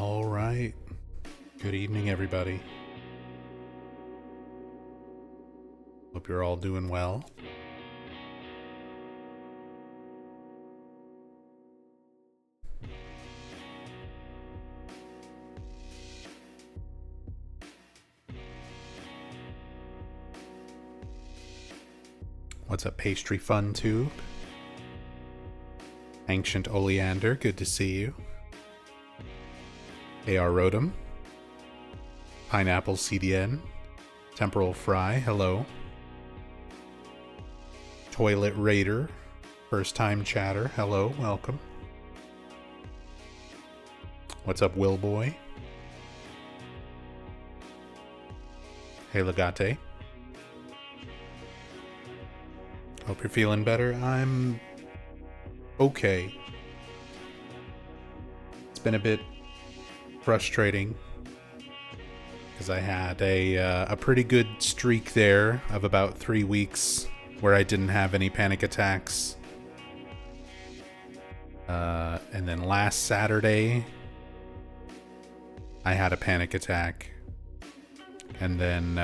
All right. Good evening, everybody. Hope you're all doing well. What's up, Pastry Fun Tube? Ancient Oleander, good to see you. AR Rodum. Pineapple CDN. Temporal Fry, hello. Toilet Raider. First time chatter, hello, welcome. What's up, Willboy? Hey, Legate. Hope you're feeling better. I'm okay. It's been a bit frustrating because I had a pretty good streak there of about 3 weeks where I didn't have any panic attacks. And then last Saturday, I had a panic attack. And then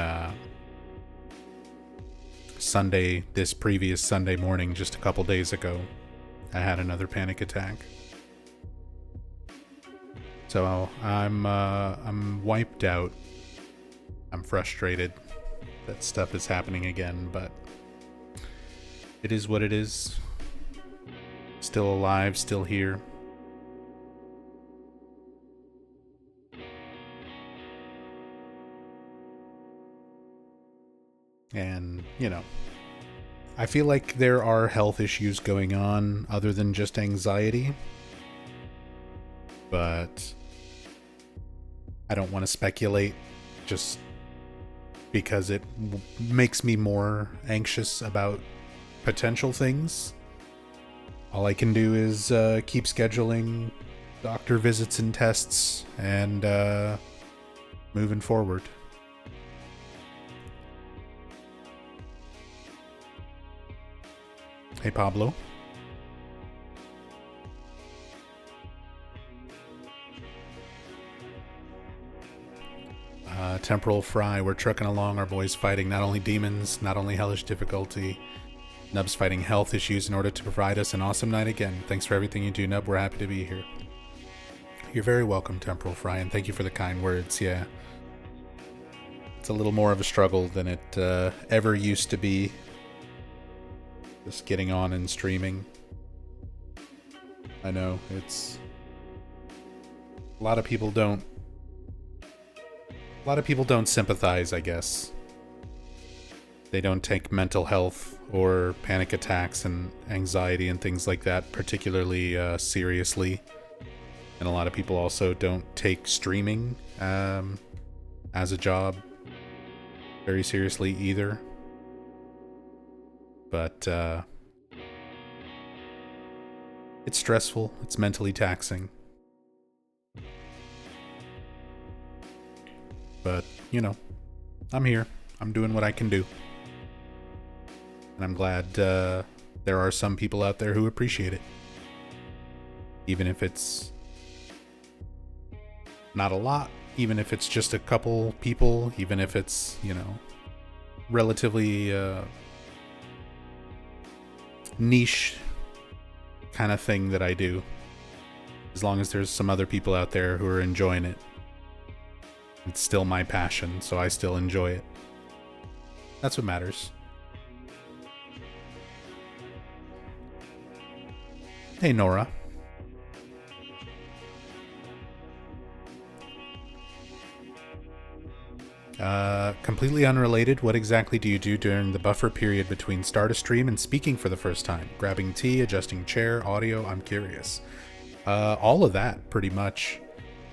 this previous Sunday morning, just a couple days ago, I had another panic attack. So I'm wiped out. I'm frustrated that stuff is happening again, but it is what it is. Still alive, still here. And, I feel like there are health issues going on other than just anxiety. But I don't want to speculate just because it makes me more anxious about potential things. All I can do is keep scheduling doctor visits and tests and moving forward. Hey, Pablo. Temporal Fry, we're trucking along, our boys fighting not only demons, not only hellish difficulty. Nub's fighting health issues in order to provide us an awesome night again. Thanks for everything you do, Nub. We're happy to be here. You're very welcome, Temporal Fry, and thank you for the kind words. Yeah. It's a little more of a struggle than it ever used to be. Just getting on and streaming. I know, it's... A lot of people don't sympathize, I guess. They don't take mental health or panic attacks and anxiety and things like that particularly seriously. And a lot of people also don't take streaming as a job very seriously either. But it's stressful, it's mentally taxing. But, I'm here. I'm doing what I can do. And I'm glad there are some people out there who appreciate it. Even if it's not a lot, even if it's just a couple people, even if it's, relatively niche kind of thing that I do. As long as there's some other people out there who are enjoying it. It's still my passion, so I still enjoy it. That's what matters. Hey, Nora. Completely unrelated, what exactly do you do during the buffer period between start a stream and speaking for the first time? Grabbing tea, adjusting chair, audio, I'm curious. All of that, pretty much.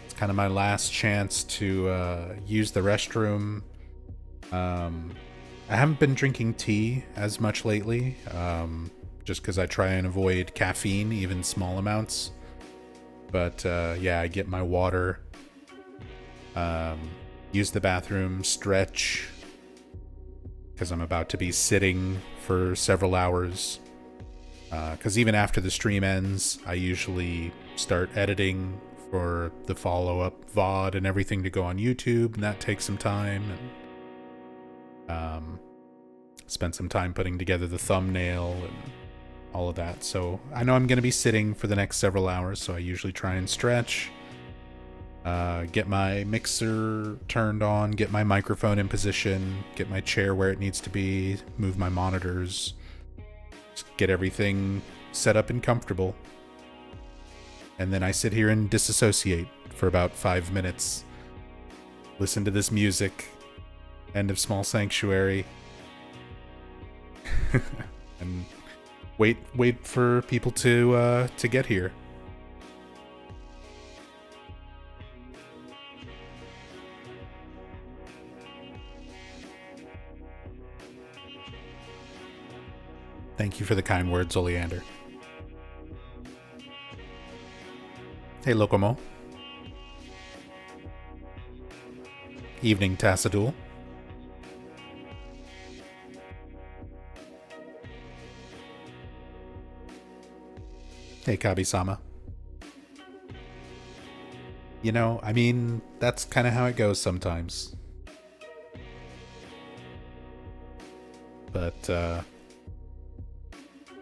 It's kind of my last chance to use the restroom. I haven't been drinking tea as much lately, just because I try and avoid caffeine, even small amounts. But yeah, I get my water, use the bathroom, stretch, because I'm about to be sitting for several hours. Because even after the stream ends, I usually start editing for the follow-up VOD and everything to go on YouTube, and that takes some time. And spend some time putting together the thumbnail and all of that. So I know I'm going to be sitting for the next several hours, so I usually try and stretch. Get my mixer turned on, get my microphone in position, get my chair where it needs to be, move my monitors, just get everything set up and comfortable. And then I sit here and disassociate for about 5 minutes. Listen to this music. End of Small Sanctuary. And wait for people to get here. Thank you for the kind words, Oleander. Hey, Locomo. Evening, Tassadul. Hey, Kabi-sama. You know, I mean, that's kind of how it goes sometimes. But,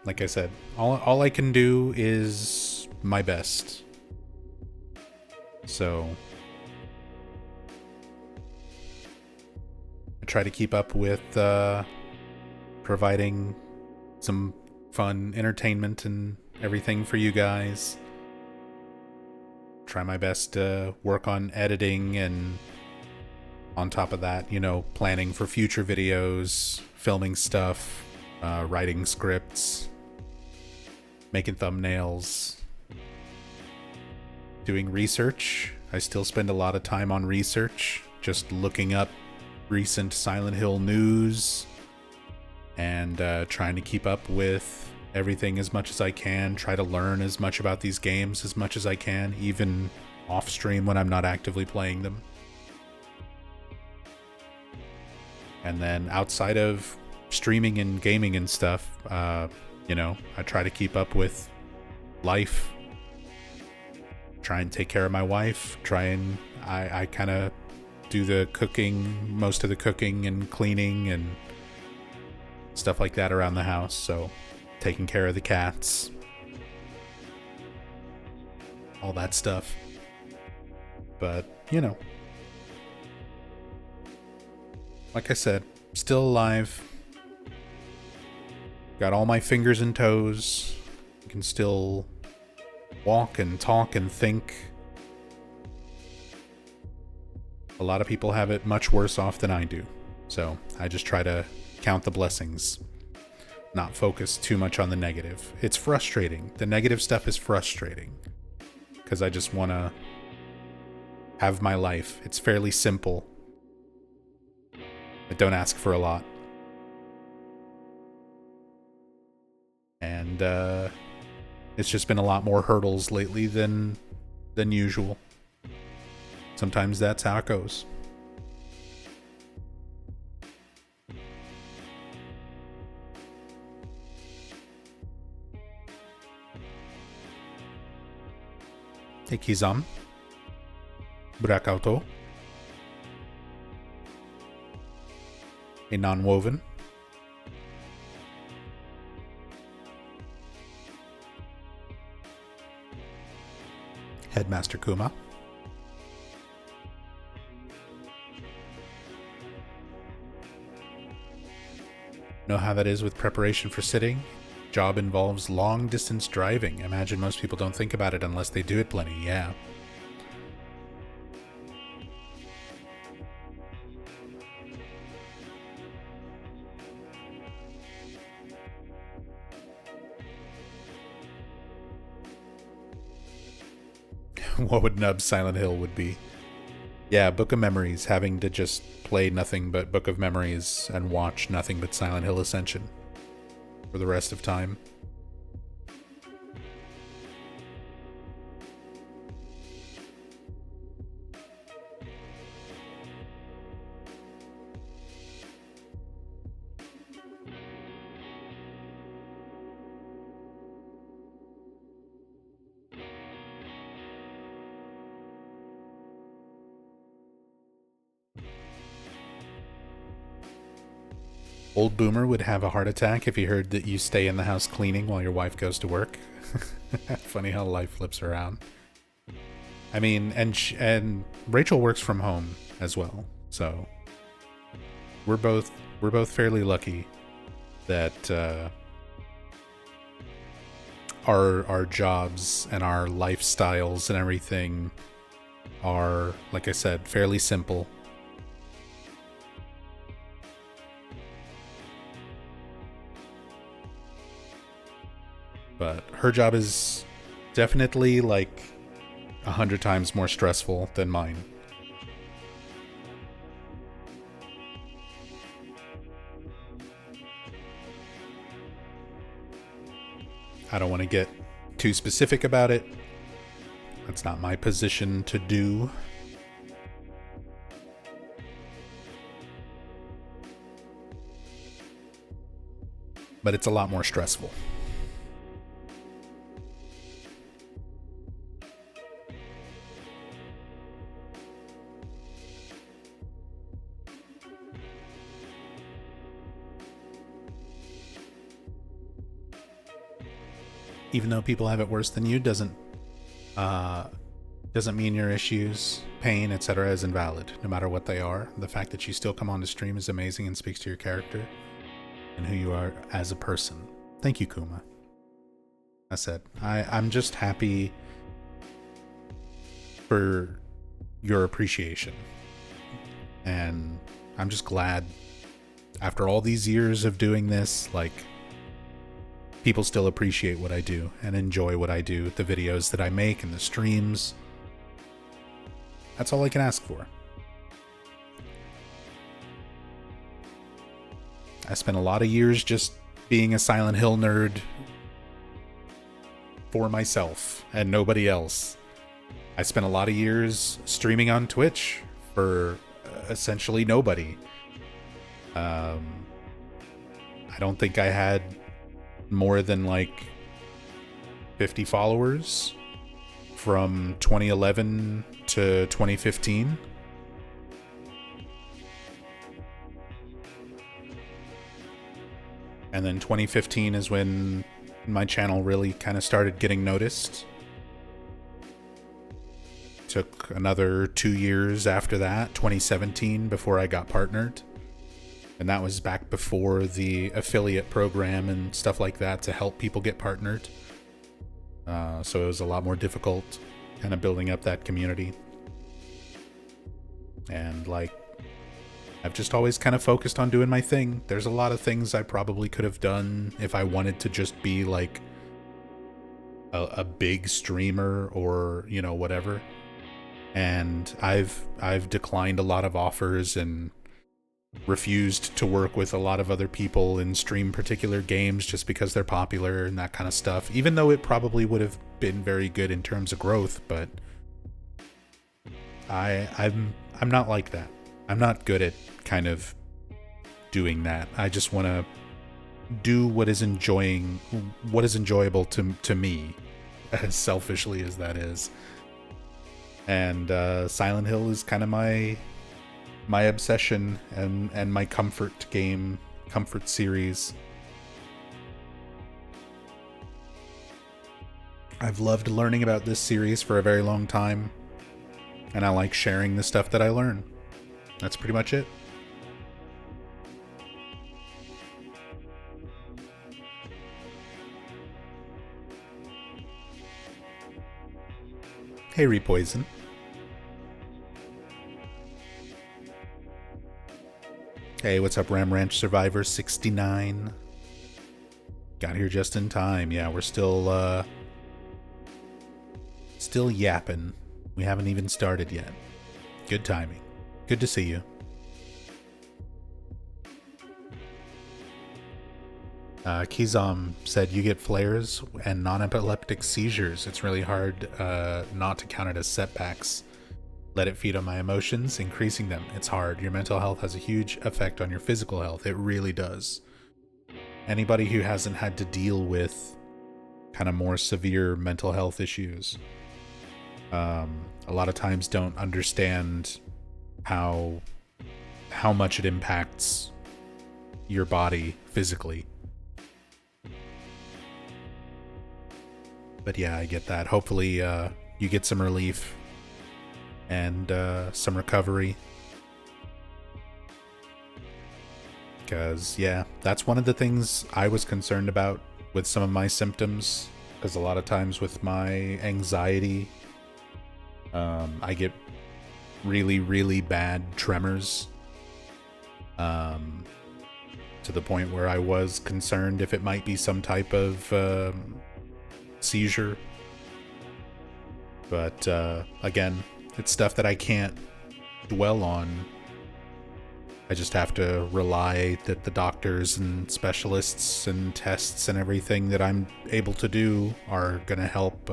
like I said, all I can do is my best. So, I try to keep up with providing some fun entertainment and everything for you guys. Try my best to work on editing, and on top of that, you know, planning for future videos, filming stuff, writing scripts, making thumbnails, doing research. I still spend a lot of time on research, just looking up recent Silent Hill news and trying to keep up with everything as much as I can, try to learn as much about these games as much as I can, even off stream when I'm not actively playing them. And then outside of streaming and gaming and stuff, you know, I try to keep up with life, try and take care of my wife, I kind of do the cooking, most of the cooking and cleaning and stuff like that around the house, so taking care of the cats, all that stuff. But, you know, like I said, still alive. Got all my fingers and toes. Can still walk and talk and think. A lot of people have it much worse off than I do. So I just try to count the blessings. Not focus too much on the negative. It's frustrating. The negative stuff is frustrating. Because I just want to have my life. It's fairly simple. I don't ask for a lot. And it's just been a lot more hurdles lately than usual. Sometimes that's how it goes. Ikizam. Brakauto. A non-woven. Headmaster Kuma. Know how that is with preparation for sitting? Job involves long distance driving. Imagine most people don't think about it unless they do it plenty, yeah. What would Nub's Silent Hill would be. Yeah, Book of Memories, having to just play nothing but Book of Memories and watch nothing but Silent Hill Ascension for the rest of time. Old Boomer would have a heart attack if he heard that you stay in the house cleaning while your wife goes to work. Funny how life flips around. I mean, and Rachel works from home as well, so we're both fairly lucky that our jobs and our lifestyles and everything are, like I said, fairly simple. But her job is definitely like 100 times more stressful than mine. I don't want to get too specific about it. That's not my position to do. but it's a lot more stressful. Even though people have it worse than you, doesn't mean your issues, pain, etc. is invalid, no matter what they are. The fact that you still come on to stream is amazing and speaks to your character and who you are as a person. Thank you, Kuma. I said, I'm just happy for your appreciation. And I'm just glad, after all these years of doing this, like, people still appreciate what I do and enjoy what I do, the videos that I make and the streams. That's all I can ask for. I spent a lot of years just being a Silent Hill nerd for myself and nobody else. I spent a lot of years streaming on Twitch for essentially nobody. I don't think I had more than like 50 followers from 2011 to 2015. And then 2015 is when my channel really kind of started getting noticed. Took another 2 years after that, 2017, before I got partnered. And that was back before the affiliate program and stuff like that to help people get partnered. So it was a lot more difficult kind of building up that community. And like, I've just always kind of focused on doing my thing. There's a lot of things I probably could have done if I wanted to just be like a big streamer or, you know, whatever. And I've declined a lot of offers and refused to work with a lot of other people and stream particular games just because they're popular and that kind of stuff, even though it probably would have been very good in terms of growth. But I'm not like that. I'm not good at kind of doing that. I just want to do what is enjoyable to me, as selfishly as that is. And Silent Hill is kind of my obsession and my comfort series. I've loved learning about this series for a very long time, and I like sharing the stuff that I learn. That's pretty much it. Hey, Repoison. Hey, what's up, Ram Ranch Survivor 69? Got here just in time. Yeah, we're still yapping. We haven't even started yet. Good timing. Good to see you. Kizam said, you get flares and non-epileptic seizures. It's really hard not to count it as setbacks. Let it feed on my emotions, increasing them. It's hard. Your mental health has a huge effect on your physical health. It really does. Anybody who hasn't had to deal with kind of more severe mental health issues, a lot of times don't understand how much it impacts your body physically. But yeah, I get that. Hopefully you get some relief and some recovery. Because, yeah, that's one of the things I was concerned about with some of my symptoms. Because a lot of times with my anxiety, I get really, really bad tremors. To the point where I was concerned if it might be some type of seizure. But again, it's stuff that I can't dwell on. I just have to rely that the doctors and specialists and tests and everything that I'm able to do are going to help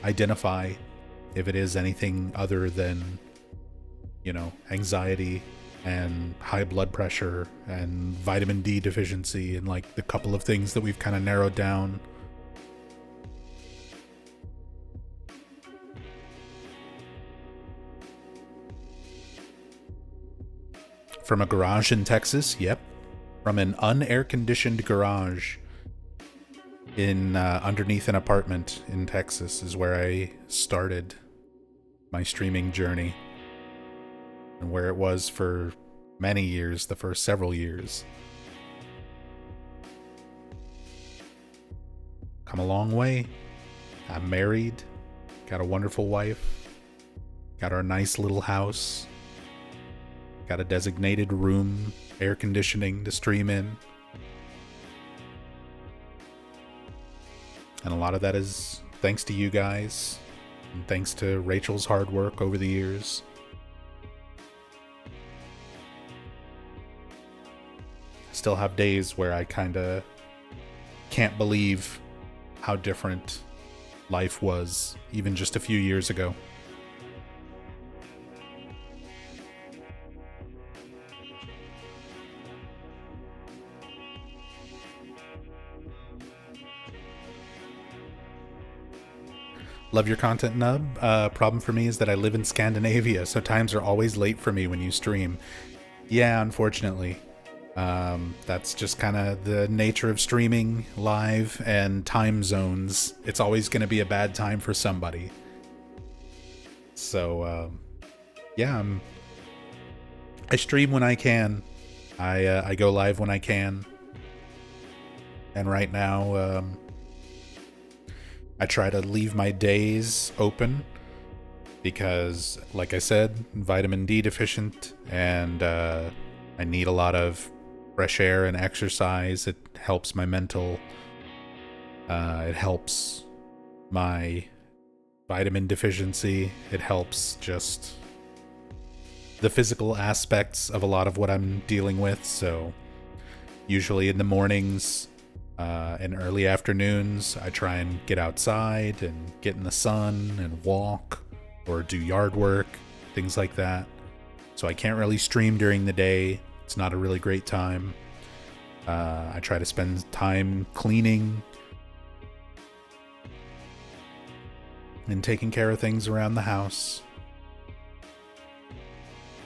identify if it is anything other than, you know, anxiety and high blood pressure and vitamin D deficiency, and like the couple of things that we've kind of narrowed down. From a garage in Texas, yep. From an unair-conditioned garage in underneath an apartment in Texas is where I started my streaming journey, and where it was for many years, the first several years. Come a long way. I'm married, got a wonderful wife, got our nice little house, got a designated room, air conditioning to stream in. And a lot of that is thanks to you guys, and thanks to Rachel's hard work over the years. I still have days where I kinda can't believe how different life was even just a few years ago. Love your content, Nub. Problem for me is that I live in Scandinavia, so times are always late for me when you stream. Yeah, unfortunately. That's just kind of the nature of streaming live and time zones. It's always going to be a bad time for somebody. So, yeah, I stream when I can. I go live when I can. And right now, I try to leave my days open because, like I said, vitamin D deficient, and I need a lot of fresh air and exercise. It helps my mental. It helps my vitamin deficiency. It helps just the physical aspects of a lot of what I'm dealing with. So usually in the mornings and early afternoons, I try and get outside and get in the sun and walk or do yard work, things like that. So I can't really stream during the day. It's not a really great time. I try to spend time cleaning and taking care of things around the house.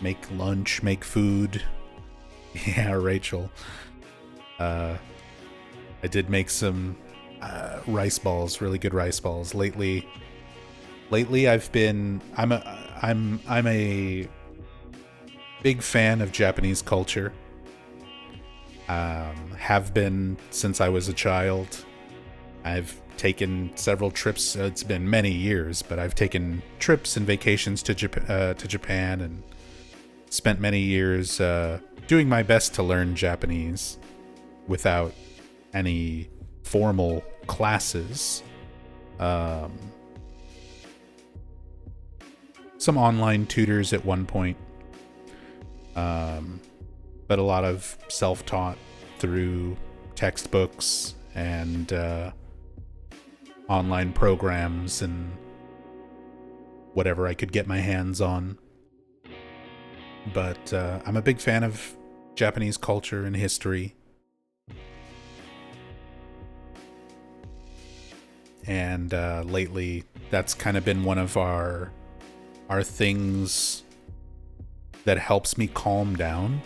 Make lunch, make food. Yeah, Rachel. I did make some rice balls, really good rice balls. Lately I'm a big fan of Japanese culture. Have been since I was a child. I've taken several trips. It's been many years, but I've taken trips and vacations to Japan, and spent many years doing my best to learn Japanese without any formal classes. Some online tutors at one point, but a lot of self-taught through textbooks and online programs and whatever I could get my hands on. But I'm a big fan of Japanese culture and history. And lately, that's kind of been one of our things that helps me calm down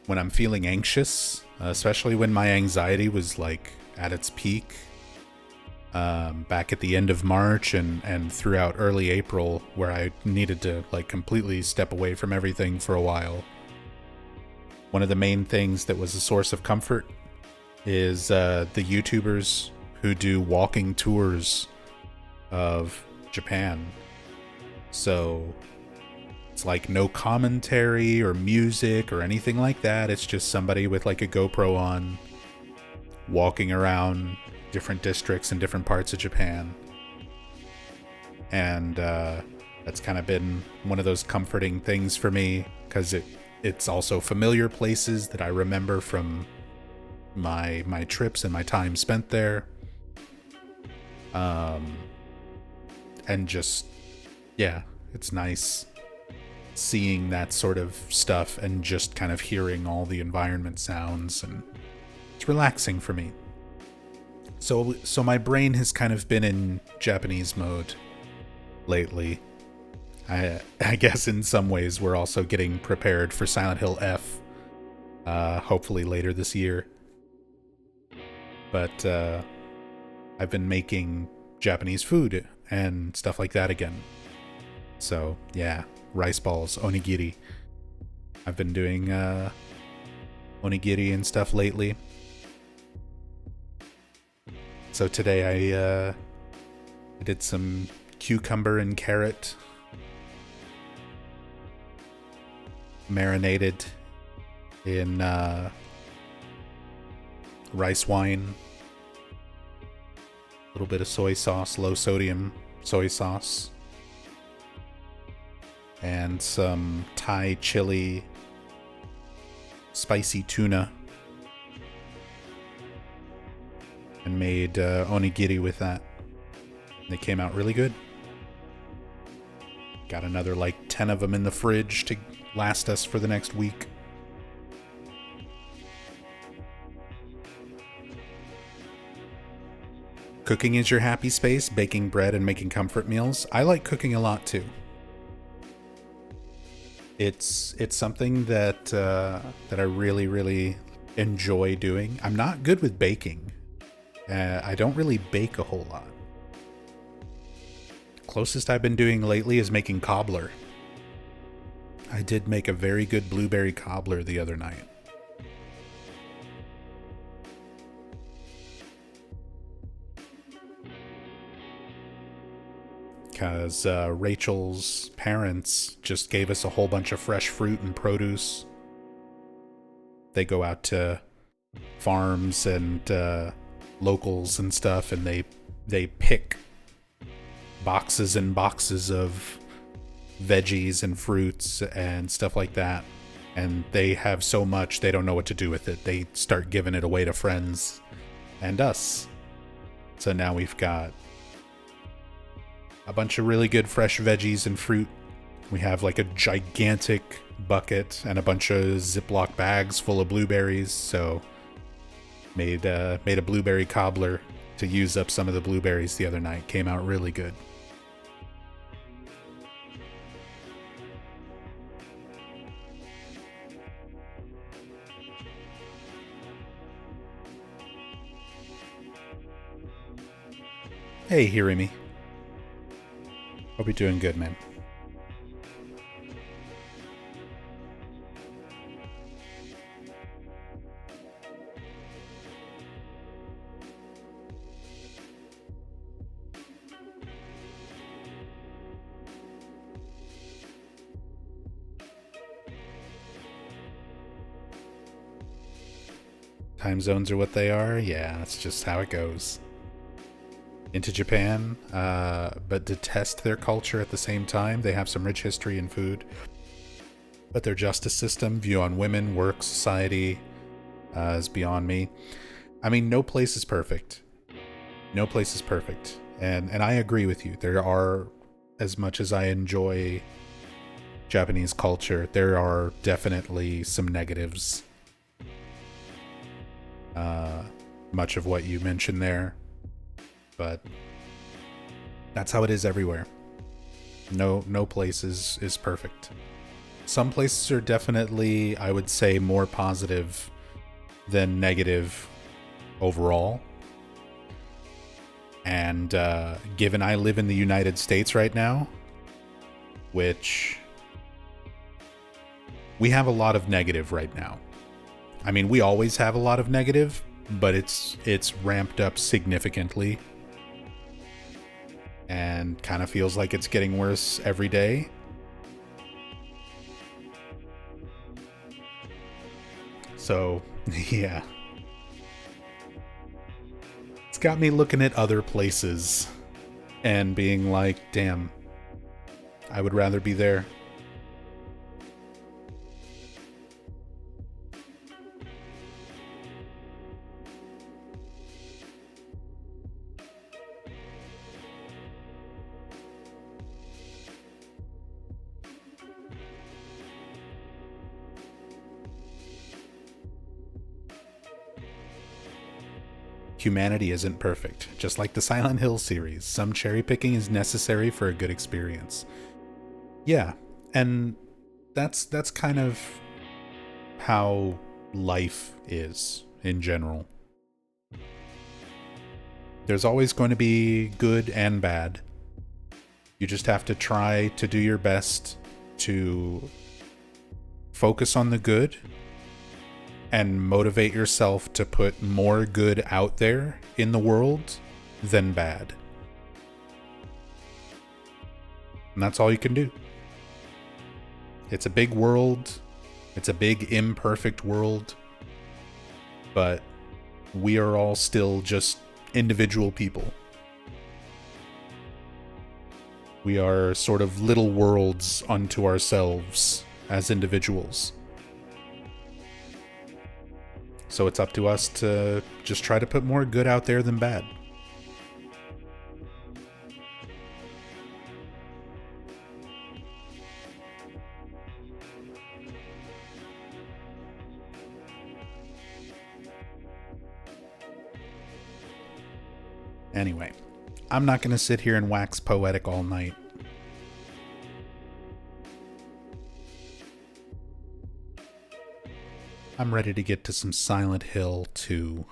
when I'm feeling anxious, especially when my anxiety was like at its peak back at the end of March and throughout early April, where I needed to like completely step away from everything for a while. One of the main things that was a source of comfort is the YouTubers who do walking tours of Japan. So it's like no commentary or music or anything like that. It's just somebody with like a GoPro on, walking around different districts in different parts of Japan. And that's kind of been one of those comforting things for me, because it's also familiar places that I remember from my trips and my time spent there. And just, yeah, it's nice seeing that sort of stuff and just kind of hearing all the environment sounds, and it's relaxing for me. So my brain has kind of been in Japanese mode lately. I guess in some ways we're also getting prepared for Silent Hill F, hopefully later this year. But I've been making Japanese food and stuff like that again. So yeah, rice balls, onigiri. I've been doing onigiri and stuff lately. So today I did some cucumber and carrot marinated in rice wine, a little bit of soy sauce, low sodium soy sauce, and some Thai chili spicy tuna, and made onigiri with that. They came out really good. Got another like 10 of them in the fridge to last us for the next week. Cooking is your happy space, baking bread and making comfort meals. I like cooking a lot too. It's something that I really enjoy doing. I'm not good with baking. I don't really bake a whole lot. Closest I've been doing lately is making cobbler. I did make a very good blueberry cobbler the other night. Because Rachel's parents just gave us a whole bunch of fresh fruit and produce. They go out to farms and locals and stuff, and they pick boxes and boxes of veggies and fruits and stuff like that, and they have so much they don't know what to do with it. They start giving it away to friends and us. So now we've got a bunch of really good fresh veggies and fruit. We have like a gigantic bucket and a bunch of Ziploc bags full of blueberries, so made a blueberry cobbler to use up some of the blueberries the other night. Came out really good. Hey, Hirimi. Hope you're doing good, man. Time zones are what they are. Yeah, that's just how it goes. Into Japan, but detest their culture at the same time. They have some rich history and food, but their justice system, view on women, work, society, is beyond me. I mean, no place is perfect. No place is perfect. And I agree with you. There are, as much as I enjoy Japanese culture, there are definitely some negatives. Much of what you mentioned there. But that's how it is everywhere. No place is perfect. Some places are definitely, I would say, more positive than negative overall. And given I live in the United States right now, which we have a lot of negative right now. I mean, we always have a lot of negative, but it's ramped up significantly. And kind of feels like it's getting worse every day. So, yeah. It's got me looking at other places and being like, damn, I would rather be there. Humanity isn't perfect. Just like the Silent Hill series, some cherry picking is necessary for a good experience. Yeah, and that's kind of how life is in general. There's always going to be good and bad. You just have to try to do your best to focus on the good and motivate yourself to put more good out there in the world than bad. And that's all you can do. It's a big world. It's a big imperfect world. But we are all still just individual people. We are sort of little worlds unto ourselves as individuals. So it's up to us to just try to put more good out there than bad. Anyway, I'm not going to sit here and wax poetic all night. I'm ready to get to some Silent Hill 2.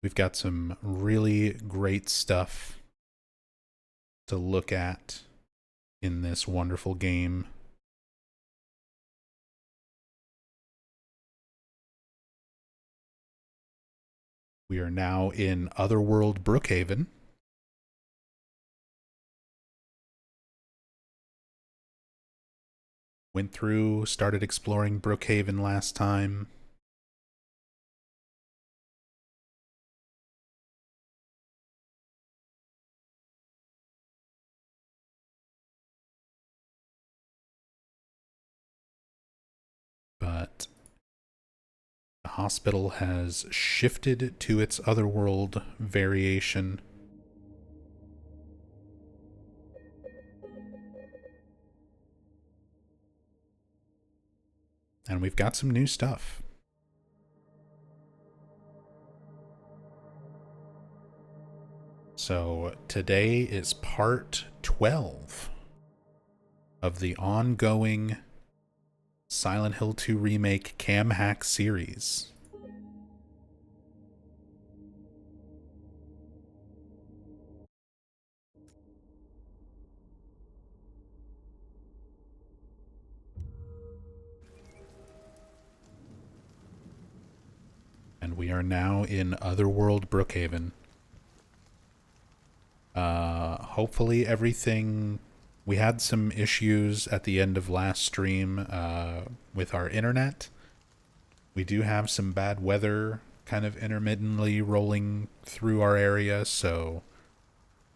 We've got some really great stuff to look at in this wonderful game. We are now in Otherworld Brookhaven. Went through, started exploring Brookhaven last time. But the hospital has shifted to its Otherworld variation. And we've got some new stuff. So today is part 12 of the ongoing Silent Hill 2 Remake Cam Hack series. And we are now in Otherworld Brookhaven. Hopefully everything... We had some issues at the end of last stream with our internet. We do have some bad weather kind of intermittently rolling through our area, so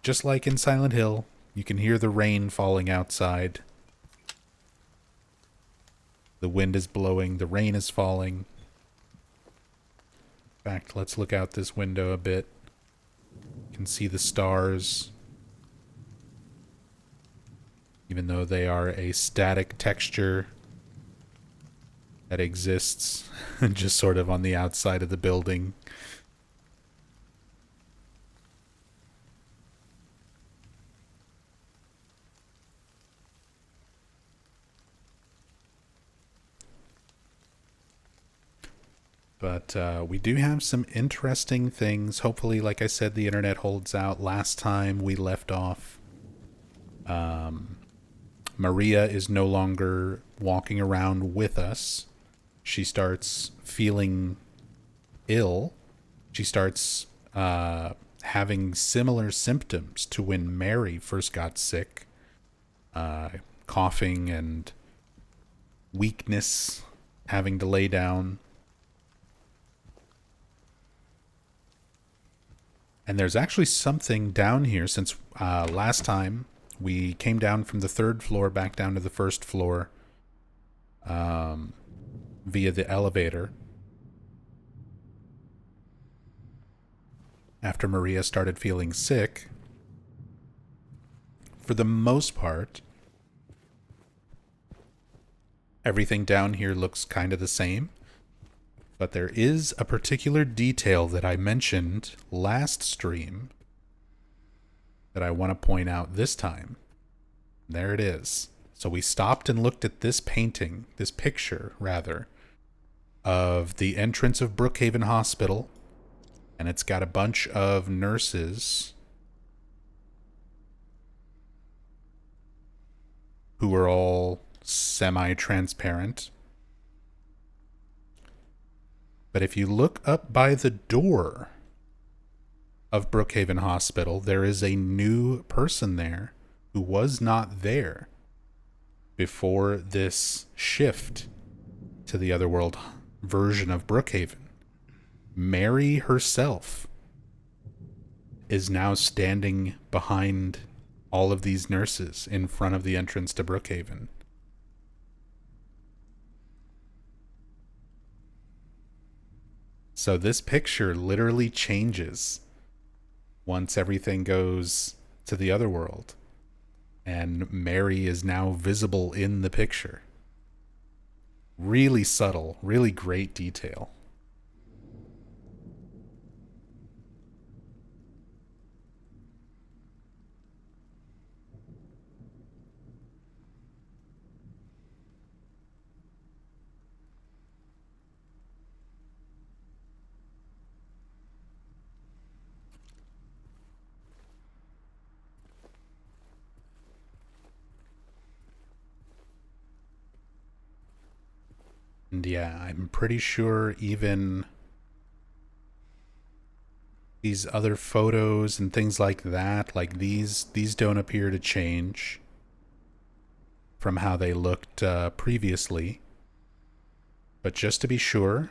just like in Silent Hill, you can hear the rain falling outside. The wind is blowing, the rain is falling. In fact, let's look out this window a bit. You can see the stars. Even though they are a static texture that exists just sort of on the outside of the building. But we do have some interesting things. Hopefully, like I said, the internet holds out. Last time we left off, Maria is no longer walking around with us. She starts feeling ill. She starts having similar symptoms to when Mary first got sick. Coughing and weakness, having to lay down. And there's actually something down here since last time we came down from the 3rd floor back down to the 1st floor via the elevator. After Maria started feeling sick, for the most part, Everything down here looks kind of the same, but there is a particular detail that I mentioned last stream that I want to point out this time. There it is. So we stopped and looked at this painting, this picture, rather, of the entrance of Brookhaven Hospital, and it's got a bunch of nurses who are all semi-transparent. But if you look up by the door of Brookhaven Hospital, there is a new person there who was not there before this shift to the Otherworld version of Brookhaven. Mary herself is now standing behind all of these nurses in front of the entrance to Brookhaven. So this picture literally changes once everything goes to the Otherworld, and Mary is now visible in the picture. Really subtle, really great detail. And yeah, I'm pretty sure even these other photos and things like that, like these don't appear to change from how they looked previously. But just to be sure,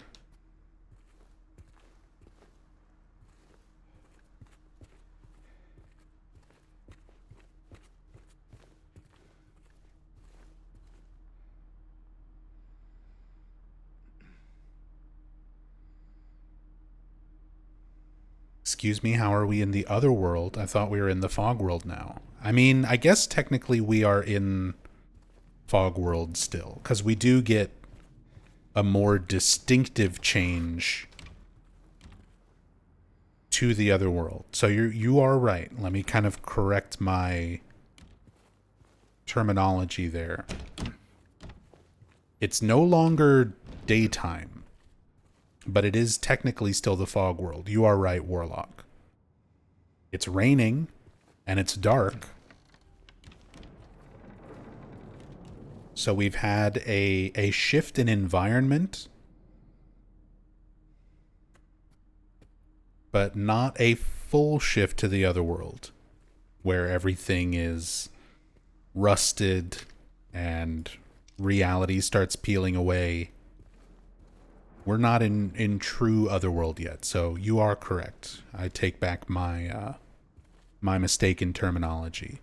excuse me, how are we in the other world? I thought we were in the fog world now. I mean, I guess technically we are in fog world still, because we do get a more distinctive change to the other world. So you are right. Let me kind of correct my terminology there. It's no longer daytime, but it is technically still the fog world. You are right, Warlock. It's raining, and it's dark. So we've had a shift in environment, but not a full shift to the other world, where everything is rusted and reality starts peeling away. We're not in true Otherworld yet, so you are correct. I take back my my mistaken terminology.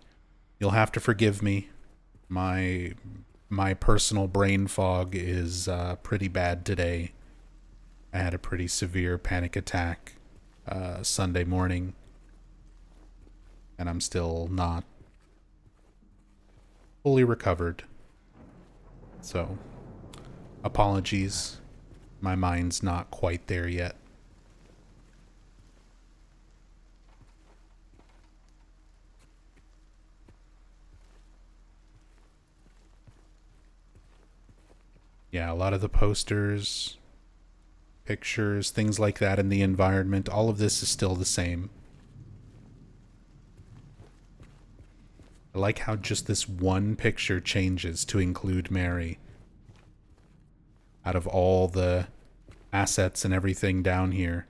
You'll have to forgive me. My personal brain fog is pretty bad today. I had a pretty severe panic attack Sunday morning, and I'm still not fully recovered. So, apologies. My mind's not quite there yet. Yeah, a lot of the posters, pictures, things like that in the environment, all of this is still the same. I like how just this one picture changes to include Mary. Out of all the assets and everything down here.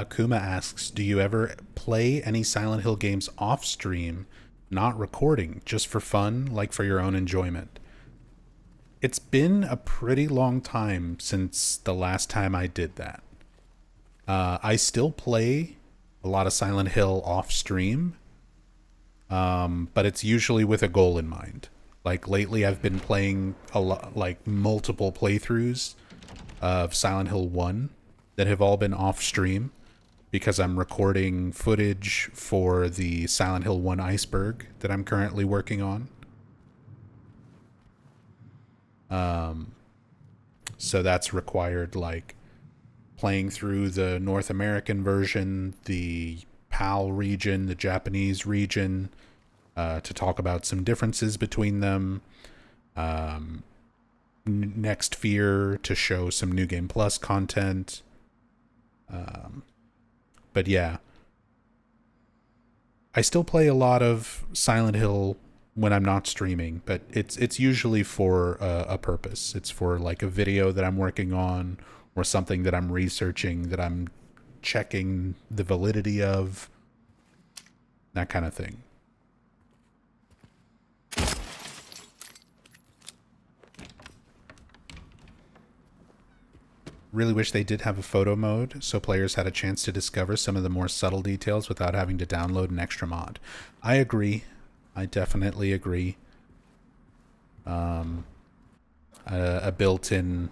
Kuma asks, do you ever play any Silent Hill games off stream, not recording, just for fun, like for your own enjoyment? It's been a pretty long time since the last time I did that. I still play a lot of Silent Hill off stream, but it's usually with a goal in mind. Like lately I've been playing a lot, like multiple playthroughs of Silent Hill 1 that have all been off stream because I'm recording footage for the Silent Hill 1 iceberg that I'm currently working on. So that's required like playing through the North American version, the PAL region, the Japanese region, to talk about some differences between them. Next Fear to show some New Game Plus content. But yeah, I still play a lot of Silent Hill when I'm not streaming, but it's usually for a purpose. It's for like a video that I'm working on or something that I'm researching that I'm checking the validity of, that kind of thing. Really wish they did have a photo mode so players had a chance to discover some of the more subtle details without having to download an extra mod. I agree. I definitely agree. A built-in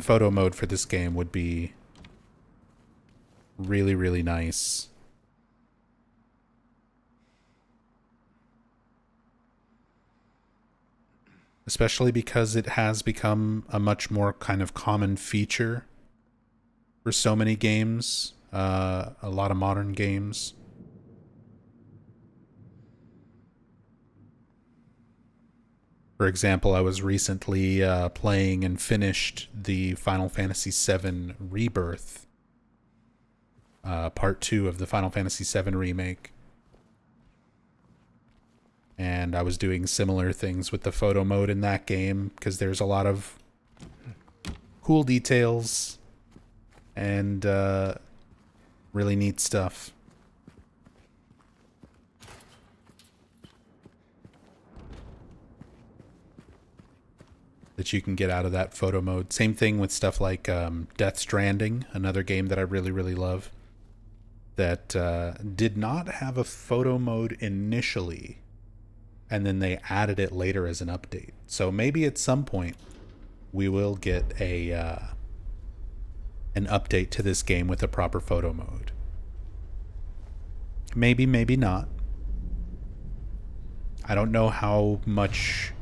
photo mode for this game would be really, really nice. Especially because it has become a much more kind of common feature for so many games, a lot of modern games. For example, I was recently playing and finished the Final Fantasy VII Rebirth, part 2 of the Final Fantasy VII Remake. And I was doing similar things with the photo mode in that game because there's a lot of cool details and really neat stuff. That you can get out of that photo mode. Same thing with stuff like Death Stranding, another game that I really, really love, that did not have a photo mode initially, and then they added it later as an update. So maybe at some point we will get a an update to this game with a proper photo mode. Maybe, maybe not. I don't know how much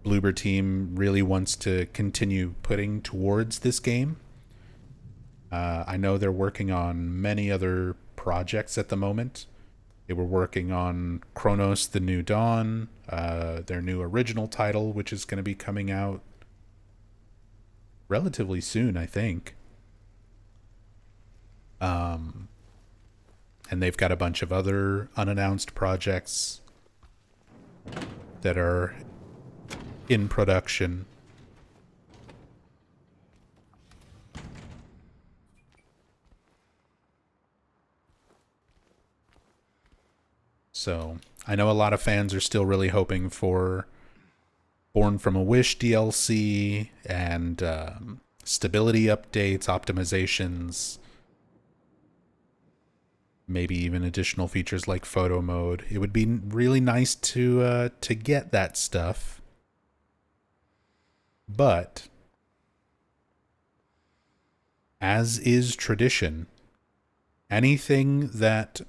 Bloober Team really wants to continue putting towards this game. I know they're working on many other projects at the moment. They were working on Chronos: The New Dawn, their new original title, which is going to be coming out relatively soon, I think. And they've got a bunch of other unannounced projects that are in production. So I know a lot of fans are still really hoping for Born from a Wish DLC and stability updates, optimizations, maybe even additional features like photo mode. It would be really nice to get that stuff. But as is tradition, anything that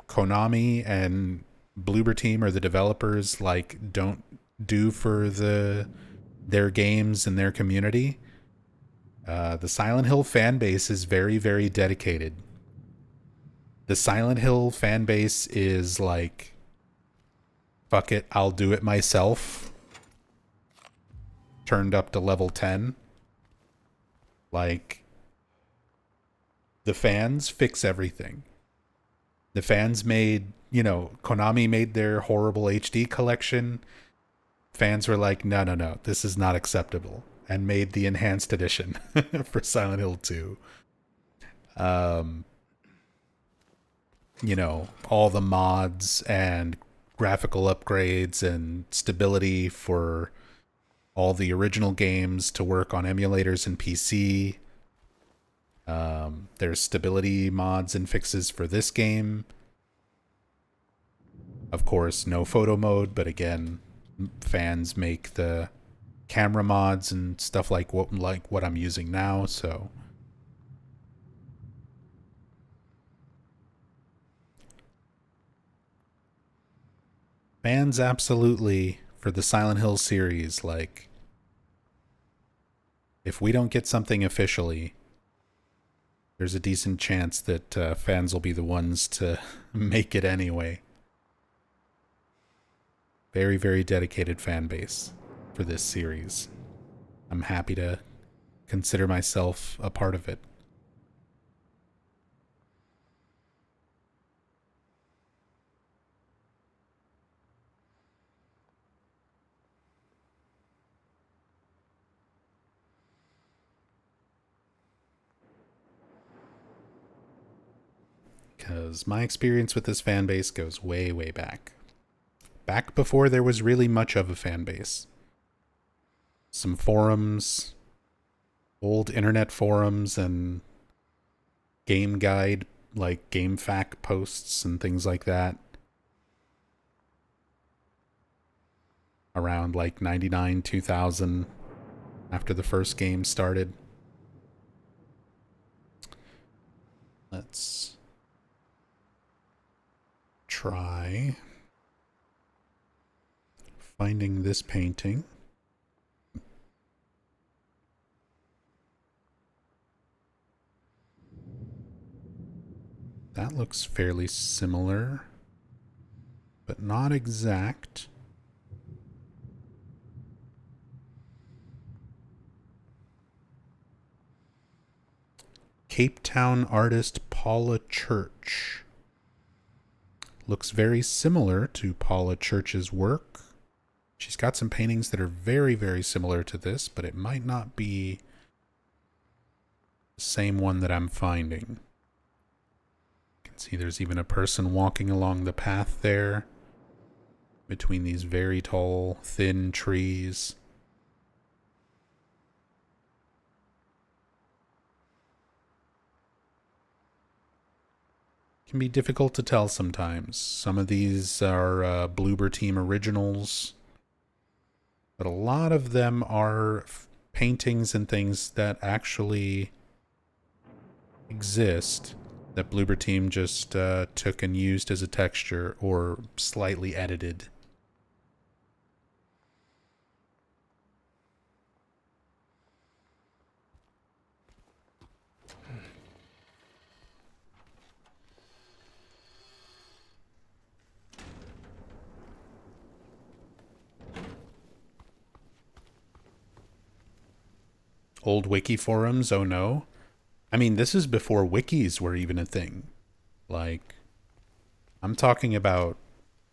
Konami and Bloober Team or the developers like don't do for their games and their community, the Silent Hill fan base is very, very dedicated. The Silent Hill fan base is like, fuck it, I'll do it myself. Turned up to level 10. Like, the fans fix everything. The fans made, Konami made their horrible HD collection. Fans were like, no, this is not acceptable. And made the enhanced edition for Silent Hill 2. All the mods and graphical upgrades and stability for all the original games to work on emulators and PC. There's stability mods and fixes for this game. Of course, no photo mode, but again, fans make the camera mods and stuff like what I'm using now, so fans absolutely for the Silent Hill series, like if we don't get something officially, there's a decent chance that fans will be the ones to make it anyway. Very, very dedicated fan base for this series. I'm happy to consider myself a part of it. Because my experience with this fan base goes way, way back. Back before there was really much of a fan base. Some forums, old internet forums, and game guide, like game fact posts and things like that. Around like 99, 2000, after the first game started. Let's try finding this painting. That looks fairly similar, but not exact. Cape Town artist Paula Church. Looks very similar to Paula Church's work. She's got some paintings that are very, very similar to this, but it might not be the same one that I'm finding. You can see there's even a person walking along the path there between these very tall, thin trees. Can be difficult to tell sometimes. Some of these are Bloober Team originals, but a lot of them are paintings and things that actually exist that Bloober Team just took and used as a texture or slightly edited. Old wiki forums, oh no. I mean, this is before wikis were even a thing. Like, I'm talking about,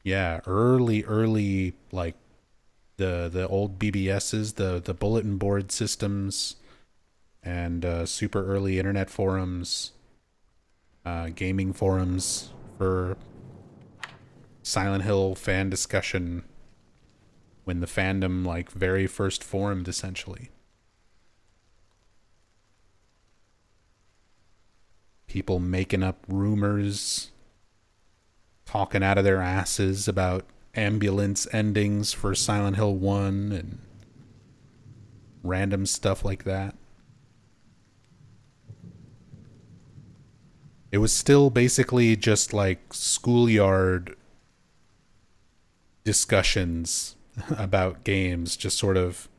yeah, early, like, the old BBSs, the bulletin board systems, and super early internet forums, gaming forums for Silent Hill fan discussion when the fandom, like, very first formed, essentially. People making up rumors, talking out of their asses about ambulance endings for Silent Hill 1 and random stuff like that. It was still basically just like schoolyard discussions about games, just sort of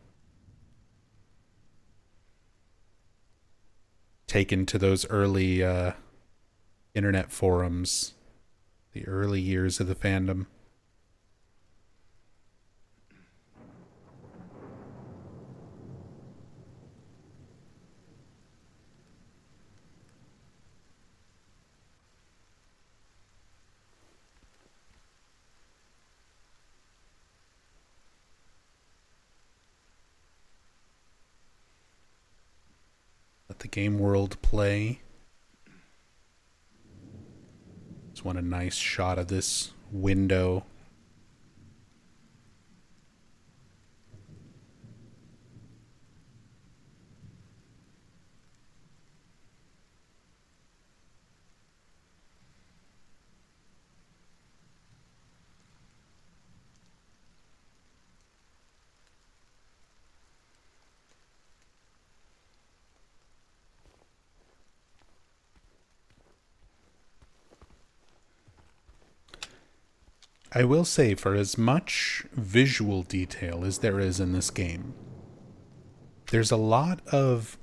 taken to those early internet forums, the early years of the fandom. Let the game world play. Just want a nice shot of this window. I will say, for as much visual detail as there is in this game, there's a lot of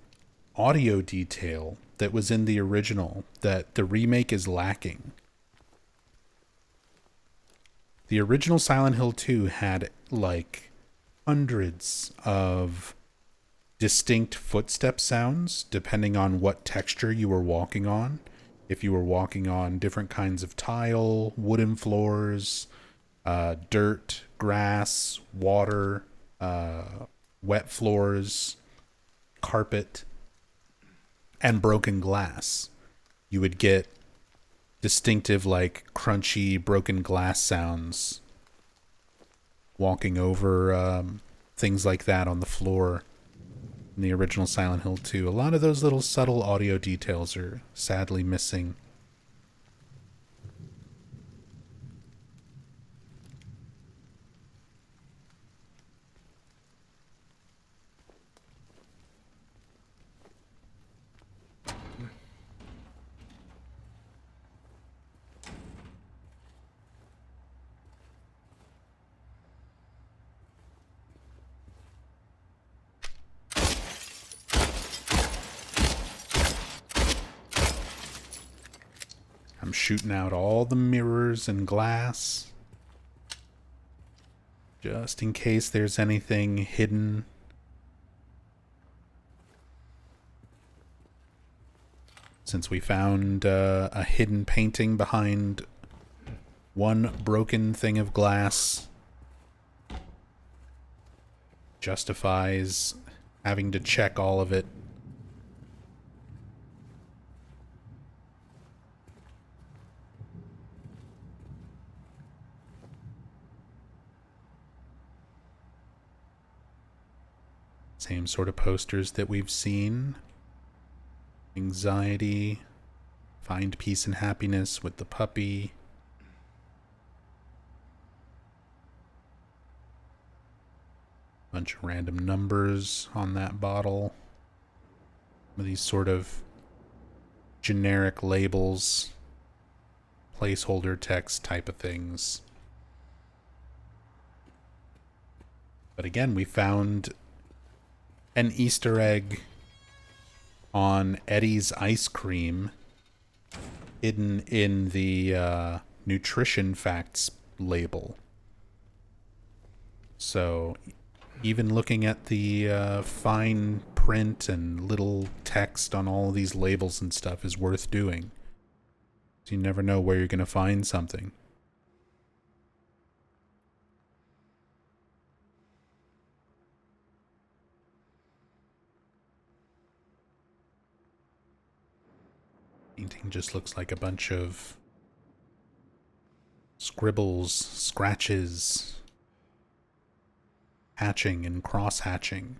audio detail that was in the original that the remake is lacking. The original Silent Hill 2 had like hundreds of distinct footstep sounds depending on what texture you were walking on. If you were walking on different kinds of tile, wooden floors, dirt, grass, water, wet floors, carpet, and broken glass, you would get distinctive, like, crunchy, broken glass sounds walking over things like that on the floor in the original Silent Hill 2. A lot of those little subtle audio details are sadly missing. I'm shooting out all the mirrors and glass, just in case there's anything hidden. Since we found a hidden painting behind one broken thing of glass, justifies having to check all of it. Same sort of posters that we've seen. Anxiety, find peace and happiness with the puppy. Bunch of random numbers on that bottle. Some of these sort of generic labels, placeholder text type of things. But again, we found an Easter egg on Eddie's ice cream hidden in the nutrition facts label. So even looking at the fine print and little text on all of these labels and stuff is worth doing. So you never know where you're going to find something. Painting just looks like a bunch of scribbles, scratches, hatching and cross-hatching.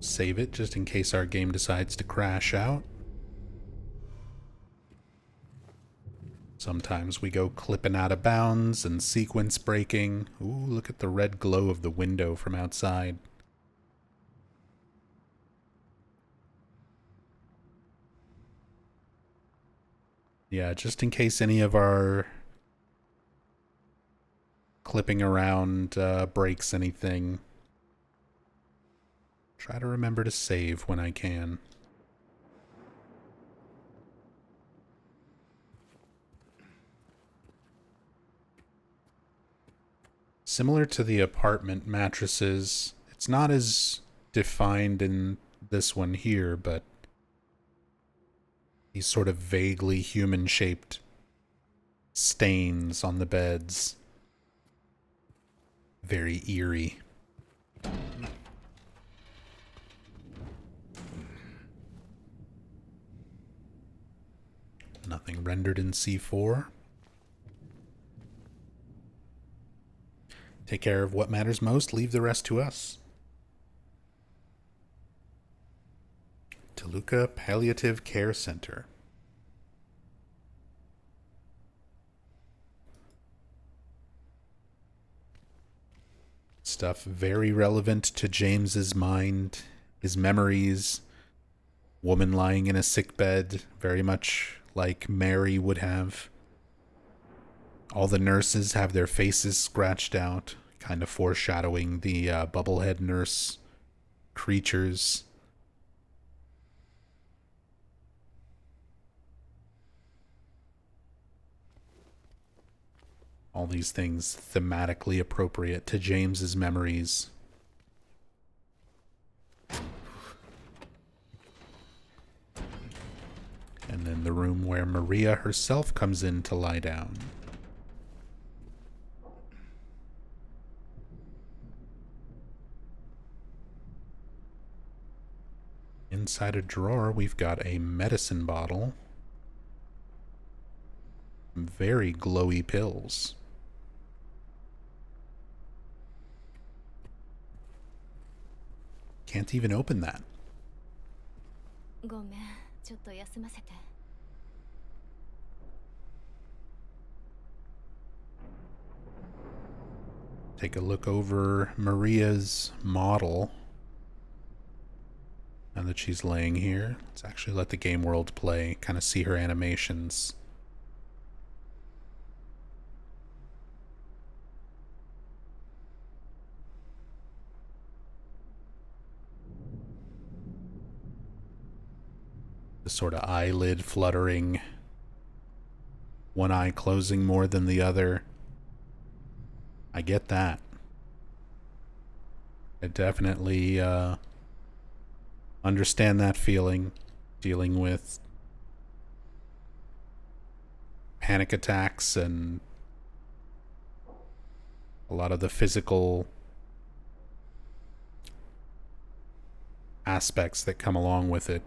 Save it just in case our game decides to crash out. Sometimes we go clipping out of bounds and sequence breaking. Ooh, look at the red glow of the window from outside. Yeah, just in case any of our clipping around breaks anything. Try to remember to save when I can. Similar to the apartment mattresses, it's not as defined in this one here, but these sort of vaguely human-shaped stains on the beds. Very eerie. Nothing rendered in C4. Take care of what matters most, leave the rest to us. Toluca Palliative Care Center. stuff very relevant to James's mind, his memories. Woman lying in a sick bed, very much like Mary would have. All the nurses have their faces scratched out, kind of foreshadowing the bubblehead nurse creatures. All these things thematically appropriate to James's memories. And then the room where Maria herself comes in to lie down. Inside a drawer, we've got a medicine bottle. Very glowy pills. Can't even open that. Take a look over Maria's model. Now that she's laying here, let's actually let the game world play, kind of see her animations. The sort of eyelid fluttering, one eye closing more than the other. I get that. I definitely understand that feeling, dealing with panic attacks and a lot of the physical aspects that come along with it.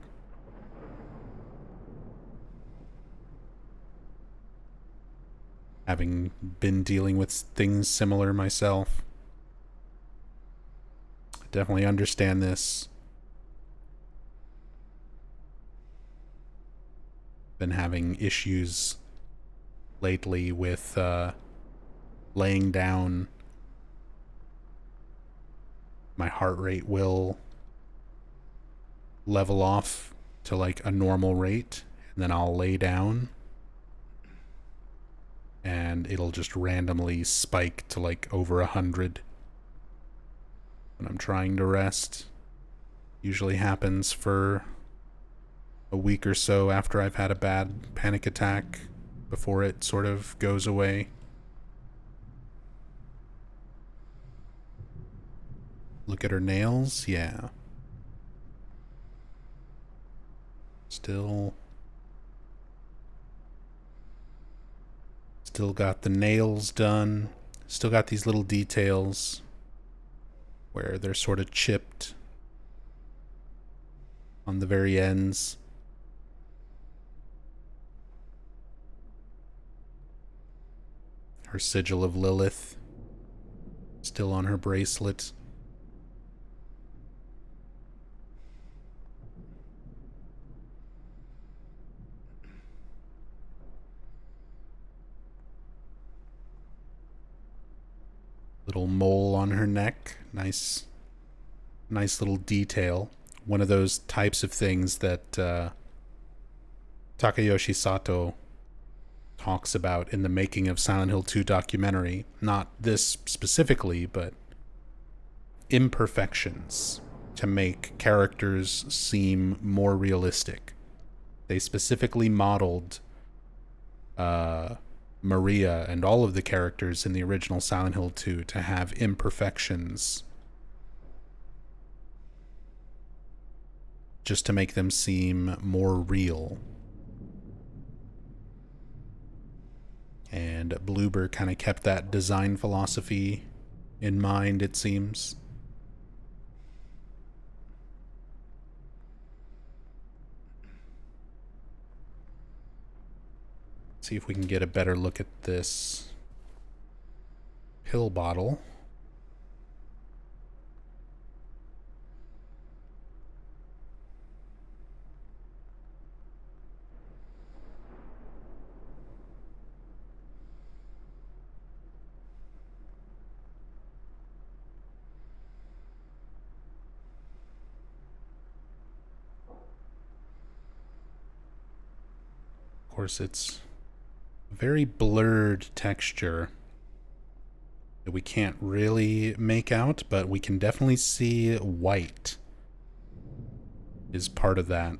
Having been dealing with things similar myself, I definitely understand this. Been having issues lately with laying down. My heart rate will level off to like a normal rate, and then I'll lay down and it'll just randomly spike to like over 100 when I'm trying to rest. Usually happens for a week or so after I've had a bad panic attack before it sort of goes away. Look at her nails, yeah. Still got the nails done. Still got these little details where they're sort of chipped on the very ends. Her sigil of Lilith still on her bracelet. Little mole on her neck. Nice little detail. One of those types of things that Takayoshi Sato talks about in the making of Silent Hill 2 documentary. Not this specifically, but imperfections to make characters seem more realistic. They specifically modeled Maria and all of the characters in the original Silent Hill 2 to have imperfections, just to make them seem more real. And Bloober kind of kept that design philosophy in mind, it seems. See if we can get a better look at this pill bottle. course, it's a very blurred texture that we can't really make out, but we can definitely see white is part of that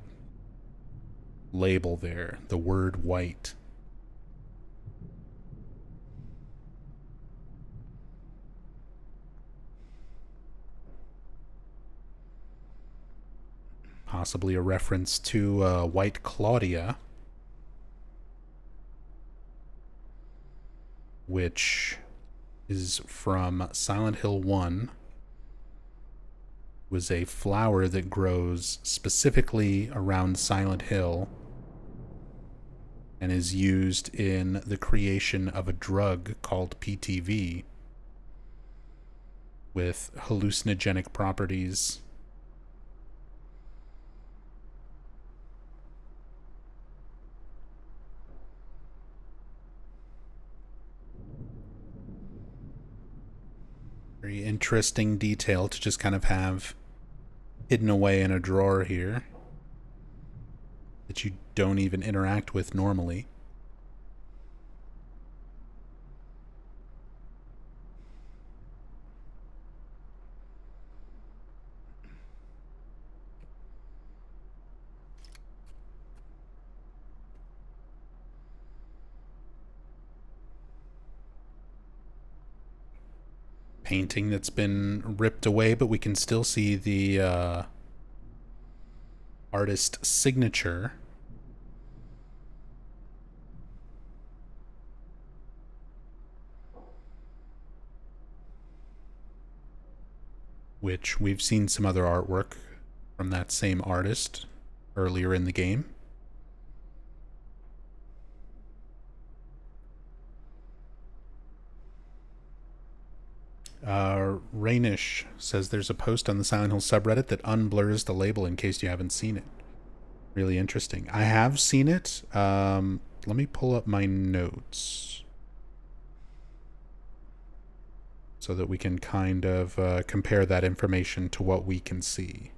label there, the word white. Possibly a reference to White Claudia, which is from Silent Hill 1. It was a flower that grows specifically around Silent Hill and is used in the creation of a drug called PTV with hallucinogenic properties. Very interesting detail to just kind of have hidden away in a drawer here that you don't even interact with normally. Painting that's been ripped away, but we can still see the artist signature. Which we've seen some other artwork from that same artist earlier in the game. Rainish says there's a post on the Silent Hill subreddit that unblurs the label in case you haven't seen it. Really interesting. I have seen it. Let me pull up my notes so that we can kind of compare that information to what we can see.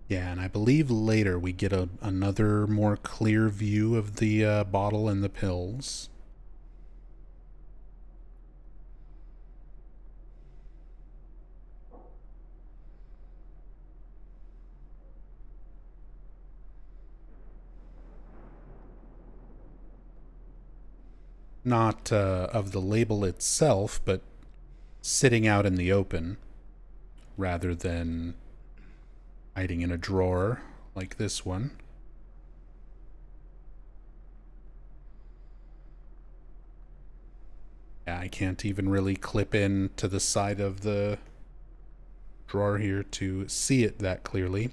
Yeah, and I believe later we get another more clear view of the bottle and the pills. Not of the label itself, but sitting out in the open rather than hiding in a drawer like this one. Yeah, I can't even really clip in to the side of the drawer here to see it that clearly.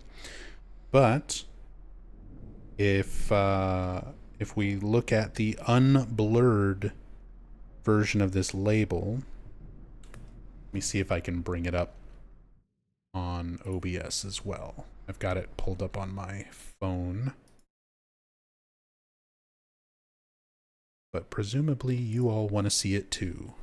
But if we look at the unblurred version of this label, let me see if I can bring it up on OBS as well. I've got it pulled up on my phone. But presumably you all want to see it too.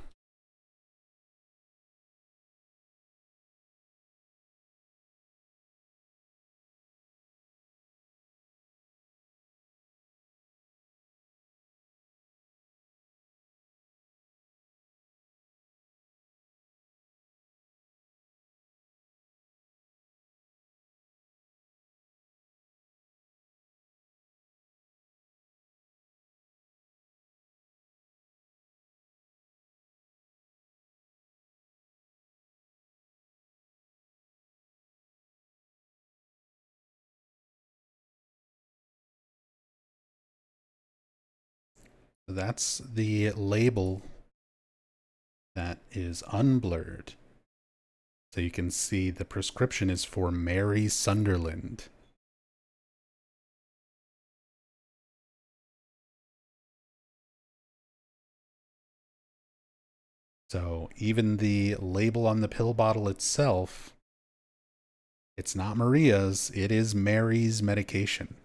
That's the label that is unblurred. So you can see the prescription is for Mary Sunderland. So even the label on the pill bottle itself, it's not Maria's, it is Mary's medication.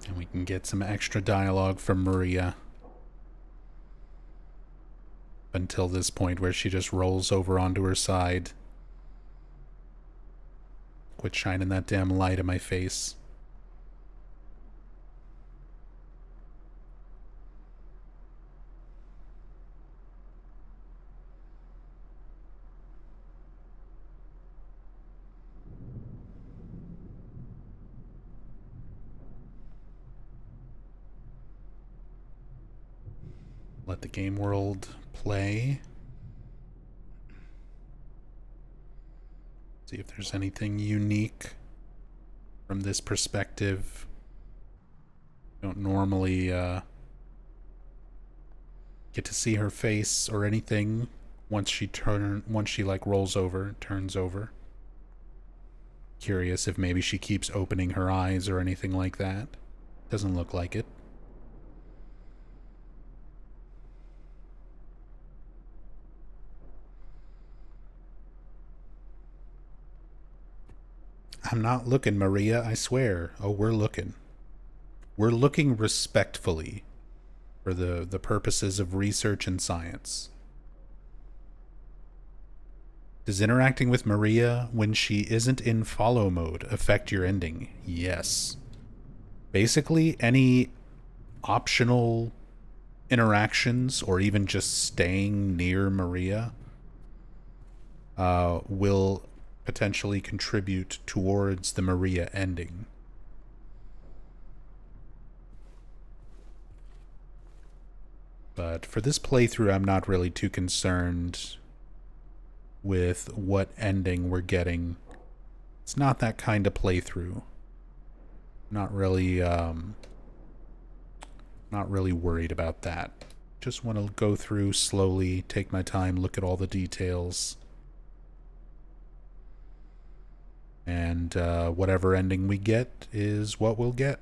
And we can get some extra dialogue from Maria until this point where she just rolls over onto her side. Quit shining that damn light in my face. Let the game world play. See if there's anything unique from this perspective. Don't normally get to see her face or anything once she like rolls over, turns over. Curious if maybe she keeps opening her eyes or anything like that. Doesn't look like it. I'm not looking, Maria, I swear. Oh, we're looking. We're looking respectfully for the purposes of research and science. Does interacting with Maria when she isn't in follow mode affect your ending? Yes. Basically, any optional interactions or even just staying near Maria will potentially contribute towards the Maria ending. But for this playthrough, I'm not really too concerned with what ending we're getting. It's not that kind of playthrough. Not really worried about that. Just want to go through slowly, take my time, look at all the details. And whatever ending we get is what we'll get.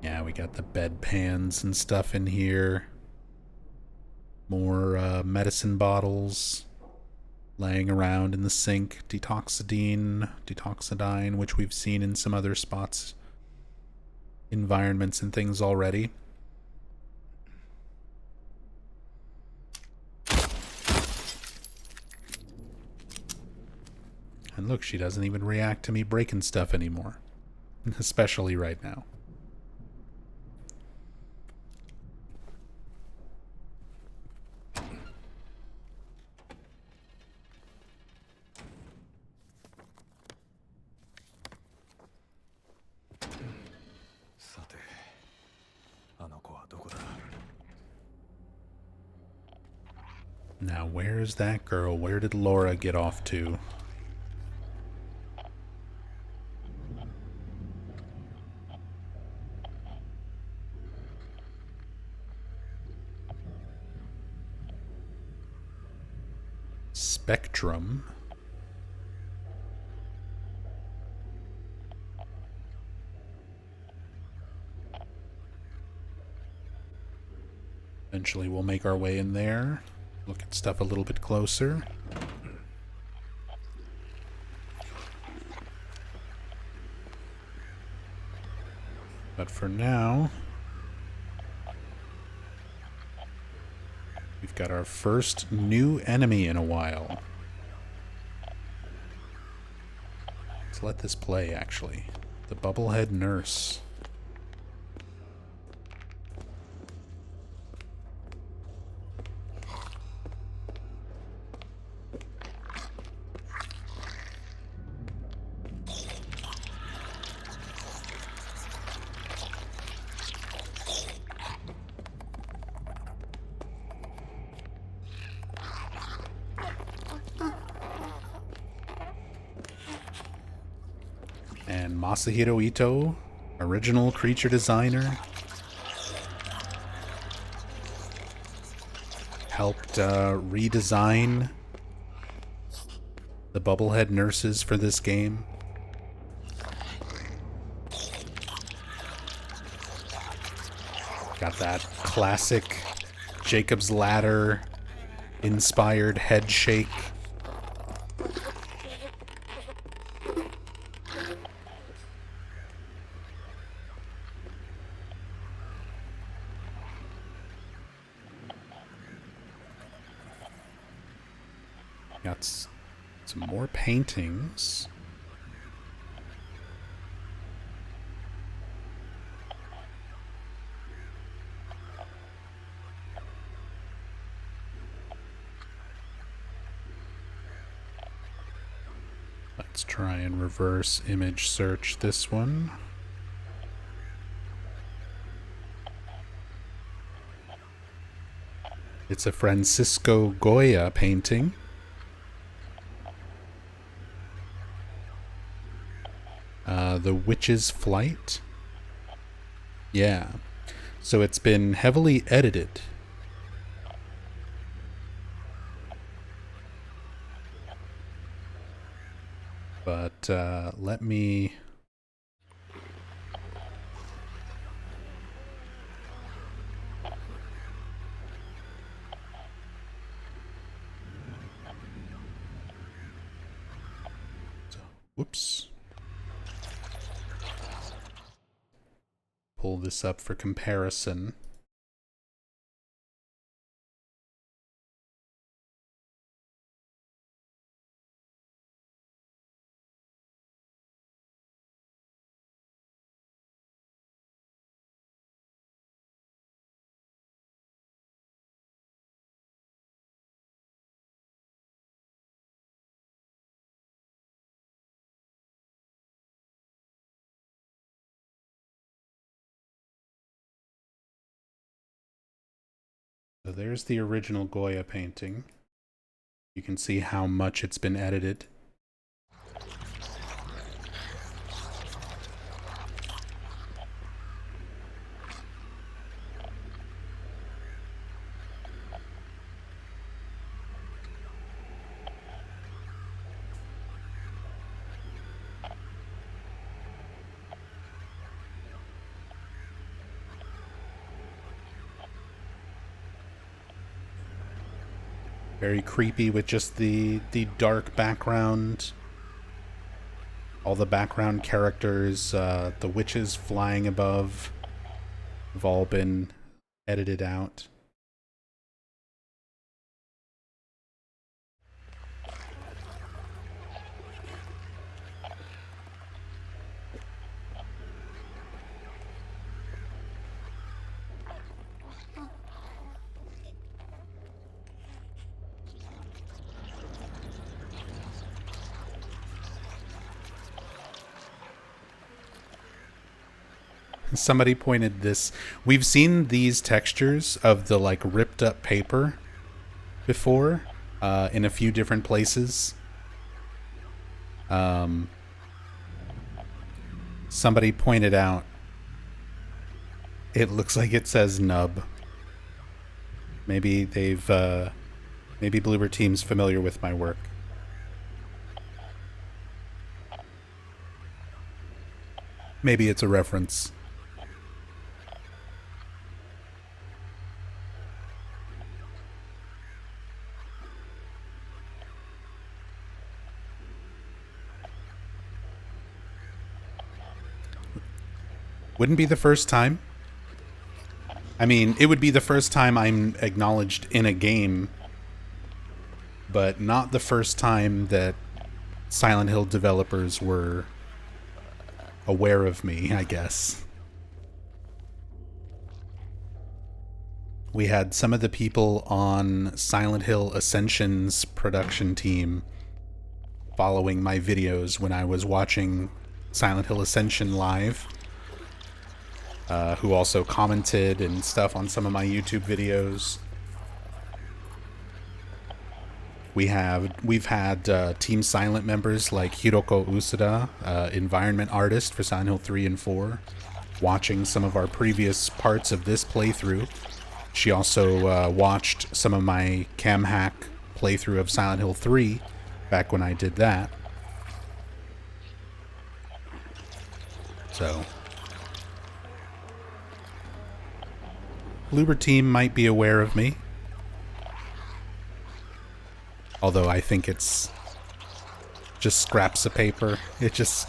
Yeah, we got the bedpans and stuff in here. More medicine bottles laying around in the sink. Detoxidine, which we've seen in some other spots, environments and things already. And look, she doesn't even react to me breaking stuff anymore. Especially right now. Now, where's that girl? Where did Laura get off to? Spectrum. Eventually we'll make our way in there. Look at stuff a little bit closer. But for now, we've got our first new enemy in a while. Let's let this play, actually. The Bubblehead Nurse. And Masahiro Ito, original creature designer, helped redesign the Bubblehead nurses for this game. Got that classic Jacob's Ladder inspired head shake. Got some more paintings. Let's try and reverse image search this one. It's a Francisco Goya painting. The Witch's Flight. Yeah. So it's been heavily edited. But let me... Whoops. Pull this up for comparison. So there's the original Goya painting. You can see how much it's been edited. Very creepy with just the dark background. All the background characters, the witches flying above, have all been edited out. Somebody pointed this. We've seen these textures of the like ripped up paper before in a few different places. Somebody pointed out it looks like it says nub. Maybe they've maybe Bloober Team's familiar with my work. Maybe it's a reference. Wouldn't be the first time. I mean, it would be the first time I'm acknowledged in a game, but not the first time that Silent Hill developers were aware of me, I guess. We had some of the people on Silent Hill Ascension's production team following my videos when I was watching Silent Hill Ascension live. Who also commented and stuff on some of my YouTube videos. We've had Team Silent members like Hiroko Usuda, environment artist for Silent Hill 3 and 4, watching some of our previous parts of this playthrough. She also watched some of my cam hack playthrough of Silent Hill 3 back when I did that. So, Bloober Team might be aware of me. Although I think it's just scraps of paper. It just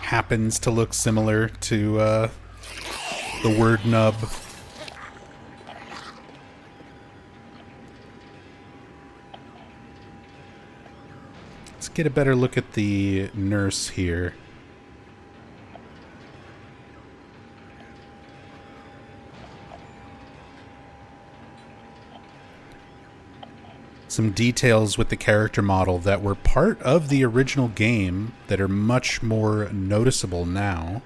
happens to look similar to the word nub. Let's get a better look at the nurse here. Some details with the character model that were part of the original game that are much more noticeable now.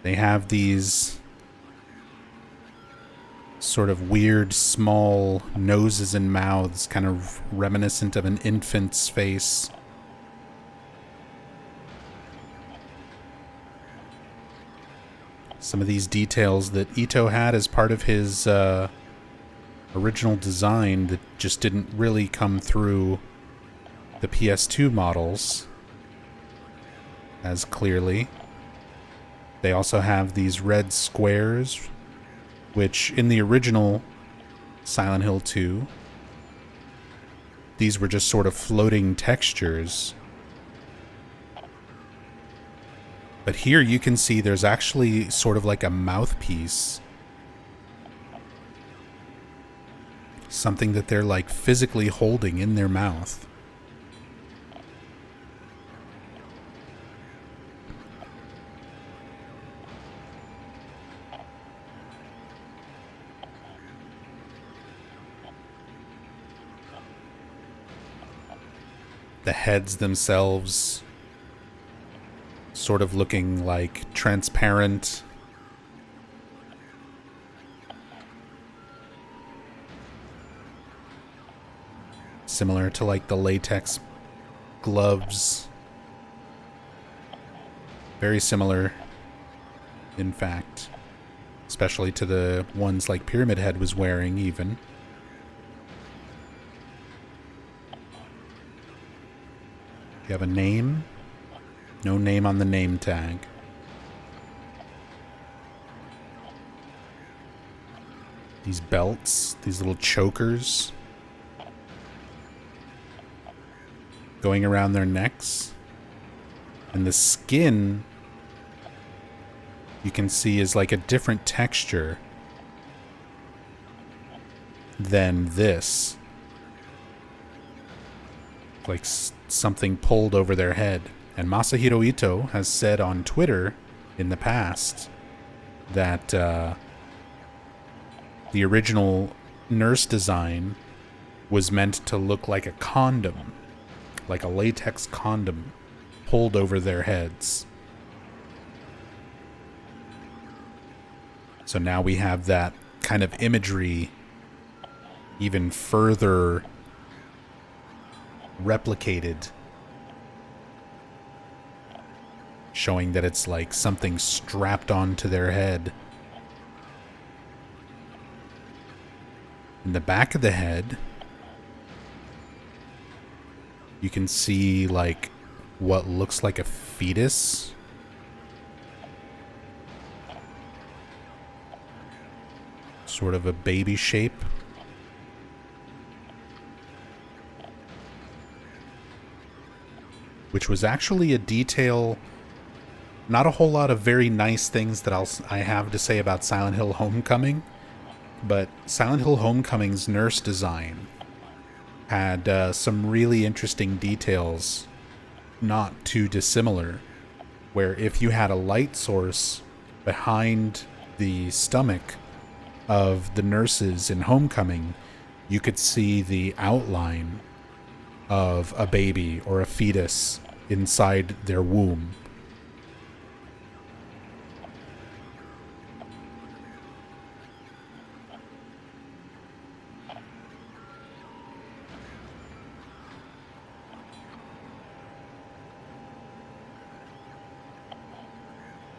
They have these sort of weird small noses and mouths, kind of reminiscent of an infant's face. Some of these details that Ito had as part of his original design that just didn't really come through the PS2 models as clearly. They also have these red squares, which in the original Silent Hill 2, these were just sort of floating textures. But here you can see there's actually sort of like a mouthpiece. Something that they're like physically holding in their mouth. The heads themselves sort of looking like transparent. Similar to like the latex gloves. Very similar, in fact. Especially to the ones like Pyramid Head was wearing, even. You have a name? No name on the name tag. These belts, these little chokers going around their necks. And the skin, you can see, is like a different texture than this. Like something pulled over their head. And Masahiro Ito has said on Twitter in the past that the original nurse design was meant to look like a condom, like a latex condom pulled over their heads. So now we have that kind of imagery even further replicated, showing that it's like something strapped onto their head. In the back of the head, you can see like what looks like a fetus. Sort of a baby shape. Which was actually a detail. Not a whole lot of very nice things that I have to say about Silent Hill Homecoming, but Silent Hill Homecoming's nurse design had some really interesting details, not too dissimilar, where if you had a light source behind the stomach of the nurses in Homecoming, you could see the outline of a baby or a fetus inside their womb.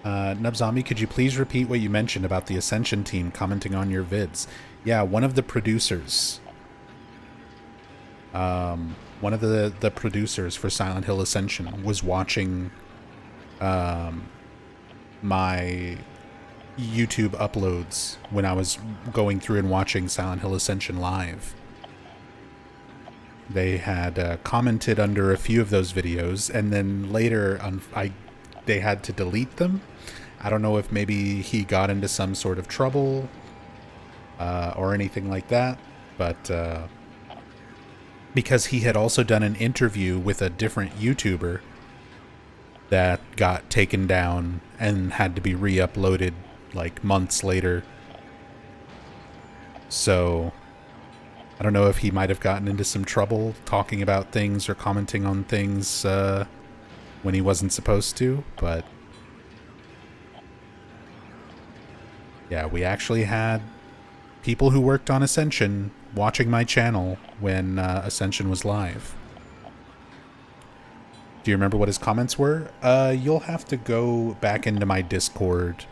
Nubzombie, could you please repeat what you mentioned about the Ascension team commenting on your vids? Yeah, one of the producers. One of the producers for Silent Hill Ascension was watching my YouTube uploads when I was going through and watching Silent Hill Ascension live. They had commented under a few of those videos, and then later they had to delete them. I don't know if maybe he got into some sort of trouble or anything like that, but because he had also done an interview with a different YouTuber that got taken down and had to be re-uploaded like months later. So I don't know if he might have gotten into some trouble talking about things or commenting on things when he wasn't supposed to, but yeah, we actually had people who worked on Ascension watching my channel when Ascension was live. Do you remember what his comments were? You'll have to go back into my Discord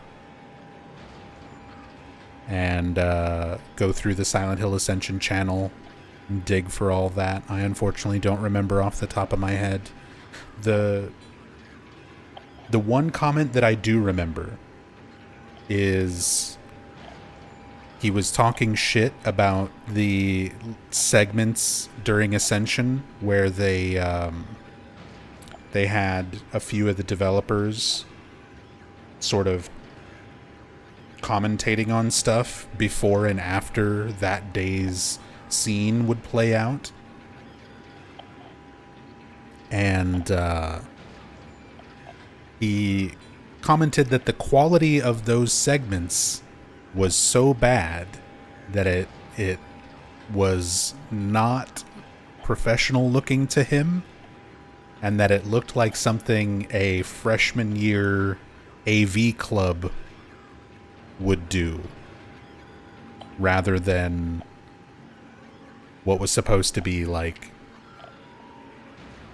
and go through the Silent Hill Ascension channel and dig for all that. I unfortunately don't remember off the top of my head. The one comment that I do remember is he was talking shit about the segments during Ascension where they had a few of the developers sort of commentating on stuff before and after that day's scene would play out. And he commented that the quality of those segments was so bad that it was not professional looking to him, and that it looked like something a freshman year AV club would do rather than what was supposed to be like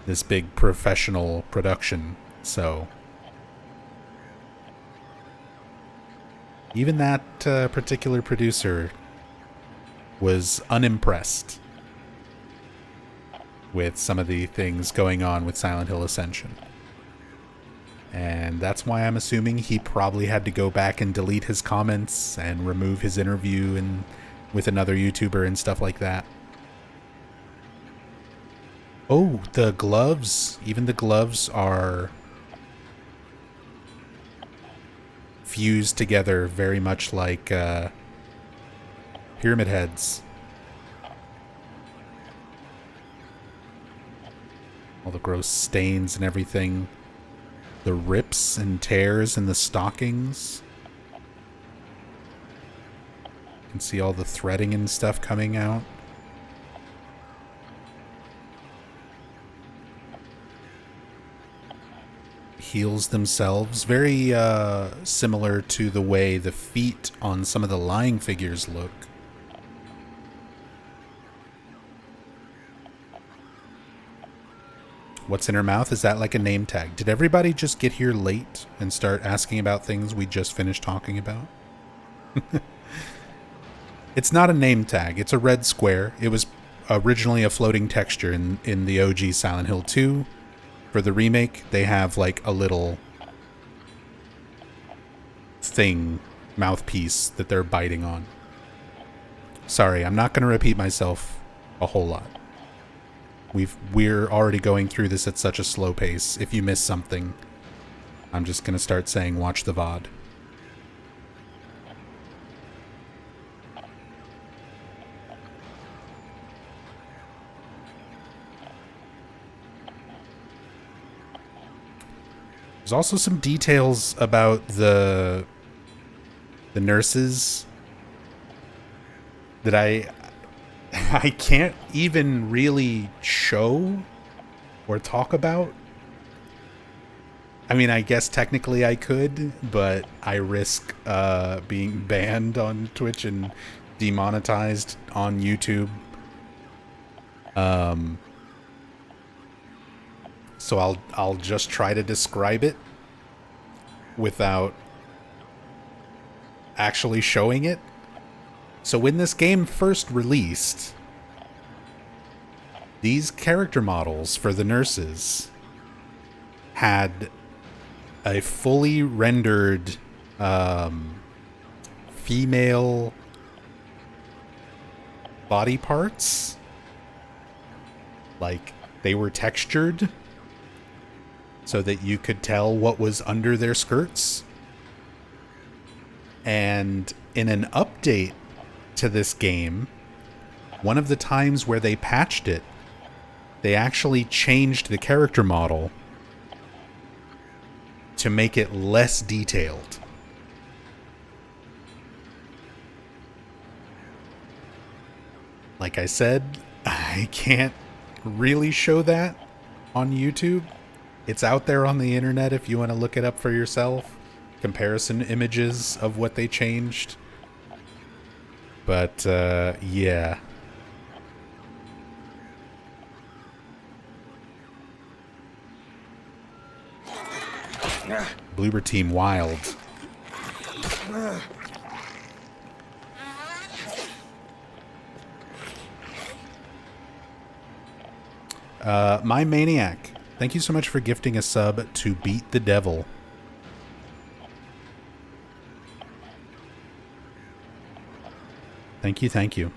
this big professional production. So even that particular producer was unimpressed with some of the things going on with Silent Hill Ascension. And that's why I'm assuming he probably had to go back and delete his comments and remove his interview and with another YouTuber and stuff like that. Oh, the gloves. Even the gloves are fused together very much like pyramid heads. All the gross stains and everything. The rips and tears in the stockings. You can see all the threading and stuff coming out. Heels themselves. Very similar to the way the feet on some of the lying figures look. What's in her mouth? Is that like a name tag? Did everybody just get here late and start asking about things we just finished talking about? It's not a name tag. It's a red square. It was originally a floating texture in the OG Silent Hill 2. For the remake, they have like a little thing, mouthpiece, that they're biting on. Sorry, I'm not going to repeat myself a whole lot. We're already going through this at such a slow pace. If you miss something, I'm just going to start saying watch the VOD. There's also some details about the nurses that I can't even really show or talk about. I mean, I guess technically I could, but I risk being banned on Twitch and demonetized on YouTube. So I'll just try to describe it. without actually showing it. So when this game first released, these character models for the nurses had a fully rendered female body parts. Like, they were textured so that you could tell what was under their skirts. And in an update to this game, one of the times where they patched it, they actually changed the character model to make it less detailed. Like I said, I can't really show that on YouTube. It's out there on the internet if you want to look it up for yourself. Comparison images of what they changed. But, yeah. Bloober Team wild. My Maniac, thank you so much for gifting a sub to Beat the Devil. Thank you, thank you.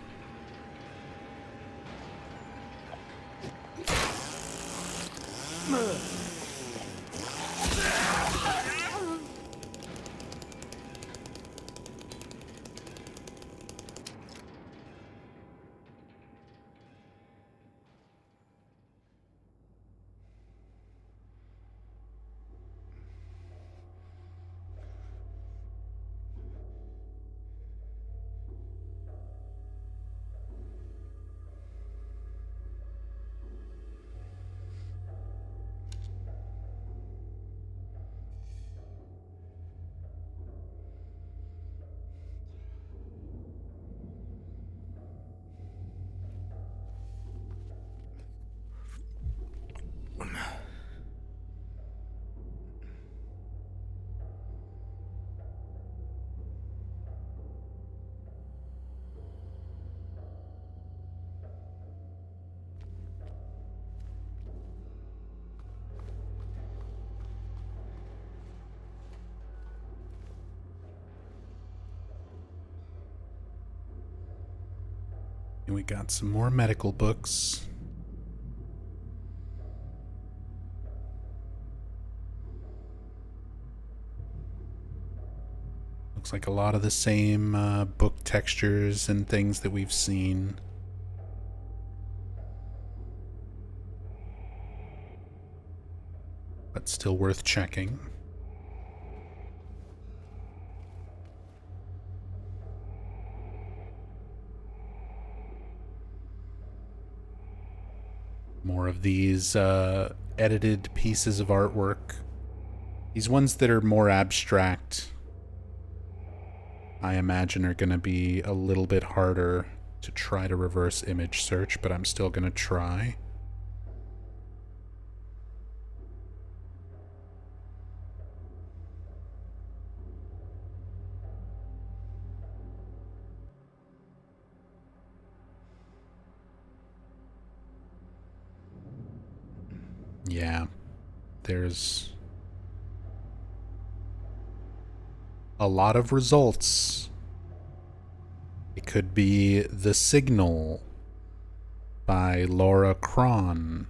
And we got some more medical books. Looks like a lot of the same book textures and things that we've seen. But still worth checking. More of these edited pieces of artwork. These ones that are more abstract, I imagine, are going to be a little bit harder to try to reverse image search, but I'm still going to try. Yeah, there's a lot of results. It could be The Signal by Laura Cron.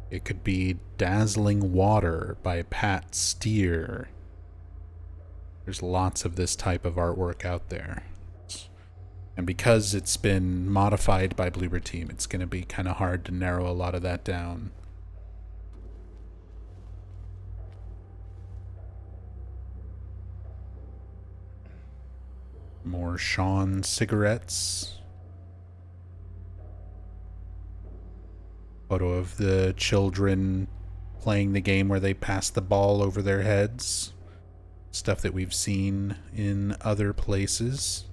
It could be Dazzling Water by Pat Steer. There's lots of this type of artwork out there. And because it's been modified by Bloober Team, it's going to be kind of hard to narrow a lot of that down. More Sean cigarettes. Photo of the children playing the game where they pass the ball over their heads. Stuff that we've seen in other places.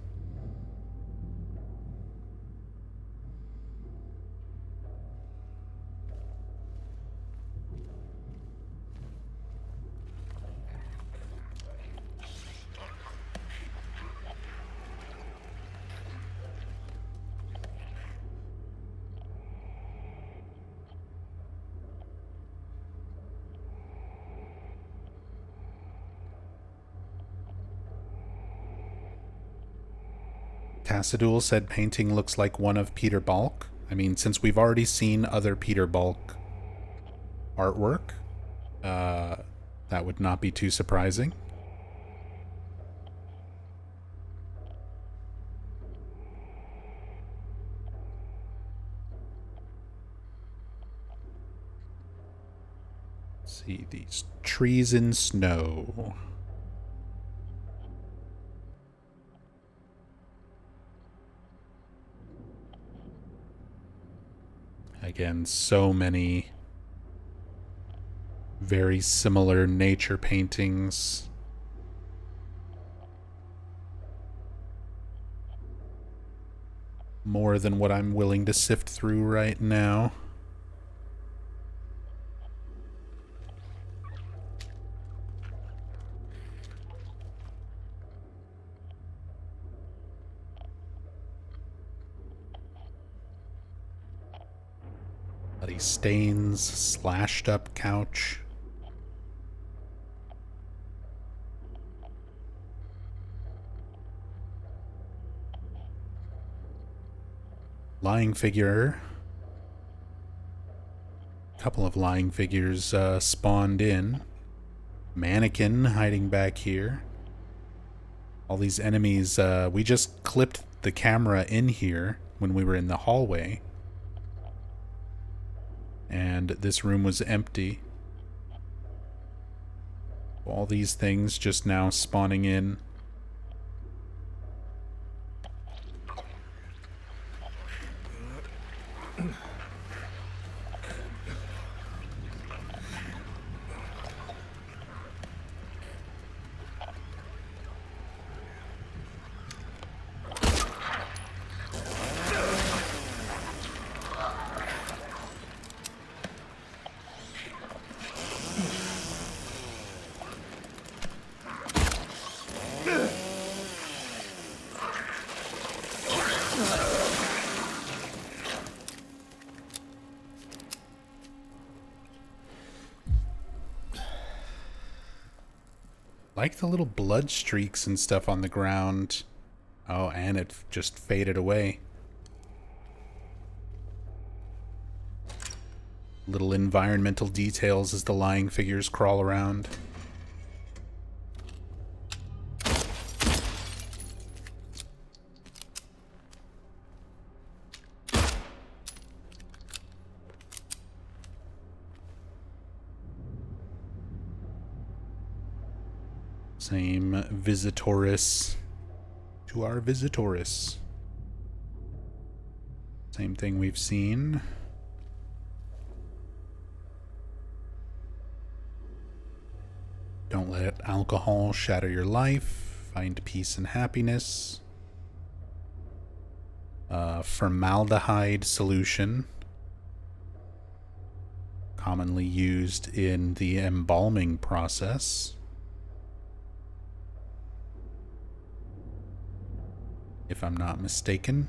Tassadul said painting looks like one of Peter Balk. I mean, since we've already seen other Peter Balk artwork, that would not be too surprising. Let's see, these trees in snow. Again, so many very similar nature paintings. More than what I'm willing to sift through right now. Bloody stains, slashed up couch. Lying figure. A couple of lying figures spawned in. Mannequin hiding back here. All these enemies. We just clipped the camera in here when we were in the hallway. And this room was empty. All these things just now spawning in. Like the little blood streaks and stuff on the ground. Oh, and it just faded away. Little environmental details as the lying figures crawl around. Same Visitoris to our Visitoris. Same thing we've seen. Don't let alcohol shatter your life. Find peace and happiness. Formaldehyde solution. Commonly used in the embalming process. If I'm not mistaken.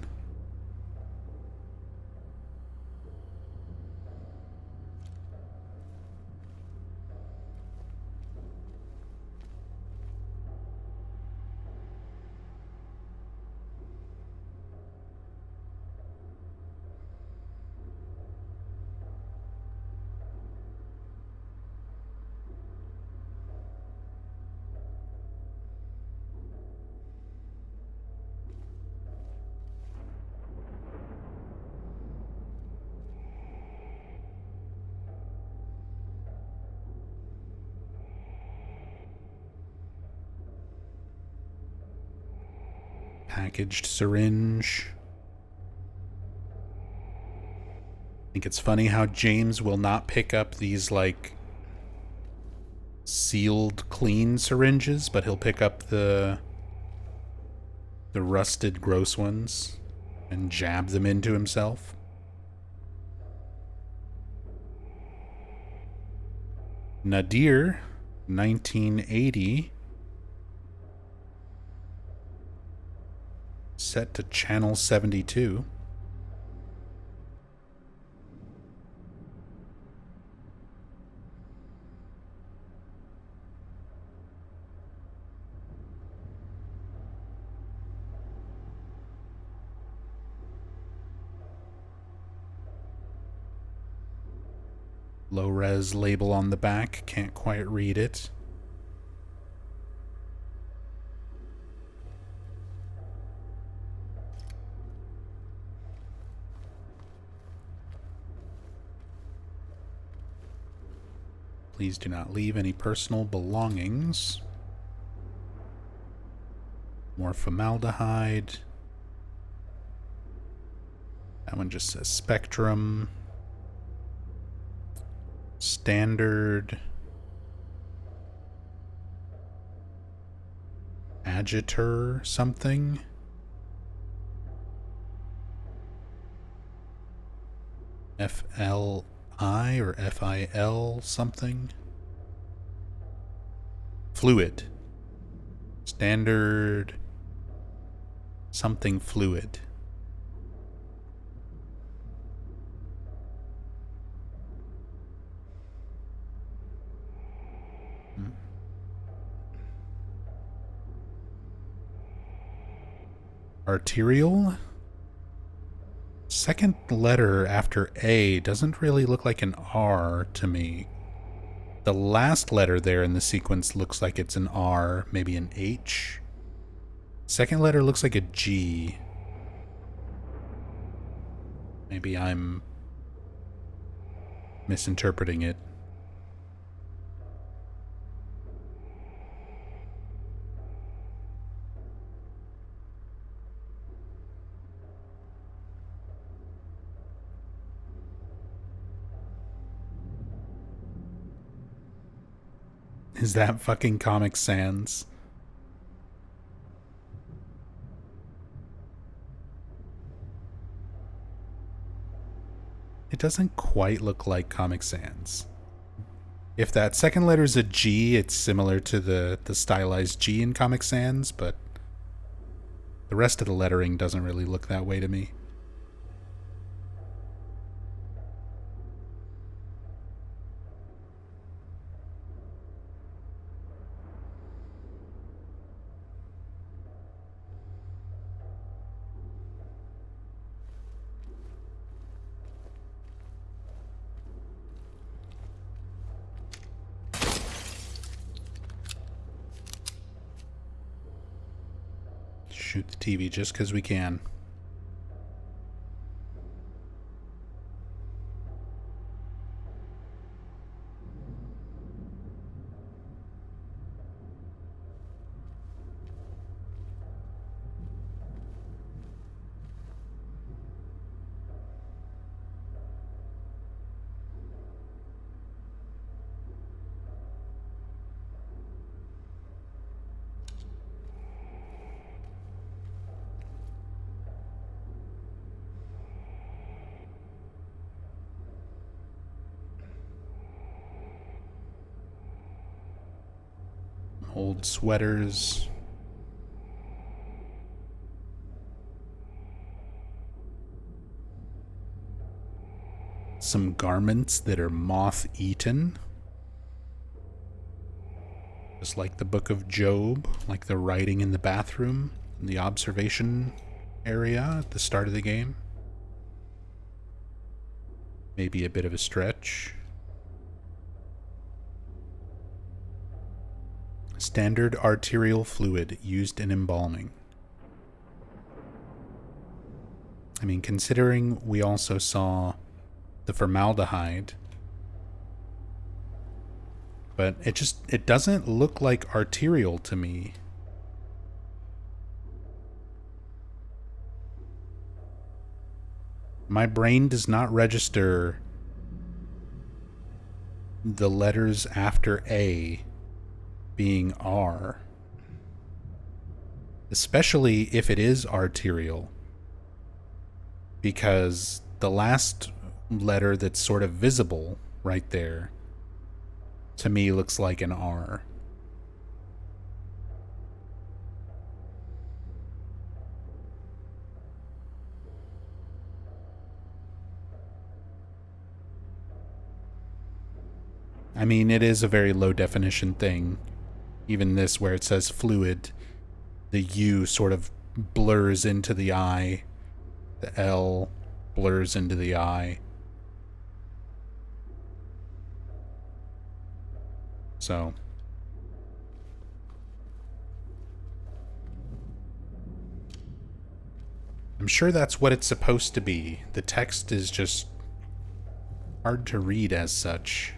Packaged syringe. I think it's funny how James will not pick up these, like, sealed, clean syringes, but he'll pick up the rusted, gross ones and jab them into himself. Nadir, 1980. Set to channel 72. Low res label on the back, can't quite read it. Please do not leave any personal belongings. More formaldehyde. That one just says Spectrum. Standard. Agiter something. FLI or FIL something. Fluid. Standard something fluid. Arterial? Second letter after A doesn't really look like an R to me. The last letter there in the sequence looks like it's an R, maybe an H. Second letter looks like a G. Maybe I'm misinterpreting it. Is that fucking Comic Sans? It doesn't quite look like Comic Sans. If that second letter is a G, it's similar to the stylized G in Comic Sans, but the rest of the lettering doesn't really look that way to me. Shoot the TV just because we can. Old sweaters. Some garments that are moth-eaten. Just like the Book of Job, like the writing in the bathroom, in the observation area at the start of the game. Maybe a bit of a stretch. Standard arterial fluid used in embalming. I mean, considering we also saw the formaldehyde, but it doesn't look like arterial to me. My brain does not register the letters after A being R, especially if it is arterial, because the last letter that's sort of visible right there to me looks like an R. I mean, it is a very low definition thing. Even this, where it says fluid, the U sort of blurs into the I. The L blurs into the I. So I'm sure that's what it's supposed to be. The text is just hard to read as such.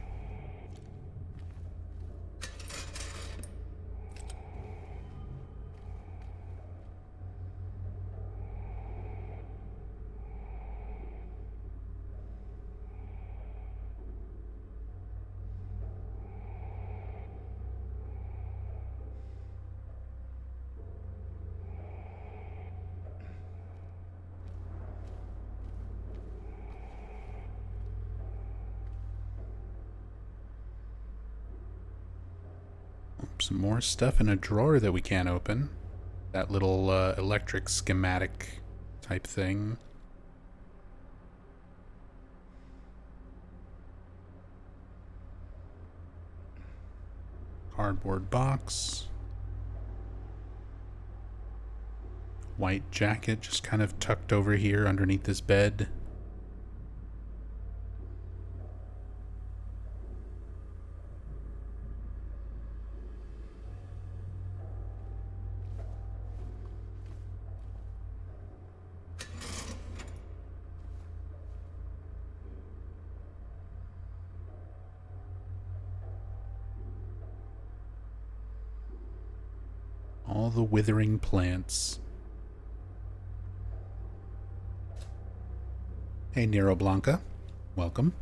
Some more stuff in a drawer that we can't open. That little electric schematic type thing. Cardboard box. White jacket just kind of tucked over here underneath this bed. All the withering plants. Hey, Nero Blanca. Welcome.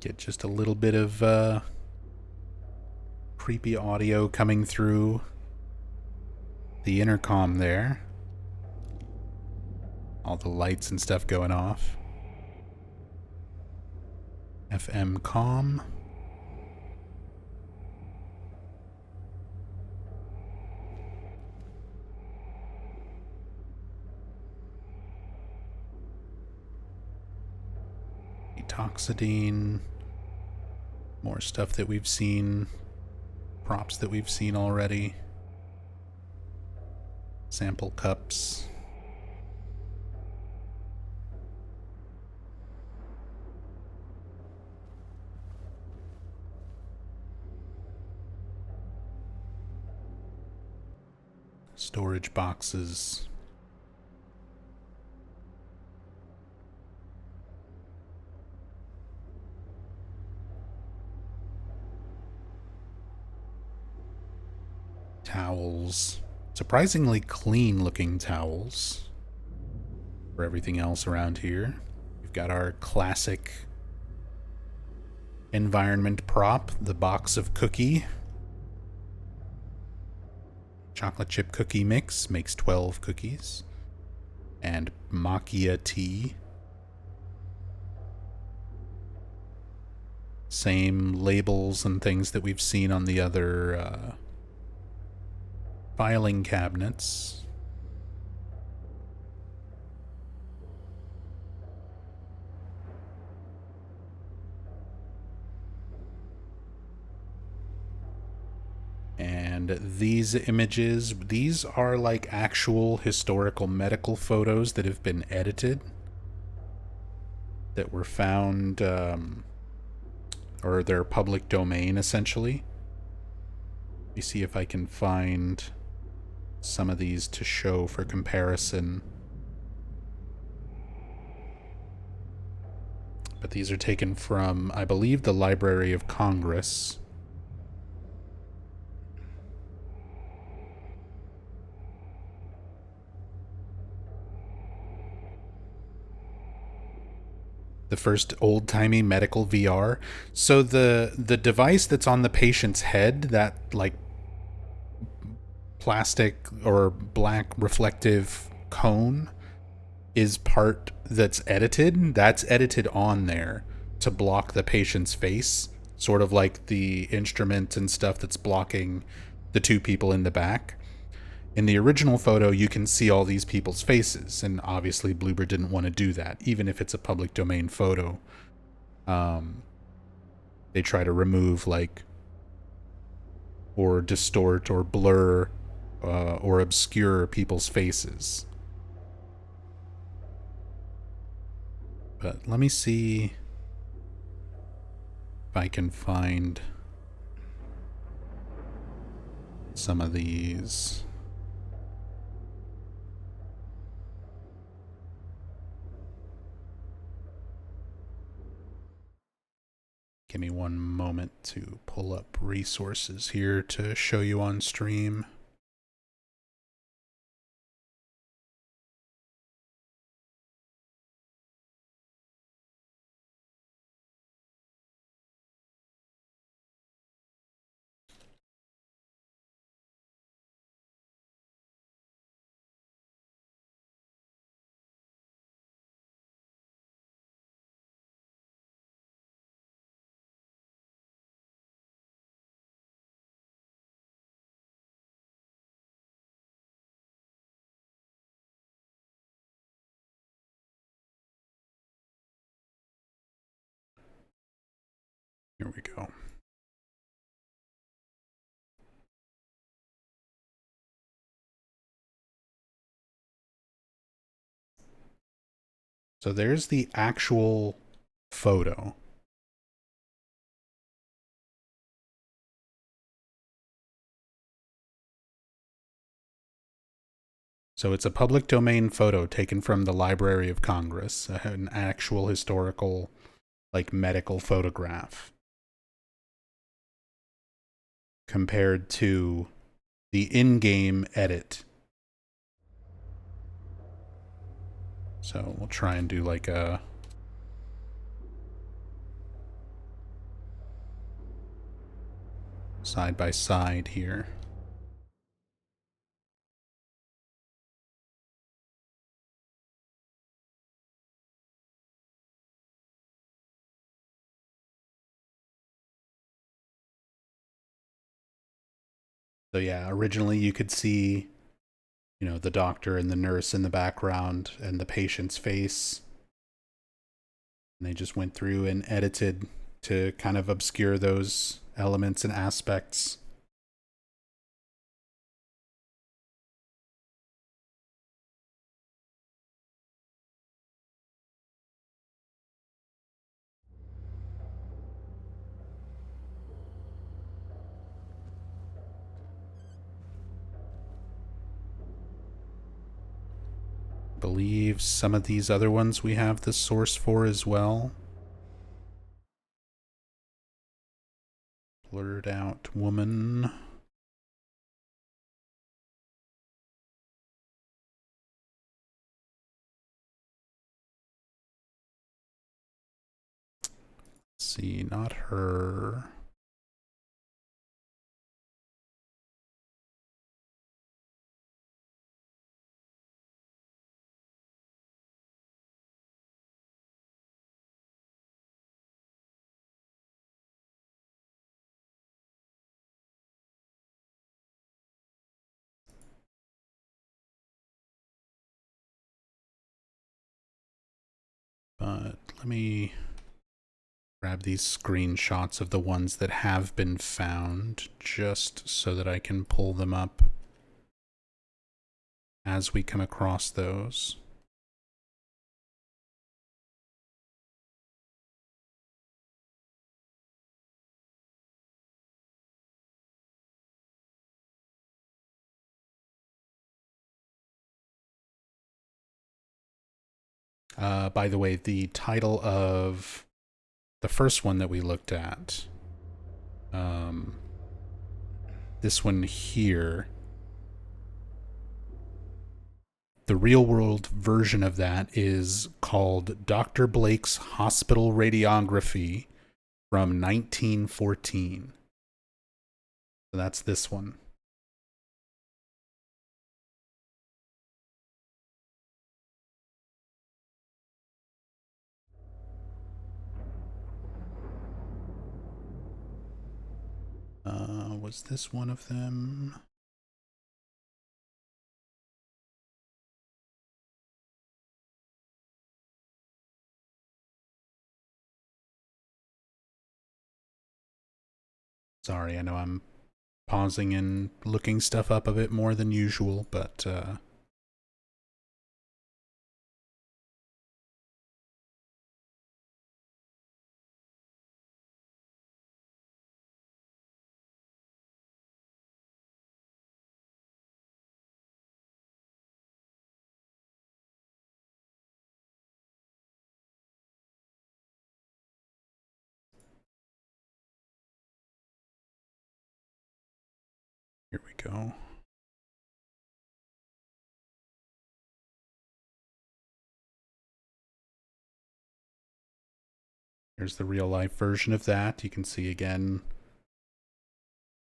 Get just a little bit of creepy audio coming through the intercom there. All the lights and stuff going off. FM comm. Etoxidine. More stuff that we've seen. Props that we've seen already. Sample cups. Storage boxes. Towels. Surprisingly clean looking towels for everything else around here. We've got our classic environment prop, the box of cookie. Chocolate chip cookie mix makes 12 cookies. And macchia tea. Same labels and things that we've seen on the other filing cabinets. And these images, these are like actual historical medical photos that have been edited, that were found, or they're public domain essentially. Let me see if I can find some of these to show for comparison. But these are taken from, I believe, the Library of Congress. The first old-timey medical VR. So the device that's on the patient's head, that like plastic or black reflective cone, is part that's edited. That's edited on there to block the patient's face, sort of like the instrument and stuff that's blocking the two people in the back. In the original photo, you can see all these people's faces, and obviously Bloober didn't want to do that, even if it's a public domain photo. They try to remove, like, or distort or blur or obscure people's faces. But let me see if I can find some of these. Give me one moment to pull up resources here to show you on stream. Here we go. So there's the actual photo. So it's a public domain photo taken from the Library of Congress, an actual historical, like, medical photograph, compared to the in-game edit. So we'll try and do like a side by side here. So yeah, originally you could see, you know, the doctor and the nurse in the background and the patient's face. And they just went through and edited to kind of obscure those elements and aspects. I believe some of these other ones we have the source for as well. Blurred out woman. Let's see, not her. But let me grab these screenshots of the ones that have been found just so that I can pull them up as we come across those. By the way, the title of the first one that we looked at, this one here, the real world version of that is called Dr. Blake's Hospital Radiography from 1914. So that's this one. Was this one of them? Sorry, I know I'm pausing and looking stuff up a bit more than usual, but here we go. Here's the real life version of that. You can see again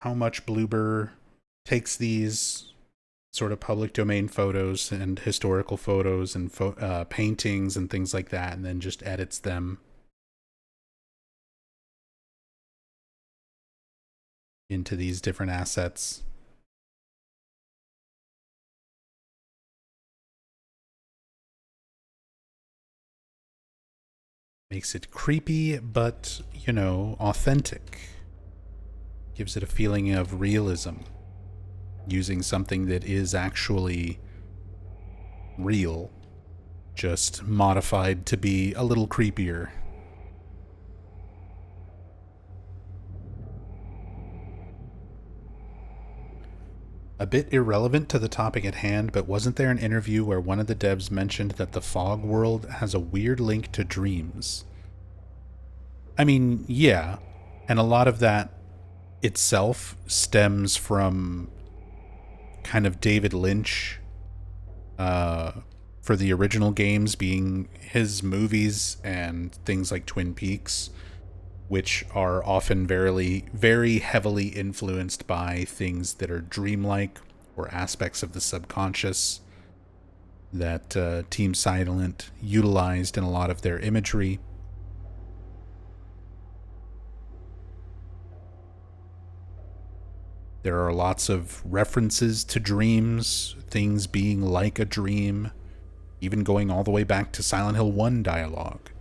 how much Bloober takes these sort of public domain photos and historical photos and paintings and things like that, and then just edits them into these different assets. Makes it creepy, but, you know, authentic. Gives it a feeling of realism. Using something that is actually real, just modified to be a little creepier. A bit irrelevant to the topic at hand, but wasn't there an interview where one of the devs mentioned that the fog world has a weird link to dreams? I mean, yeah, and a lot of that itself stems from kind of David Lynch uh, for the original games being his movies and things like Twin Peaks, which are often very heavily influenced by things that are dreamlike or aspects of the subconscious that Team Silent utilized in a lot of their imagery. There are lots of references to dreams, things being like a dream, even going all the way back to Silent Hill 1 dialogue.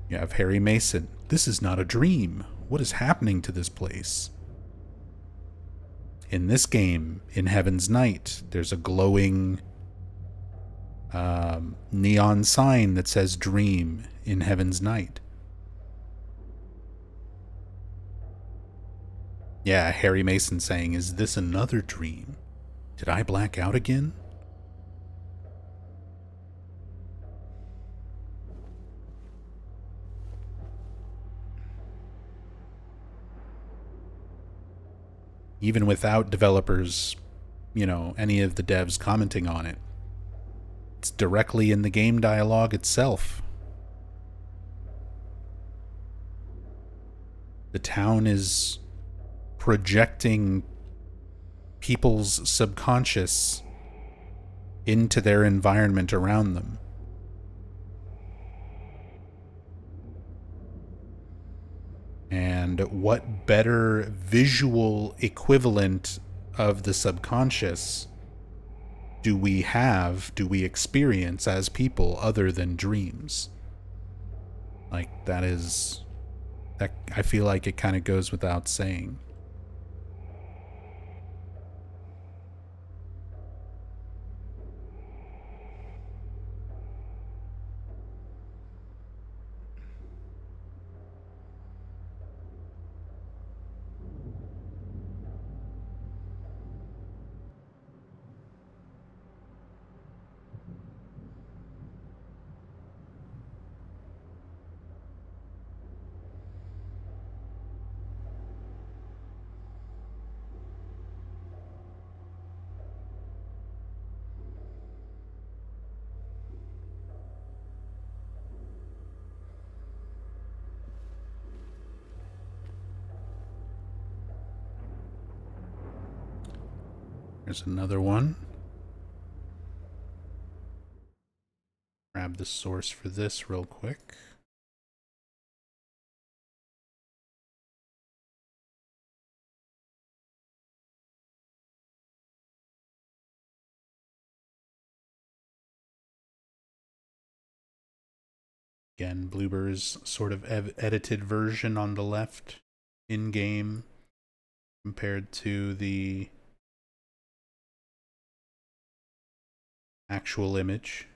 You have Harry Mason. This is not a dream. What is happening to this place? In this game, in Heaven's Night, there's a glowing neon sign that says Dream in Heaven's Night. Yeah, Harry Mason saying, is this another dream? Did I black out again? Even without developers, you know, any of the devs commenting on it. It's directly in the game dialogue itself. The town is projecting people's subconscious into their environment around them. And what better visual equivalent of the subconscious do we experience as people other than dreams? Like, that I feel like it kind of goes without saying. There's another one. Grab the source for this real quick. Again, Bloober's sort of edited version on the left. in-game compared to the actual image.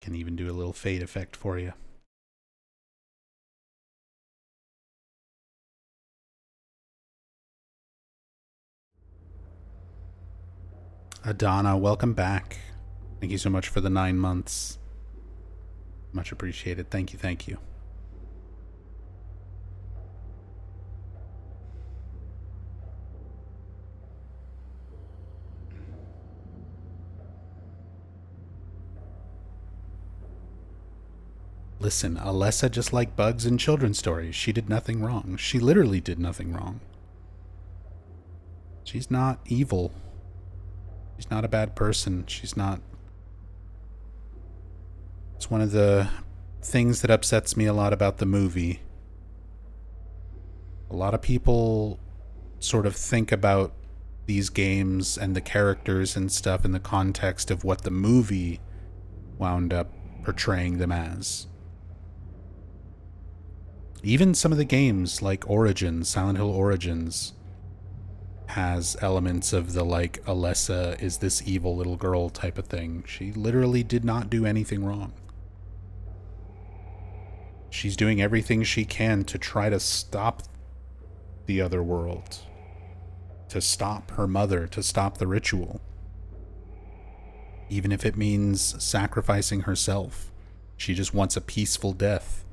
Can even do a little fade effect for you. Adana, welcome back. Thank you so much for the 9 months. Much appreciated. Thank you, thank you. Listen, Alessa just like bugs in children's stories. She did nothing wrong. She literally did nothing wrong. She's not evil. She's not a bad person. She's not... It's one of the things that upsets me a lot about the movie. A lot of people sort of think about these games and the characters and stuff in the context of what the movie wound up portraying them as. Even some of the games like Origins, Silent Hill Origins, has elements of the like Alessa is this evil little girl type of thing. She literally did not do anything wrong. She's doing everything she can to try to stop the other world, to stop her mother, to stop the ritual. Even if it means sacrificing herself. She just wants a peaceful death.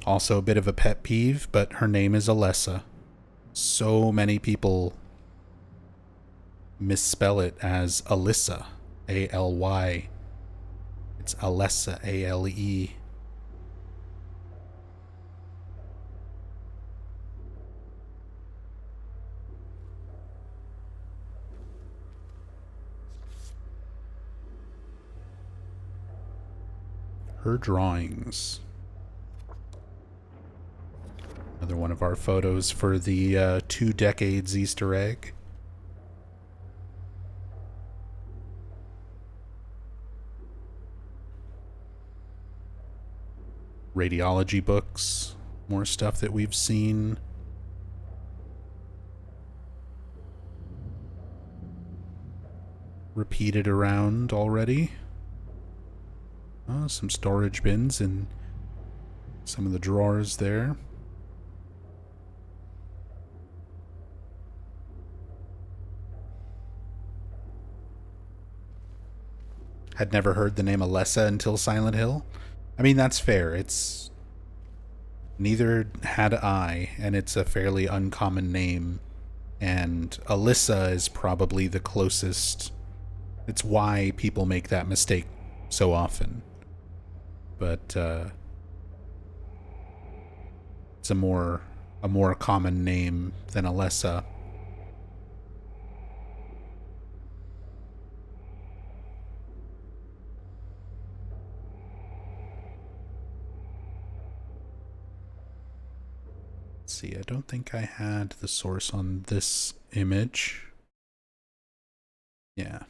Also a bit of a pet peeve, but her name is Alessa. So many people misspell it as Alyssa, A-L-Y. It's Alessa, A-L-E. Her drawings. Another one of our photos for the 2 decades Easter egg. Radiology books. More stuff that we've seen. Repeated around already. Oh, some storage bins in some of the drawers there. Had never heard the name Alessa until Silent Hill. I mean, that's fair. It's... Neither had I, and it's a fairly uncommon name. And Alyssa is probably the closest... It's why people make that mistake so often. But, it's a more common name than Alessa. Let's see, I don't think I had the source on this image. Yeah.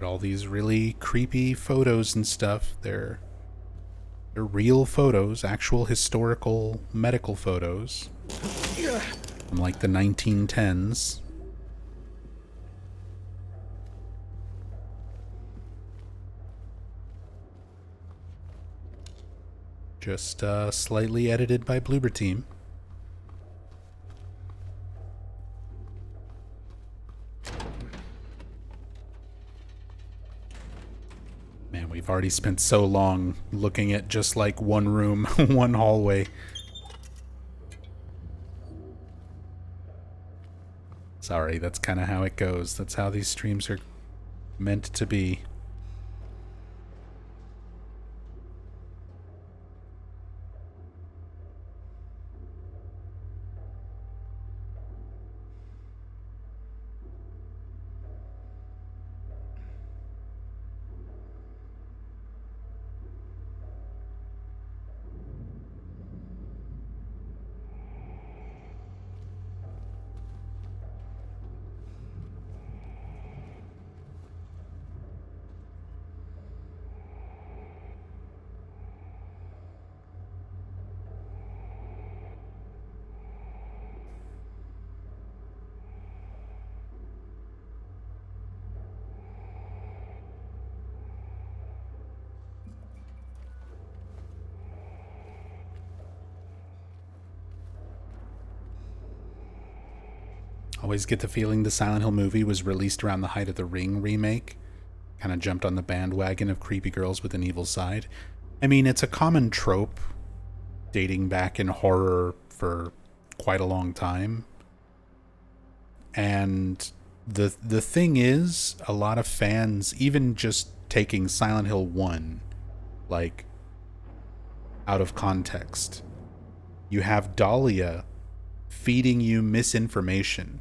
All these really creepy photos and stuff. They're real photos, actual historical medical photos from like the 1910s. Just slightly edited by Bloober Team. We've already spent so long looking at just like one room, one hallway. Sorry, that's kind of how it goes. That's how these streams are meant to be. Always get the feeling the Silent Hill movie was released around the height of the Ring remake. Kind of jumped on the bandwagon of creepy girls with an evil side. I mean, it's a common trope dating back in horror for quite a long time. And the thing is, a lot of fans, even just taking Silent Hill 1, like, out of context, you have Dahlia feeding you misinformation,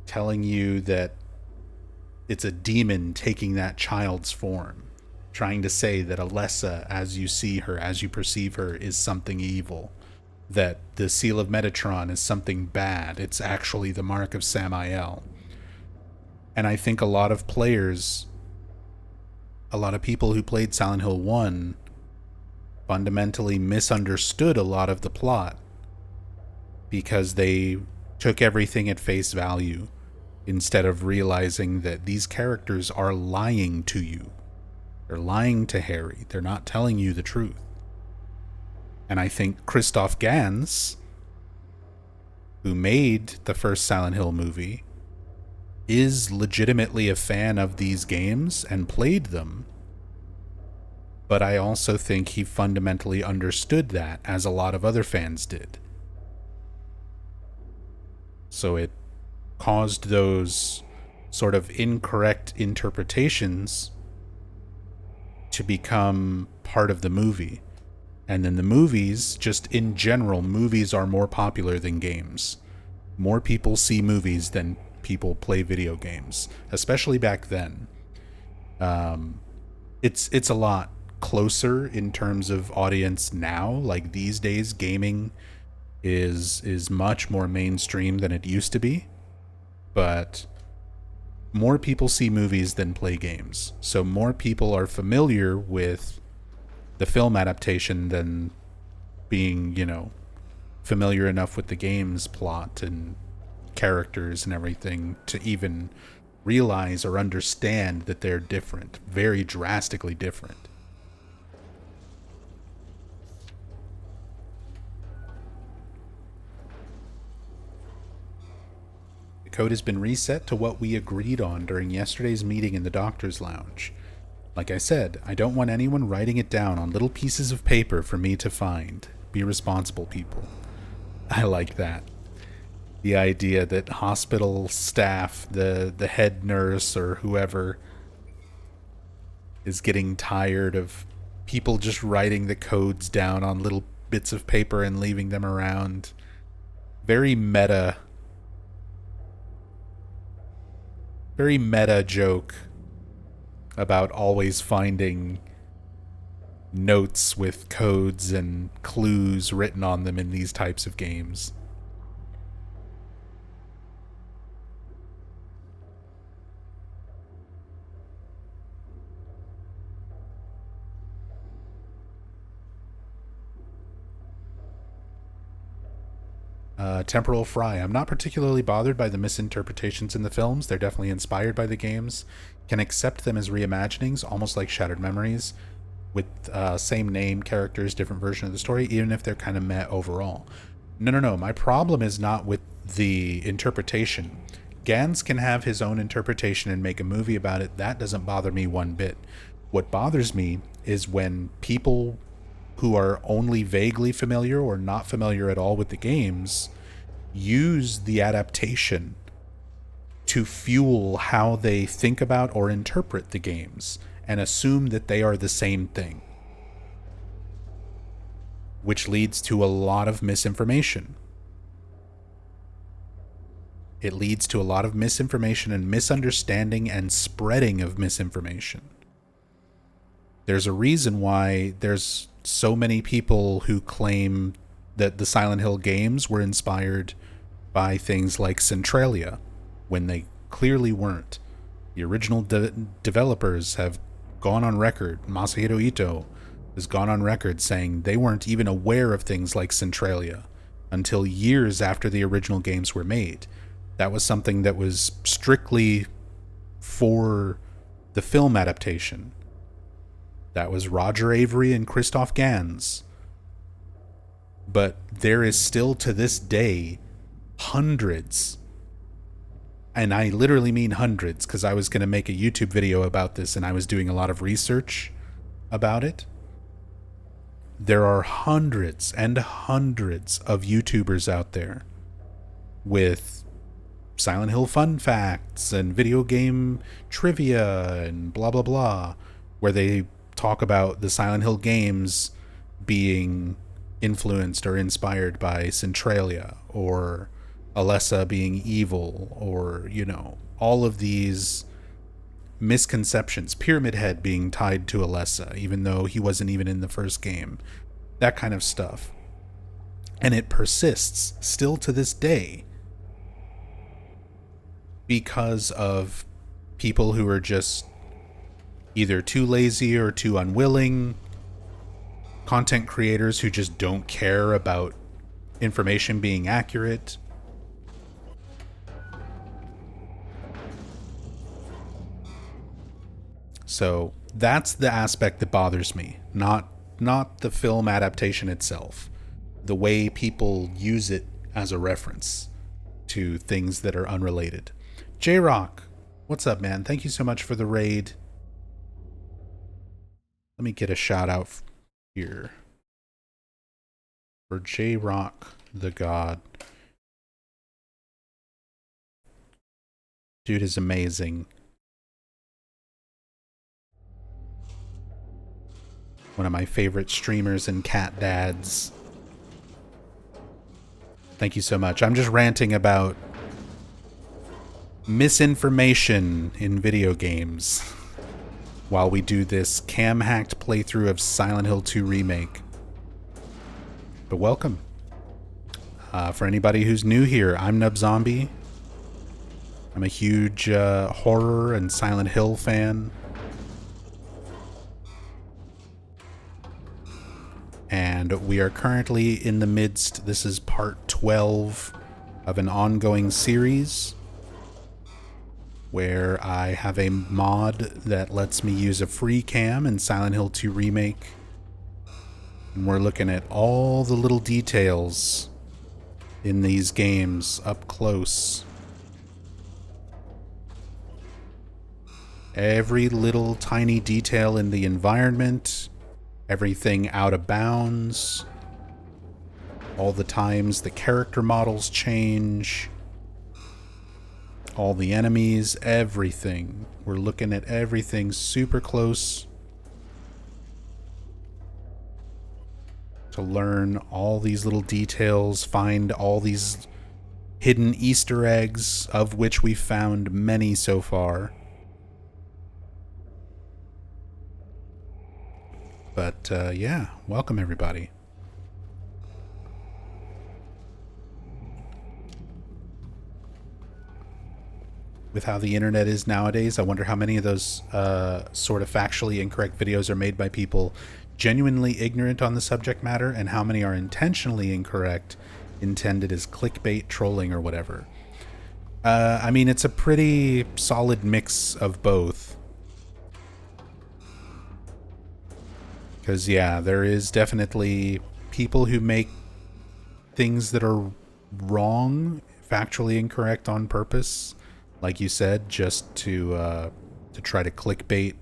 telling you that it's a demon taking that child's form, trying to say that Alessa, as you see her, as you perceive her, is something evil, that the Seal of Metatron is something bad. It's actually the Mark of Samael. And I think a lot of players, a lot of people who played Silent Hill 1 fundamentally misunderstood a lot of the plot because they took everything at face value instead of realizing that these characters are lying to you. They're lying to Harry. They're not telling you the truth. And I think Christoph Gans, who made the first Silent Hill movie, is legitimately a fan of these games and played them. But I also think he fundamentally understood that, as a lot of other fans did. So it caused those sort of incorrect interpretations to become part of the movie. And then the movies, just in general, movies are more popular than games. More people see movies than people play video games, especially back then. It's a lot closer in terms of audience now. Like these days, gaming is much more mainstream than it used to be. But more people see movies than play games. So more people are familiar with the film adaptation than being, familiar enough with the game's plot and characters and everything to even realize or understand that they're different, very drastically different. The code has been reset to what we agreed on during yesterday's meeting in the doctor's lounge. Like I said, I don't want anyone writing it down on little pieces of paper for me to find. Be responsible, people. I like that. The idea that hospital staff, the head nurse or whoever, is getting tired of people just writing the codes down on little bits of paper and leaving them around. Very meta joke about always finding notes with codes and clues written on them in these types of games. Temporal Fry. I'm not particularly bothered by the misinterpretations in the films. They're definitely inspired by the games. Can accept them as reimaginings, almost like Shattered Memories, with same name, characters, different version of the story, even if they're kind of meh overall. No. My problem is not with the interpretation. Gans can have his own interpretation and make a movie about it. That doesn't bother me one bit. What bothers me is when people who are only vaguely familiar or not familiar at all with the games use the adaptation to fuel how they think about or interpret the games and assume that they are the same thing, which leads to a lot of misinformation. It leads to a lot of misinformation and misunderstanding and spreading of misinformation. There's a reason why there's so many people who claim that the Silent Hill games were inspired by things like Centralia, when they clearly weren't. The original developers have gone on record, Masahiro Ito has gone on record saying they weren't even aware of things like Centralia until years after the original games were made. That was something that was strictly for the film adaptation. That was Roger Avery and Christoph Gans. But there is still to this day hundreds, and I literally mean hundreds, because I was going to make a YouTube video about this and I was doing a lot of research about it. There are hundreds and hundreds of YouTubers out there with Silent Hill fun facts and video game trivia and blah blah blah, where they talk about the Silent Hill games being influenced or inspired by Centralia, or Alessa being evil, or, you know, all of these misconceptions. Pyramid Head being tied to Alessa, even though he wasn't even in the first game. That kind of stuff. And it persists still to this day because of people who are just either too lazy or too unwilling, content creators who just don't care about information being accurate. So that's the aspect that bothers me, not the film adaptation itself, the way people use it as a reference to things that are unrelated. J-Rock, what's up, man? Thank you so much for the raid. Let me get a shout out here for J-Rock the God. Dude is amazing. One of my favorite streamers and cat dads. Thank you so much. I'm just ranting about misinformation in video games while we do this cam-hacked playthrough of Silent Hill 2 Remake. But welcome. For anybody who's new here, I'm Nub Zombie. I'm a huge horror and Silent Hill fan. And we are currently in the midst, this is part 12 of an ongoing series where I have a mod that lets me use a free cam in Silent Hill 2 Remake. And we're looking at all the little details in these games up close. Every little tiny detail in the environment, everything out of bounds, all the times the character models change, all the enemies, everything. We're looking at everything super close to learn all these little details, find all these hidden Easter eggs, of which we've found many so far. But yeah, welcome everybody. With how the internet is nowadays, I wonder how many of those sort of factually incorrect videos are made by people genuinely ignorant on the subject matter, and how many are intentionally incorrect, intended as clickbait, trolling, or whatever. I mean, it's a pretty solid mix of both. Because, yeah, there is definitely people who make things that are wrong, factually incorrect on purpose, like you said, just to try to clickbait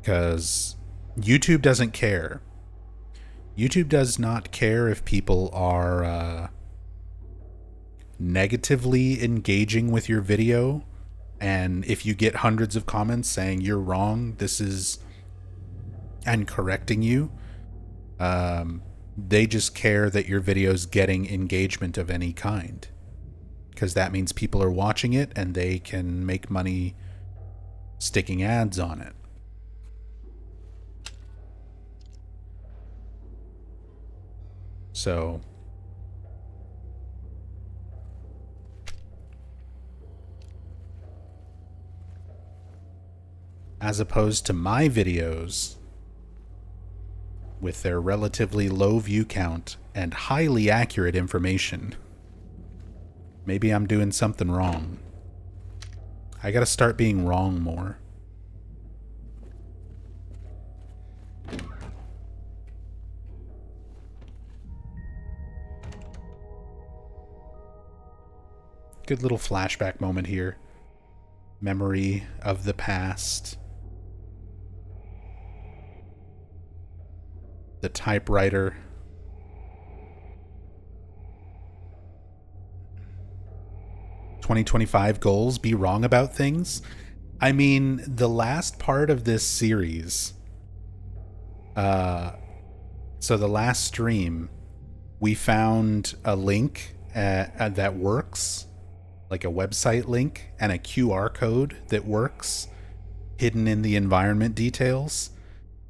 because YouTube doesn't care. YouTube does not care if people are negatively engaging with your video, and if you get hundreds of comments saying you're wrong, this is, and correcting you. They just care that your video's getting engagement of any kind, because that means people are watching it and they can make money sticking ads on it. So as opposed to my videos with their relatively low view count and highly accurate information, maybe I'm doing something wrong. I gotta start being wrong more. Good little flashback moment here. Memory of the past. The typewriter. "2025 goals, be wrong about things." I mean, the last part of this series, so the last stream, we found a link that works, like a website link and a QR code that works, hidden in the environment details.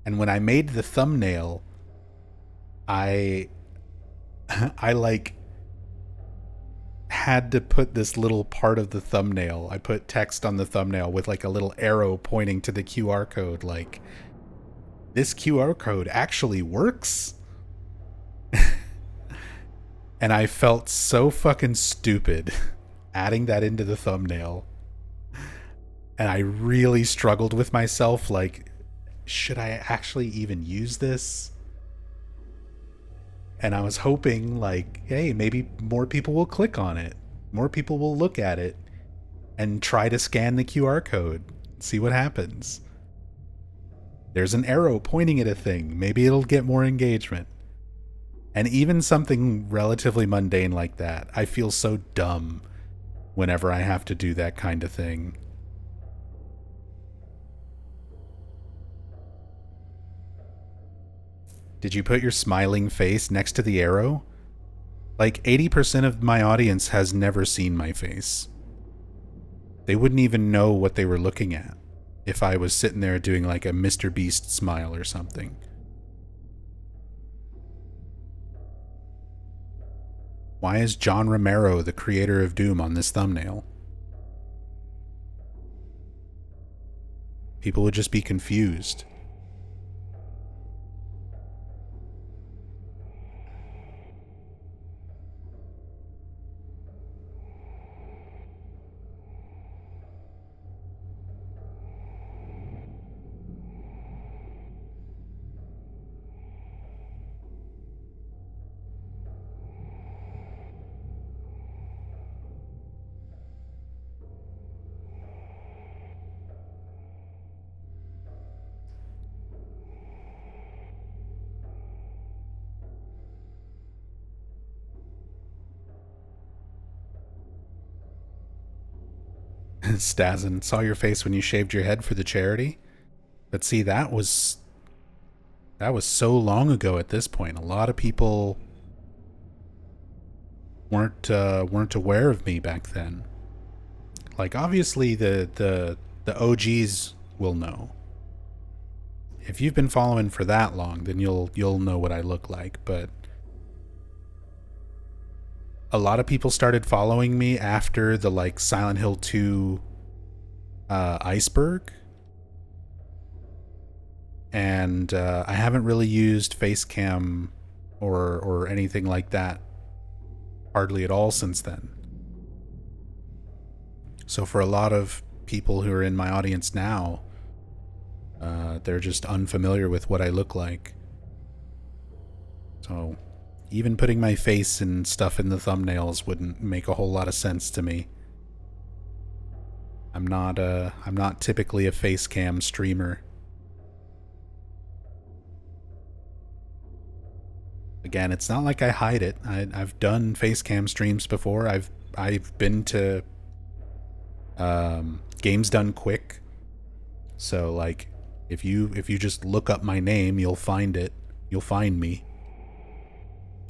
And when I made the thumbnail, I like had to put this little part of the thumbnail. I put text on the thumbnail with like a little arrow pointing to the QR code, like, this QR code actually works. And I felt so fucking stupid adding that into the thumbnail. And I really struggled with myself, like, should I actually even use this? And I was hoping, like, hey, maybe more people will click on it. More people will look at it and try to scan the QR code. See what happens. There's an arrow pointing at a thing. Maybe it'll get more engagement. And even something relatively mundane like that, I feel so dumb whenever I have to do that kind of thing. Did you put your smiling face next to the arrow? Like, 80% of my audience has never seen my face. They wouldn't even know what they were looking at if I was sitting there doing like a Mr. Beast smile or something. Why is John Romero, the creator of Doom, on this thumbnail? People would just be confused. Stazen, saw your face when you shaved your head for the charity. But see, that was so long ago at this point. A lot of people weren't aware of me back then. Like, obviously the OGs will know. If you've been following for that long, then you'll know what I look like, but a lot of people started following me after the like Silent Hill 2 iceberg. And I haven't really used Facecam or anything like that hardly at all since then. So for a lot of people who are in my audience now, they're just unfamiliar with what I look like. So even putting my face and stuff in the thumbnails wouldn't make a whole lot of sense to me. I'm not typically a face cam streamer. Again, it's not like I hide it. I've done face cam streams before. I've been to games done quick. So like, if you just look up my name, you'll find it. You'll find me.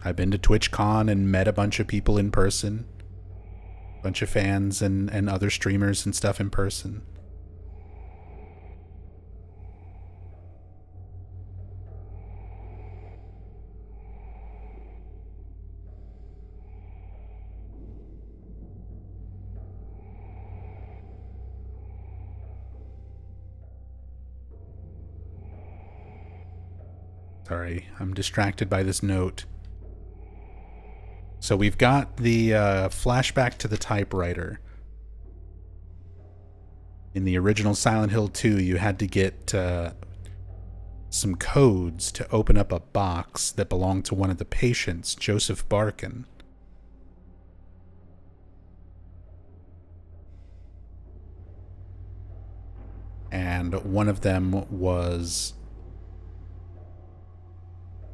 I've been to TwitchCon and met a bunch of people in person, a bunch of fans and other streamers and stuff in person. Sorry, I'm distracted by this note. So we've got the flashback to the typewriter. In the original Silent Hill 2, you had to get some codes to open up a box that belonged to one of the patients, Joseph Barkin. And one of them was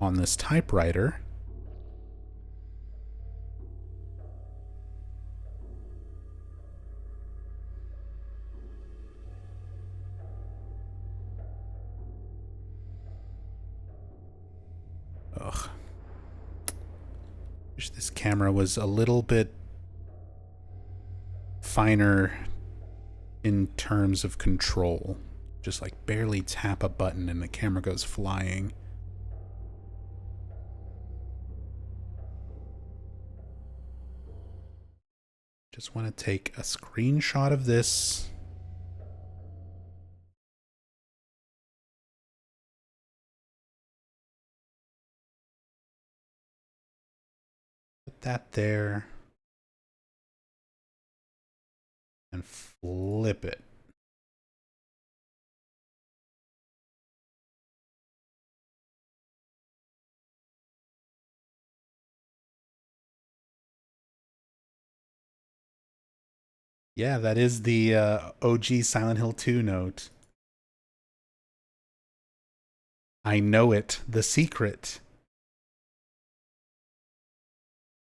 on this typewriter. Ugh. Wish this camera was a little bit finer in terms of control. Just like barely tap a button and the camera goes flying. Just want to take a screenshot of this. Put that there. And flip it. Yeah, that is the OG Silent Hill 2 note. I know it. The secret.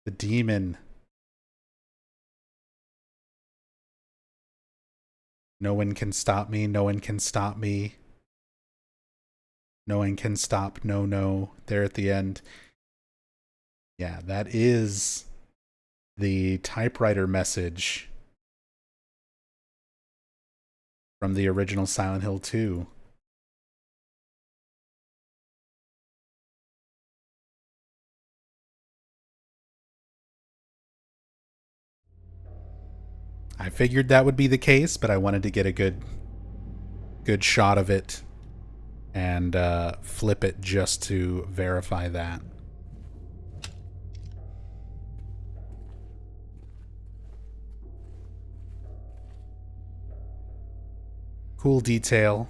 The demon. No one can stop me. No one can stop me. No one can stop. No, no. There at the end. Yeah, that is the typewriter message from the original Silent Hill 2. I figured that would be the case, but I wanted to get a good shot of it and flip it just to verify that. Cool detail.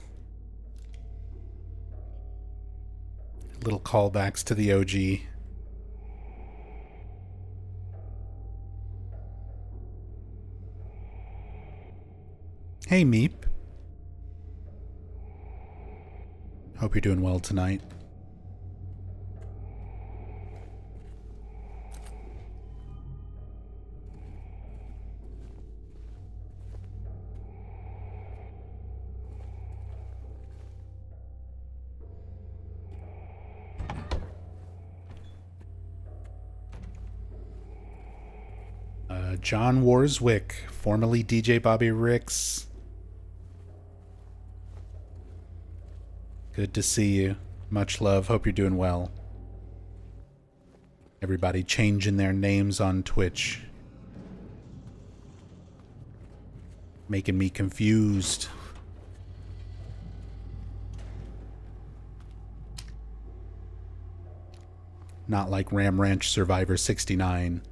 Little callbacks to the OG. Hey, Meep. Hope you're doing well tonight. John Warswick, formerly DJ Bobby Ricks. Good to see you. Much love. Hope you're doing well. Everybody changing their names on Twitch. Making me confused. Not like Ram Ranch Survivor 69.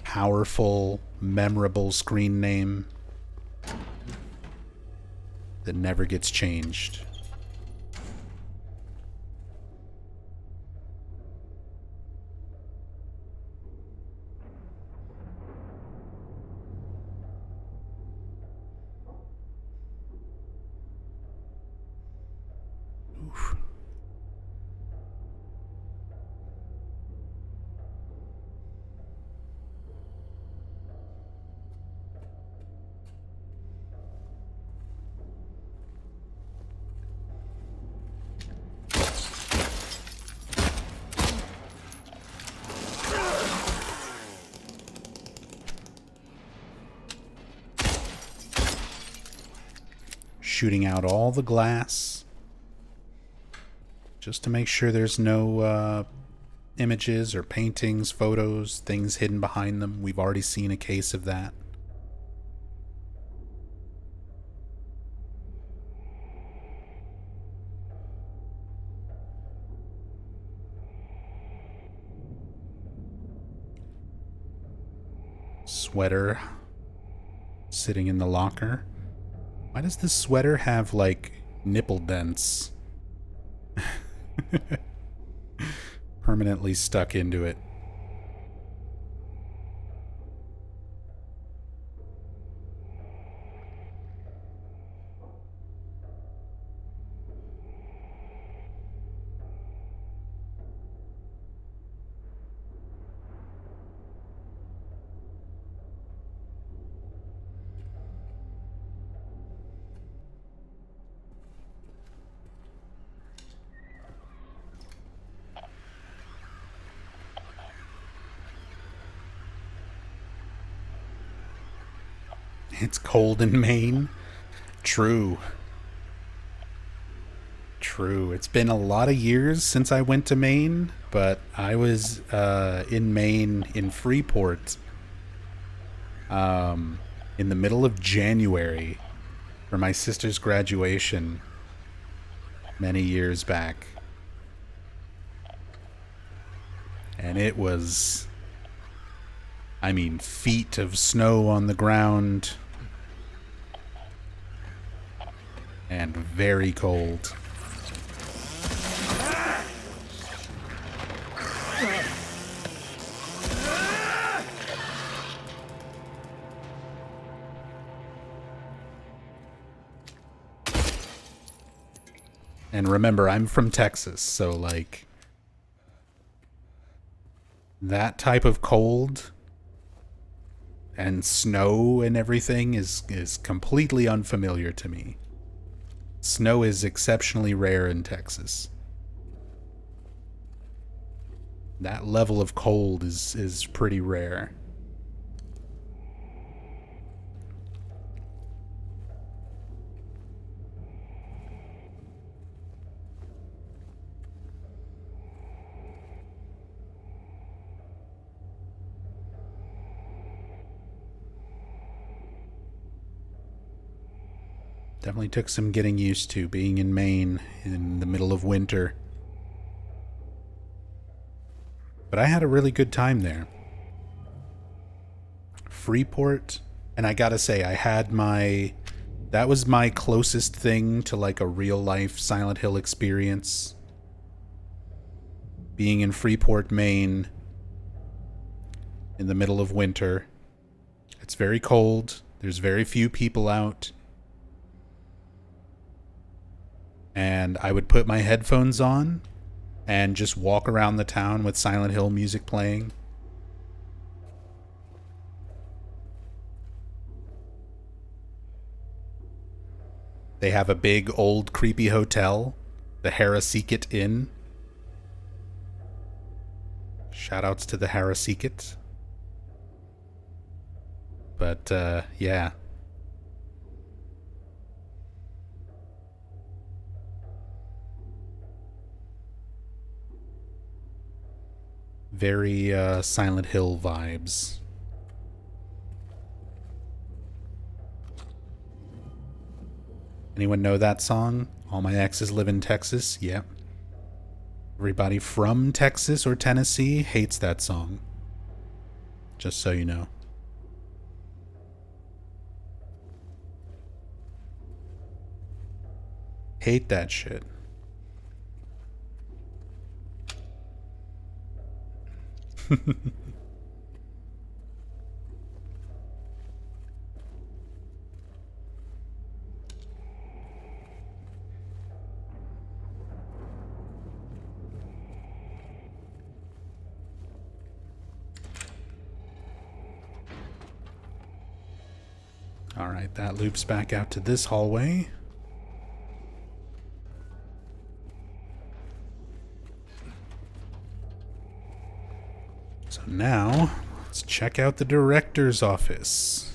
Powerful, memorable screen name that never gets changed. Oof. shooting out all the glass just to make sure there's no images or paintings, photos, things hidden behind them. We've already seen a case of that. Sweater sitting in the locker. Why does this sweater have, like, nipple dents? Permanently stuck into it. It's cold in Maine. True. True. It's been a lot of years since I went to Maine, but I was in Maine, in Freeport, in the middle of January for my sister's graduation many years back. And it was, I mean, feet of snow on the ground. And very cold. And remember, I'm from Texas, so like that type of cold and snow and everything is completely unfamiliar to me. Snow is exceptionally rare in Texas. That level of cold is pretty rare. Definitely took some getting used to being in Maine in the middle of winter. But I had a really good time there. Freeport, and I gotta say, that was my closest thing to like a real life Silent Hill experience. Being in Freeport, Maine, in the middle of winter. It's very cold. There's very few people out. And I would put my headphones on and just walk around the town with Silent Hill music playing. They have a big old creepy hotel, the Harasikit Inn. Shoutouts to the Harasikit. But yeah. Very Silent Hill vibes. Anyone know that song? All My Exes Live in Texas? Yep. Everybody from Texas or Tennessee hates that song. Just so you know. Hate that shit. All right, that loops back out to this hallway. So now, let's check out the director's office.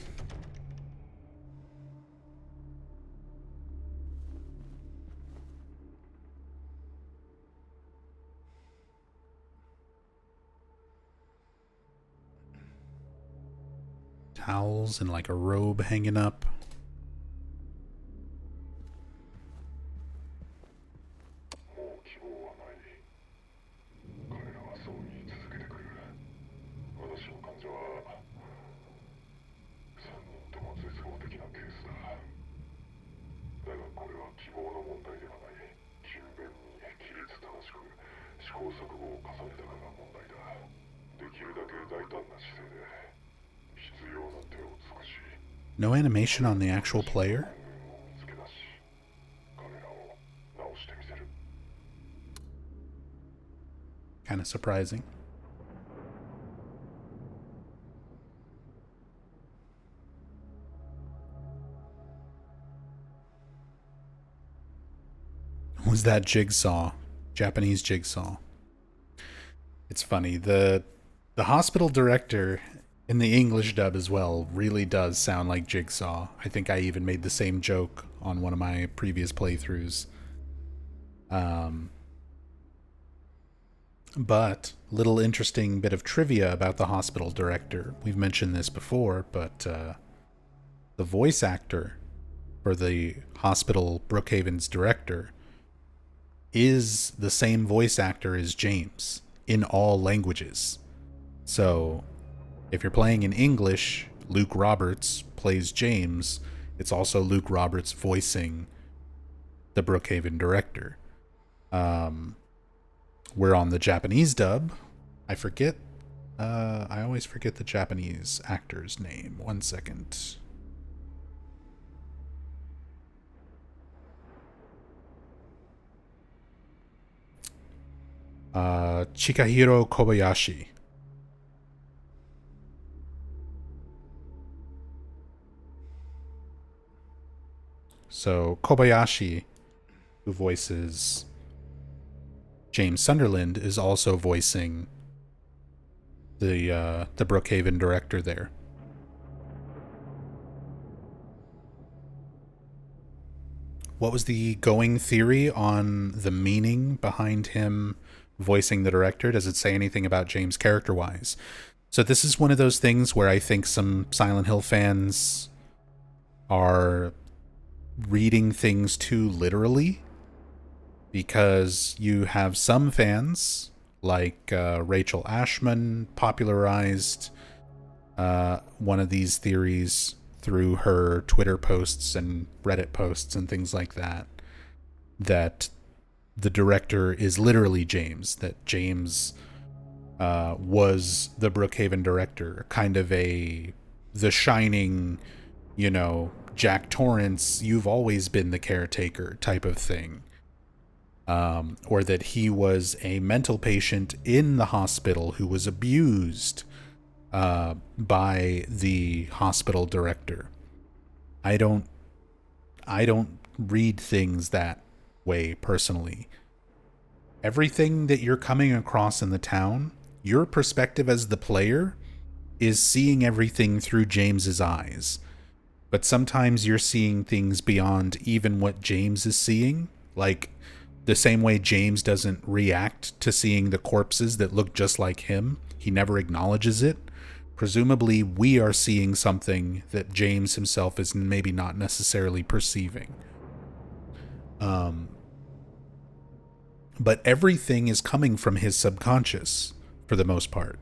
towels and like a robe hanging up. No animation on the actual player? Kind of surprising. Was that Jigsaw? Japanese Jigsaw. It's funny. The hospital director in the English dub as well really does sound like Jigsaw. I think I even made the same joke on one of my previous playthroughs. But little interesting bit of trivia about the hospital director. We've mentioned this before, but the voice actor for the hospital Brookhaven's director is the same voice actor as James in all languages. So if you're playing in English, Luke Roberts plays James. It's also Luke Roberts voicing the Brookhaven director. We're on the Japanese dub. I always forget the Japanese actor's name. 1 second. Chikahiro Kobayashi. So Kobayashi, who voices James Sunderland, is also voicing the Brookhaven director there. What was the going theory on the meaning behind him voicing the director? Does it say anything about James character-wise? So this is one of those things where I think some Silent Hill fans are reading things too literally, because you have some fans like Rachel Ashman popularized one of these theories through her Twitter posts and Reddit posts and things like that, that the director is literally James, that James was the Brookhaven director, kind of The Shining, Jack Torrance, you've always been the caretaker type of thing. Or that he was a mental patient in the hospital who was abused by the hospital director. I don't read things that way personally. Everything that you're coming across in the town, your perspective as the player is seeing everything through James's eyes. But sometimes you're seeing things beyond even what James is seeing, like the same way James doesn't react to seeing the corpses that look just like him. He never acknowledges it. Presumably, we are seeing something that James himself is maybe not necessarily perceiving. But everything is coming from his subconscious, for the most part,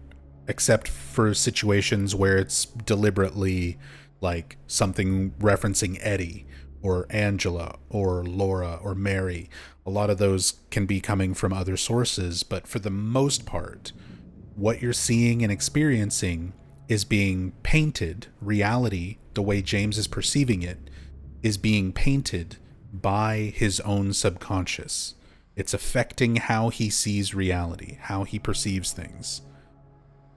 except for situations where it's deliberately like something referencing Eddie or Angela or Laura or Mary. A lot of those can be coming from other sources, but for the most part, what you're seeing and experiencing is being painted. Reality, the way James is perceiving it, is being painted by his own subconscious. It's affecting how he sees reality, how he perceives things.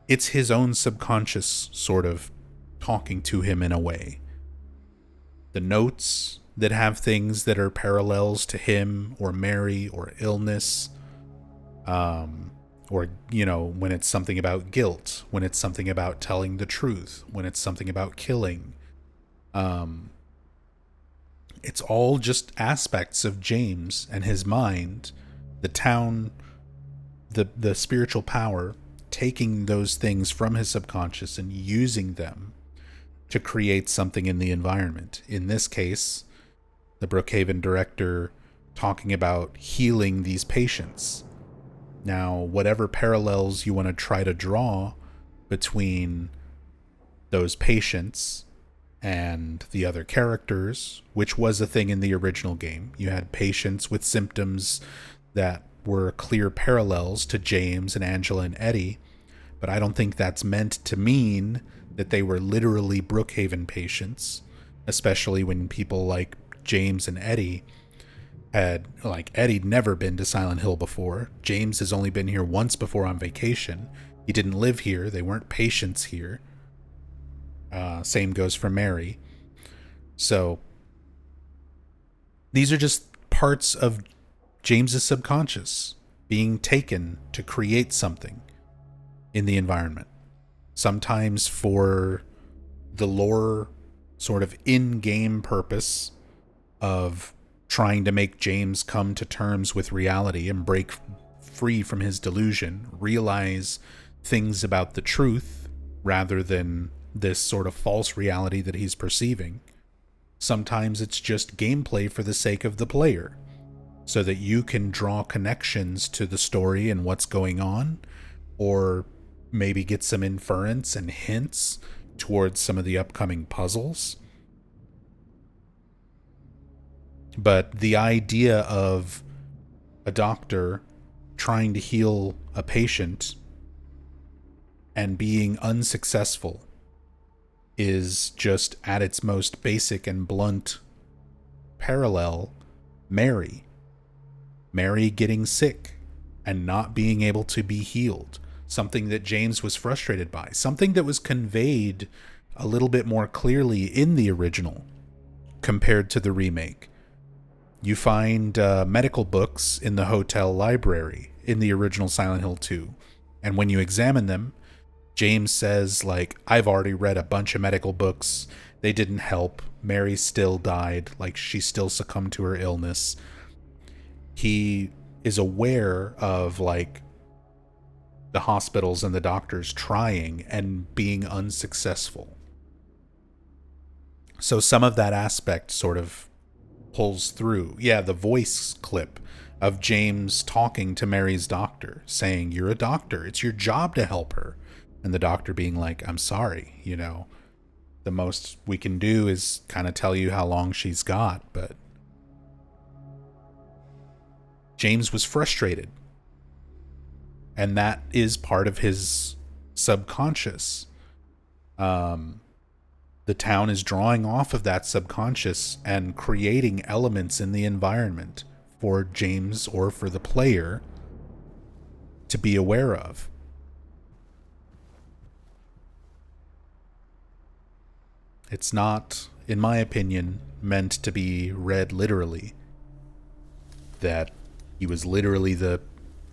It's his own subconscious sort of talking to him in a way. The notes that have things that are parallels to him or Mary or illness, or, when it's something about guilt, when it's something about telling the truth, when it's something about killing. It's all just aspects of James and his mind, the town, the spiritual power, taking those things from his subconscious and using them to create something in the environment. In this case, the Brookhaven director talking about healing these patients. Now, whatever parallels you want to try to draw between those patients and the other characters, which was a thing in the original game. You had patients with symptoms that were clear parallels to James and Angela and Eddie, but I don't think that's meant to mean that they were literally Brookhaven patients, especially when people like James and Eddie had, like, Eddie'd never been to Silent Hill before. James has only been here once before on vacation. He didn't live here. They weren't patients here. Same goes for Mary. So these are just parts of James's subconscious being taken to create something in the environment. Sometimes for the lore sort of in-game purpose of trying to make James come to terms with reality and break free from his delusion, realize things about the truth rather than this sort of false reality that he's perceiving. Sometimes it's just gameplay for the sake of the player, so that you can draw connections to the story and what's going on, or maybe get some inference and hints towards some of the upcoming puzzles. But the idea of a doctor trying to heal a patient and being unsuccessful is just, at its most basic and blunt parallel, Mary. Mary getting sick and not being able to be healed. Something that James was frustrated by. Something that was conveyed a little bit more clearly in the original compared to the remake. You find medical books in the hotel library in the original Silent Hill 2. And when you examine them, James says, like, I've already read a bunch of medical books. They didn't help. Mary still died. Like, she still succumbed to her illness. He is aware of, like, the hospitals and the doctors trying and being unsuccessful. So some of that aspect sort of pulls through. Yeah, the voice clip of James talking to Mary's doctor, saying, you're a doctor. It's your job to help her. And the doctor being like, I'm sorry, you know, the most we can do is kind of tell you how long she's got. But James was frustrated. And that is part of his subconscious. The town is drawing off of that subconscious and creating elements in the environment for James or for the player to be aware of. It's not, in my opinion, meant to be read literally. That he was literally the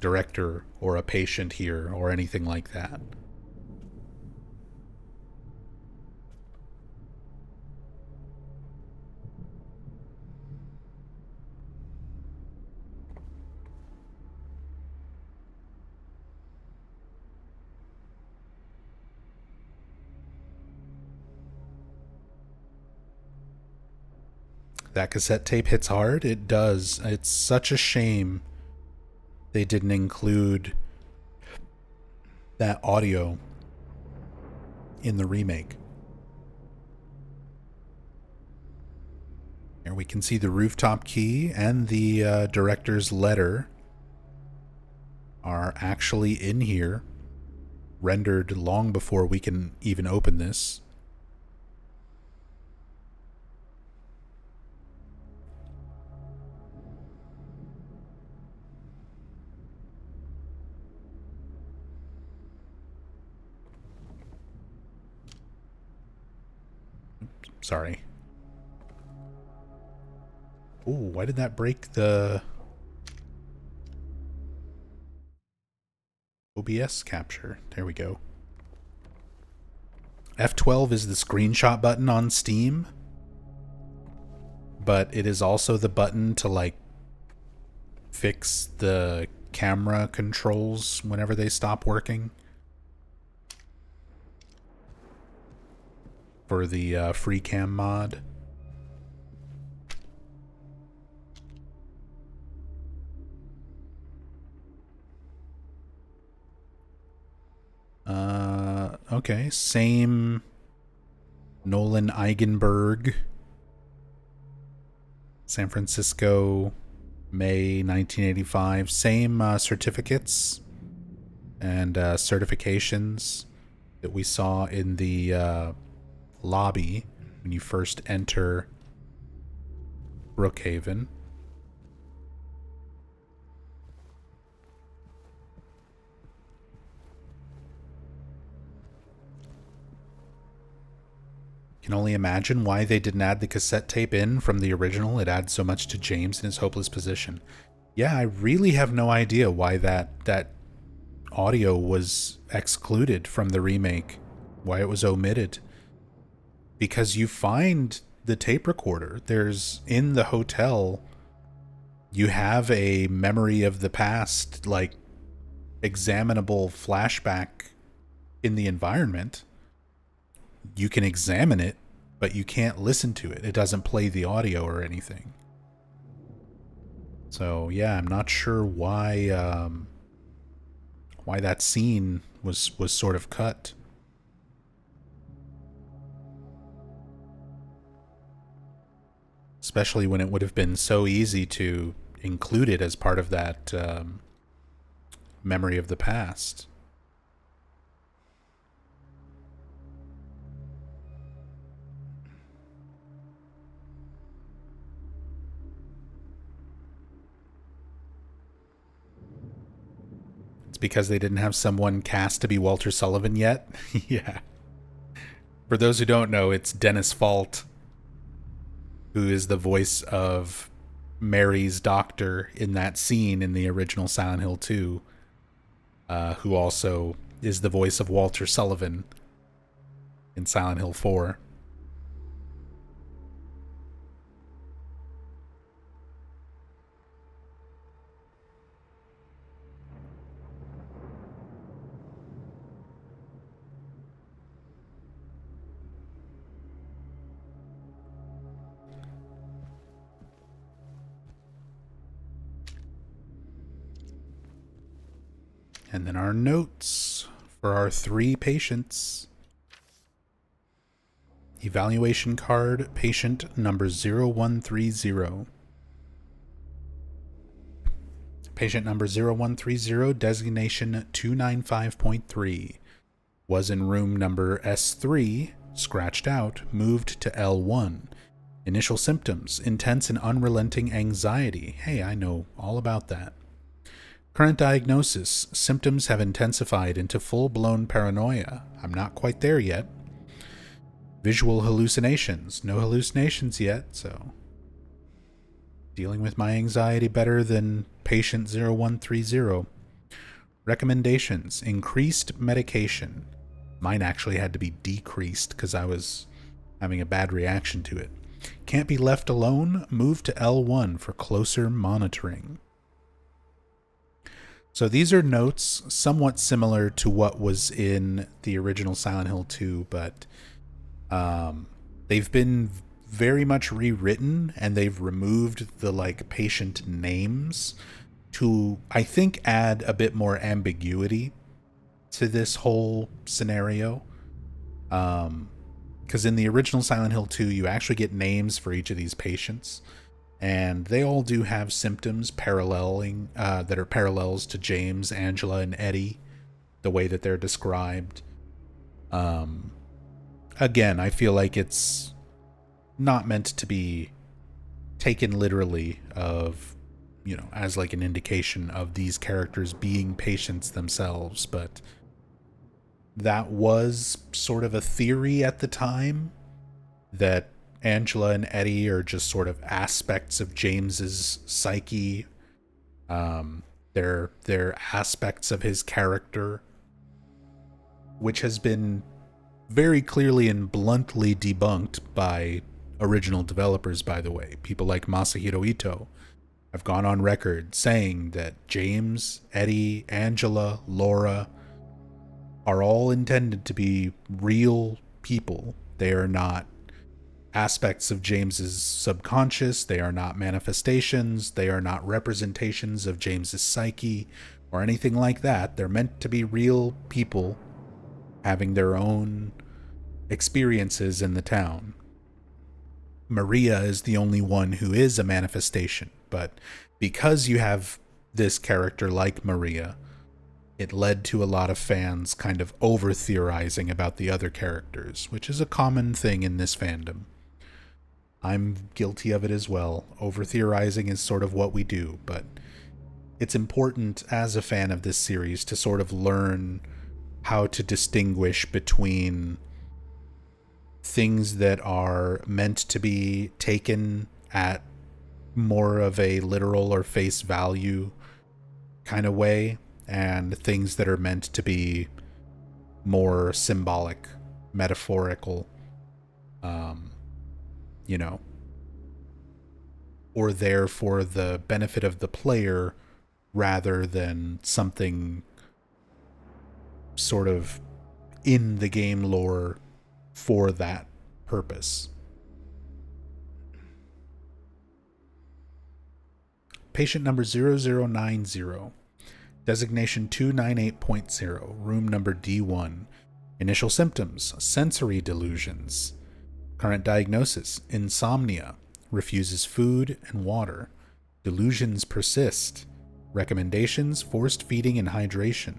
director or a patient here or anything like that. That cassette tape hits hard. It does. It's such a shame they didn't include that audio in the remake. Here we can see the rooftop key and the director's letter are actually in here, rendered long before we can even open this. Sorry. Ooh, why did that break the OBS capture? There we go. F12 is the screenshot button on Steam, but it is also the button to, like, fix the camera controls whenever they stop working. for the free cam mod. Okay, same Nolan Eigenberg, San Francisco, May 1985. Same certificates and certifications that we saw in the lobby when you first enter Brookhaven. Can only imagine why they didn't add the cassette tape in from the original. It adds so much to James in his hopeless position. Yeah, I really have no idea why that audio was excluded from the remake, why it was omitted. Because you find the tape recorder. There's in the hotel, you have a memory of the past, like examinable flashback in the environment. You can examine it, but you can't listen to it. It doesn't play the audio or anything. So yeah, I'm not sure why that scene was sort of cut. Especially when it would have been so easy to include it as part of that memory of the past. It's because they didn't have someone cast to be Walter Sullivan yet. Yeah. For those who don't know, it's Dennis Fault, who is the voice of Mary's doctor in that scene in the original Silent Hill 2, who also is the voice of Walter Sullivan in Silent Hill 4. And then our notes for our 3 patients. Evaluation card, patient number 0130. Patient number 0130, designation 295.3. Was in room number S3, scratched out, moved to L1. Initial symptoms, intense and unrelenting anxiety. Hey, I know all about that. Current diagnosis, symptoms have intensified into full-blown paranoia. I'm not quite there yet. Visual hallucinations. No hallucinations yet, so dealing with my anxiety better than patient 0130. Recommendations. Increased medication. Mine actually had to be decreased because I was having a bad reaction to it. Can't be left alone. Move to L1 for closer monitoring. So these are notes somewhat similar to what was in the original Silent Hill 2, but they've been very much rewritten, and they've removed the like patient names to, I think, add a bit more ambiguity to this whole scenario. Because in the original Silent Hill 2, you actually get names for each of these patients, and they all do have symptoms paralleling that are parallels to James, Angela, and Eddie, the way that they're described. Again, I feel like it's not meant to be taken literally of, you know, as like an indication of these characters being patients themselves, but that was sort of a theory at the time, that Angela and Eddie are just sort of aspects of James's psyche. They're aspects of his character, which has been very clearly and bluntly debunked by original developers, by the way. People like Masahiro Ito have gone on record saying that James, Eddie, Angela, Laura are all intended to be real people They are not aspects of James's subconscious. They are not manifestations. They are not representations of James's psyche or anything like that. They're meant to be real people having their own experiences in the town. Maria is the only one who is a manifestation, but because you have this character like Maria, it led to a lot of fans kind of over theorizing about the other characters, which is a common thing in this fandom. I'm guilty of it as well. Over theorizing is sort of what we do, but it's important as a fan of this series to sort of learn how to distinguish between things that are meant to be taken at more of a literal or face value kind of way, and things that are meant to be more symbolic, metaphorical, you know, or there for the benefit of the player rather than something sort of in the game lore for that purpose. Patient number 0090, designation 298.0, room number D1. Initial symptoms, sensory delusions. Current diagnosis, insomnia, refuses food and water. Delusions persist. Recommendations, forced feeding and hydration.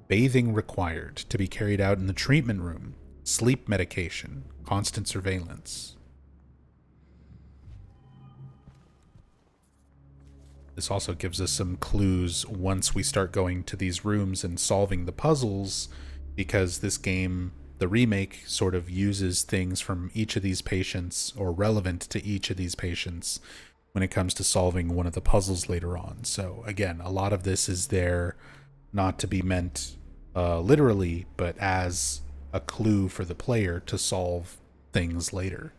Bathing required to be carried out in the treatment room. Sleep medication, constant surveillance. This also gives us some clues once we start going to these rooms and solving the puzzles, because this game, the remake, sort of uses things from each of these patients, or relevant to each of these patients, when it comes to solving one of the puzzles later on. So again, a lot of this is there not to be meant literally, but as a clue for the player to solve things later.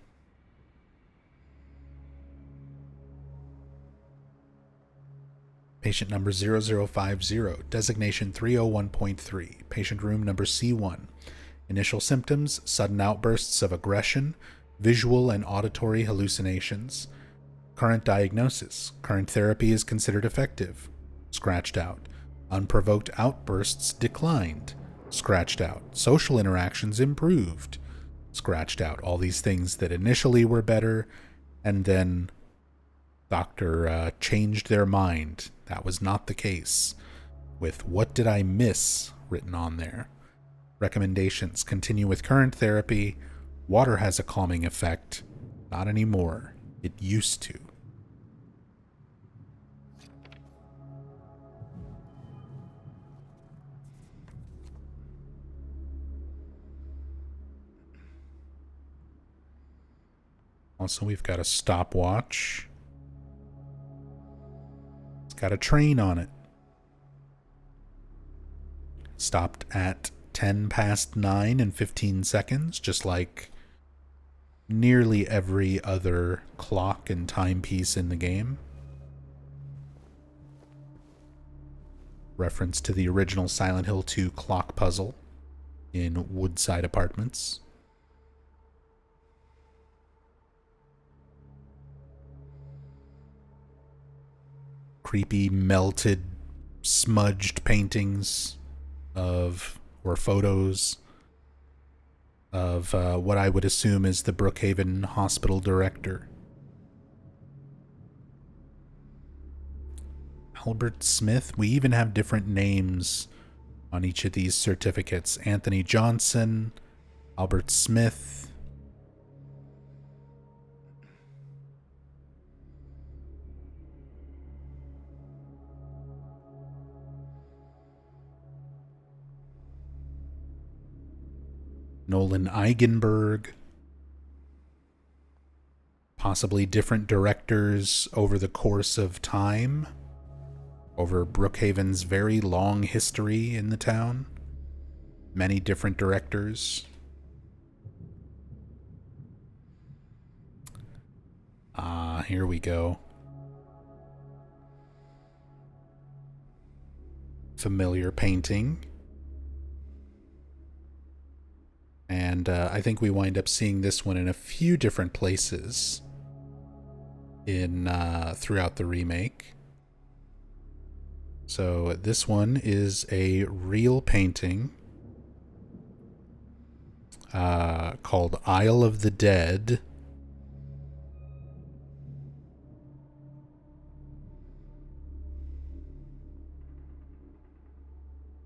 Patient number 0050, designation 301.3, patient room number C1. Initial symptoms, sudden outbursts of aggression, visual and auditory hallucinations. Current diagnosis, current therapy is considered effective. Scratched out. Unprovoked outbursts declined. Scratched out. Social interactions improved. Scratched out. All these things that initially were better, and then Doctor changed their mind. That was not the case. With "what did I miss" written on there. Recommendations, continue with current therapy. Water has a calming effect. Not anymore. It used to. Also, we've got a stopwatch. It's got a train on it. Stopped at 10 past 9 and 15 seconds, just like nearly every other clock and timepiece in the game. Reference to the original Silent Hill 2 clock puzzle in Woodside Apartments. Creepy, melted, smudged paintings of, or photos of what I would assume is the Brookhaven Hospital director. Albert Smith. We even have different names on each of these certificates. Anthony Johnson, Albert Smith. Nolan Eigenberg. Possibly different directors over the course of time, over Brookhaven's very long history in the town. Many different directors. Here we go. Familiar painting. And I think we wind up seeing this one in a few different places in throughout the remake. So this one is a real painting called Isle of the Dead.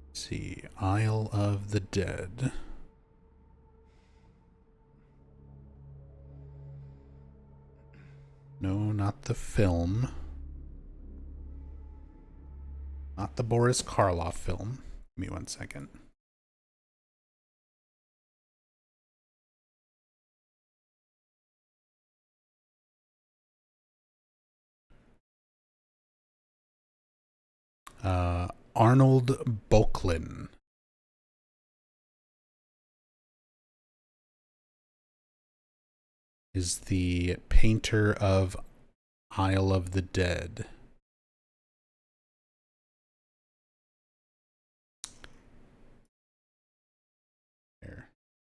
Let's see, Isle of the Dead. No, not the film. Not the Boris Karloff film. Give me 1 second. Arnold Boecklin. Is the painter of Isle of the Dead. Here.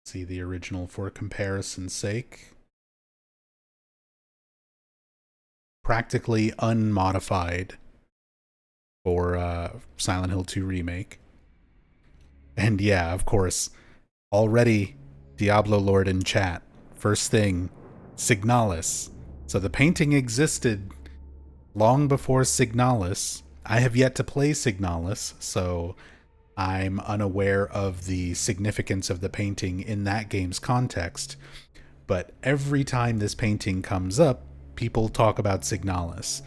See the original for comparison's sake. Practically unmodified for Silent Hill 2 Remake. And yeah, of course, already Diablo Lord in chat. First thing, Signalis. So the painting existed long before Signalis. I have yet to play Signalis, so I'm unaware of the significance of the painting in that game's context. But every time this painting comes up, people talk about Signalis.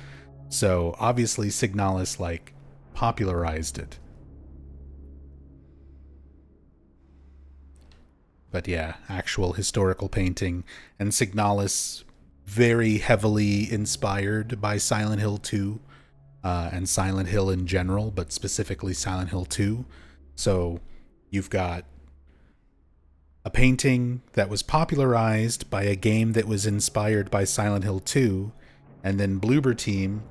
So obviously Signalis, like, popularized it. But yeah, actual historical painting. And Signalis, very heavily inspired by Silent Hill 2 and Silent Hill in general, but specifically Silent Hill 2. So you've got a painting that was popularized by a game that was inspired by Silent Hill 2, and then Bloober Team,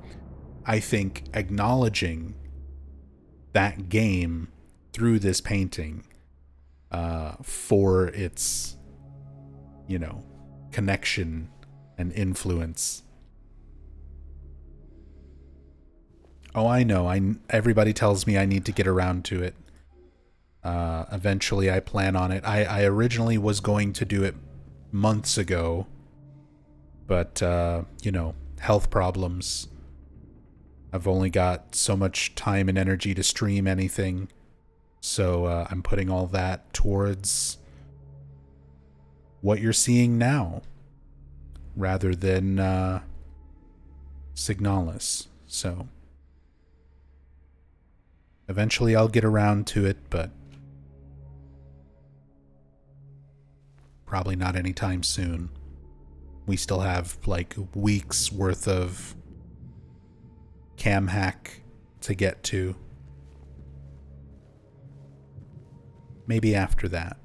I think, acknowledging that game through this painting for its, connection and influence. Oh, I know. Everybody tells me I need to get around to it. Eventually, I plan on it. I originally was going to do it months ago, but, health problems. I've only got so much time and energy to stream anything, so I'm putting all that towards what you're seeing now, rather than Signalis. So eventually I'll get around to it, but probably not anytime soon. We still have like weeks worth of cam hack to get to. Maybe after that.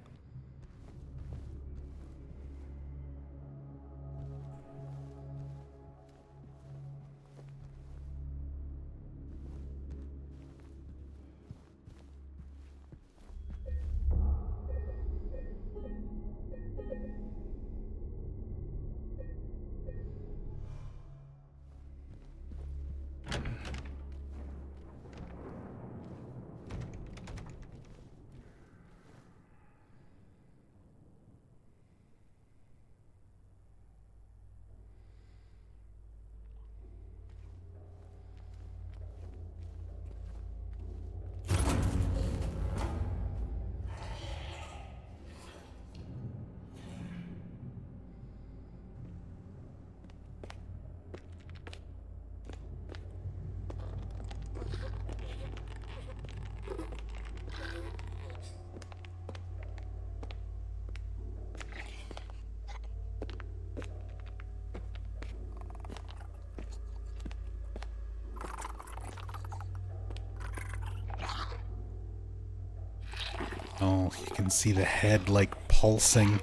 Oh, you can see the head like pulsing.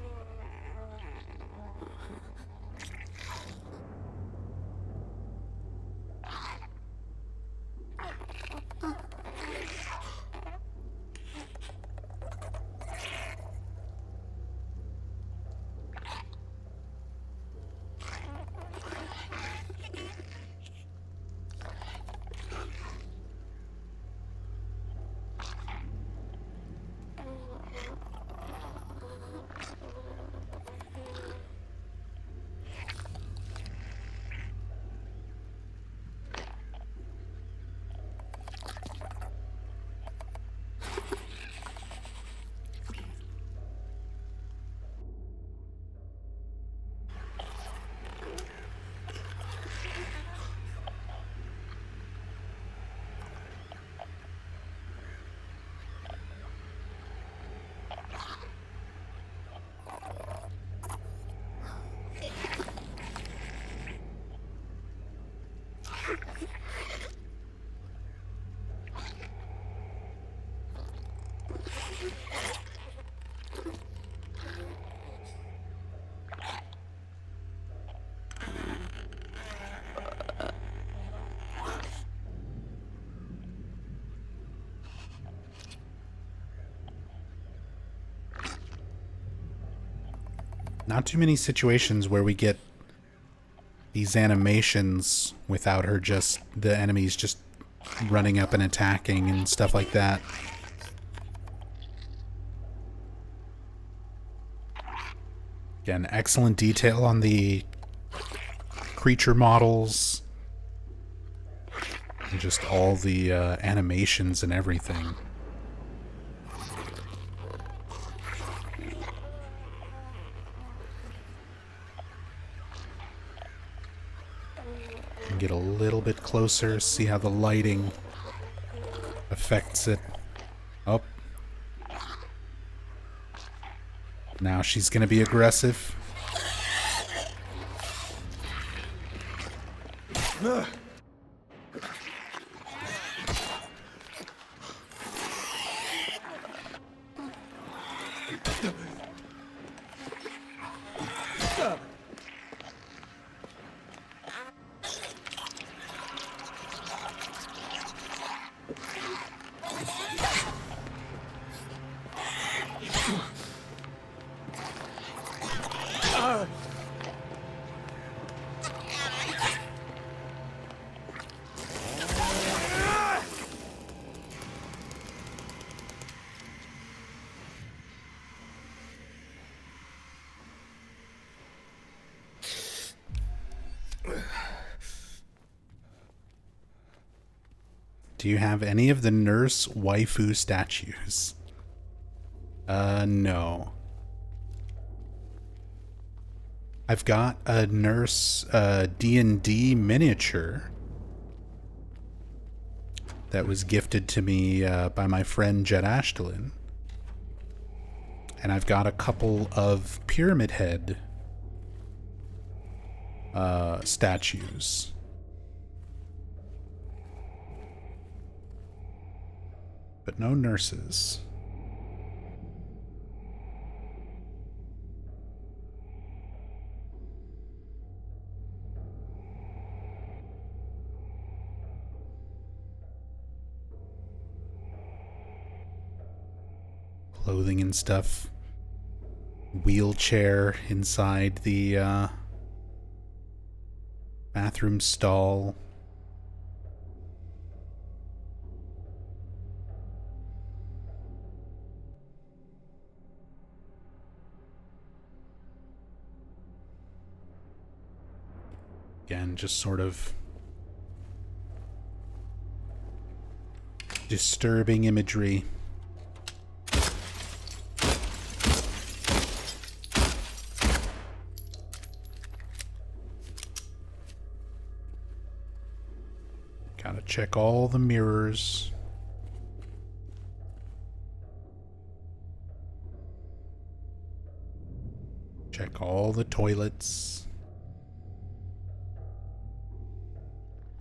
Not too many situations where we get these animations without her just, the enemies just running up and attacking and stuff like that. Again, excellent detail on the creature models. And just all the animations and everything. Get a little bit closer, see how the lighting affects it. Oh. Now she's gonna be aggressive. Do you have any of the nurse waifu statues? No. I've got a nurse D&D miniature that was gifted to me by my friend Jed Ashtelin. And I've got a couple of Pyramid Head statues. But no nurses. Clothing and stuff. Wheelchair inside the bathroom stall. Again, just sort of disturbing imagery. Gotta check all the mirrors. Check all the toilets.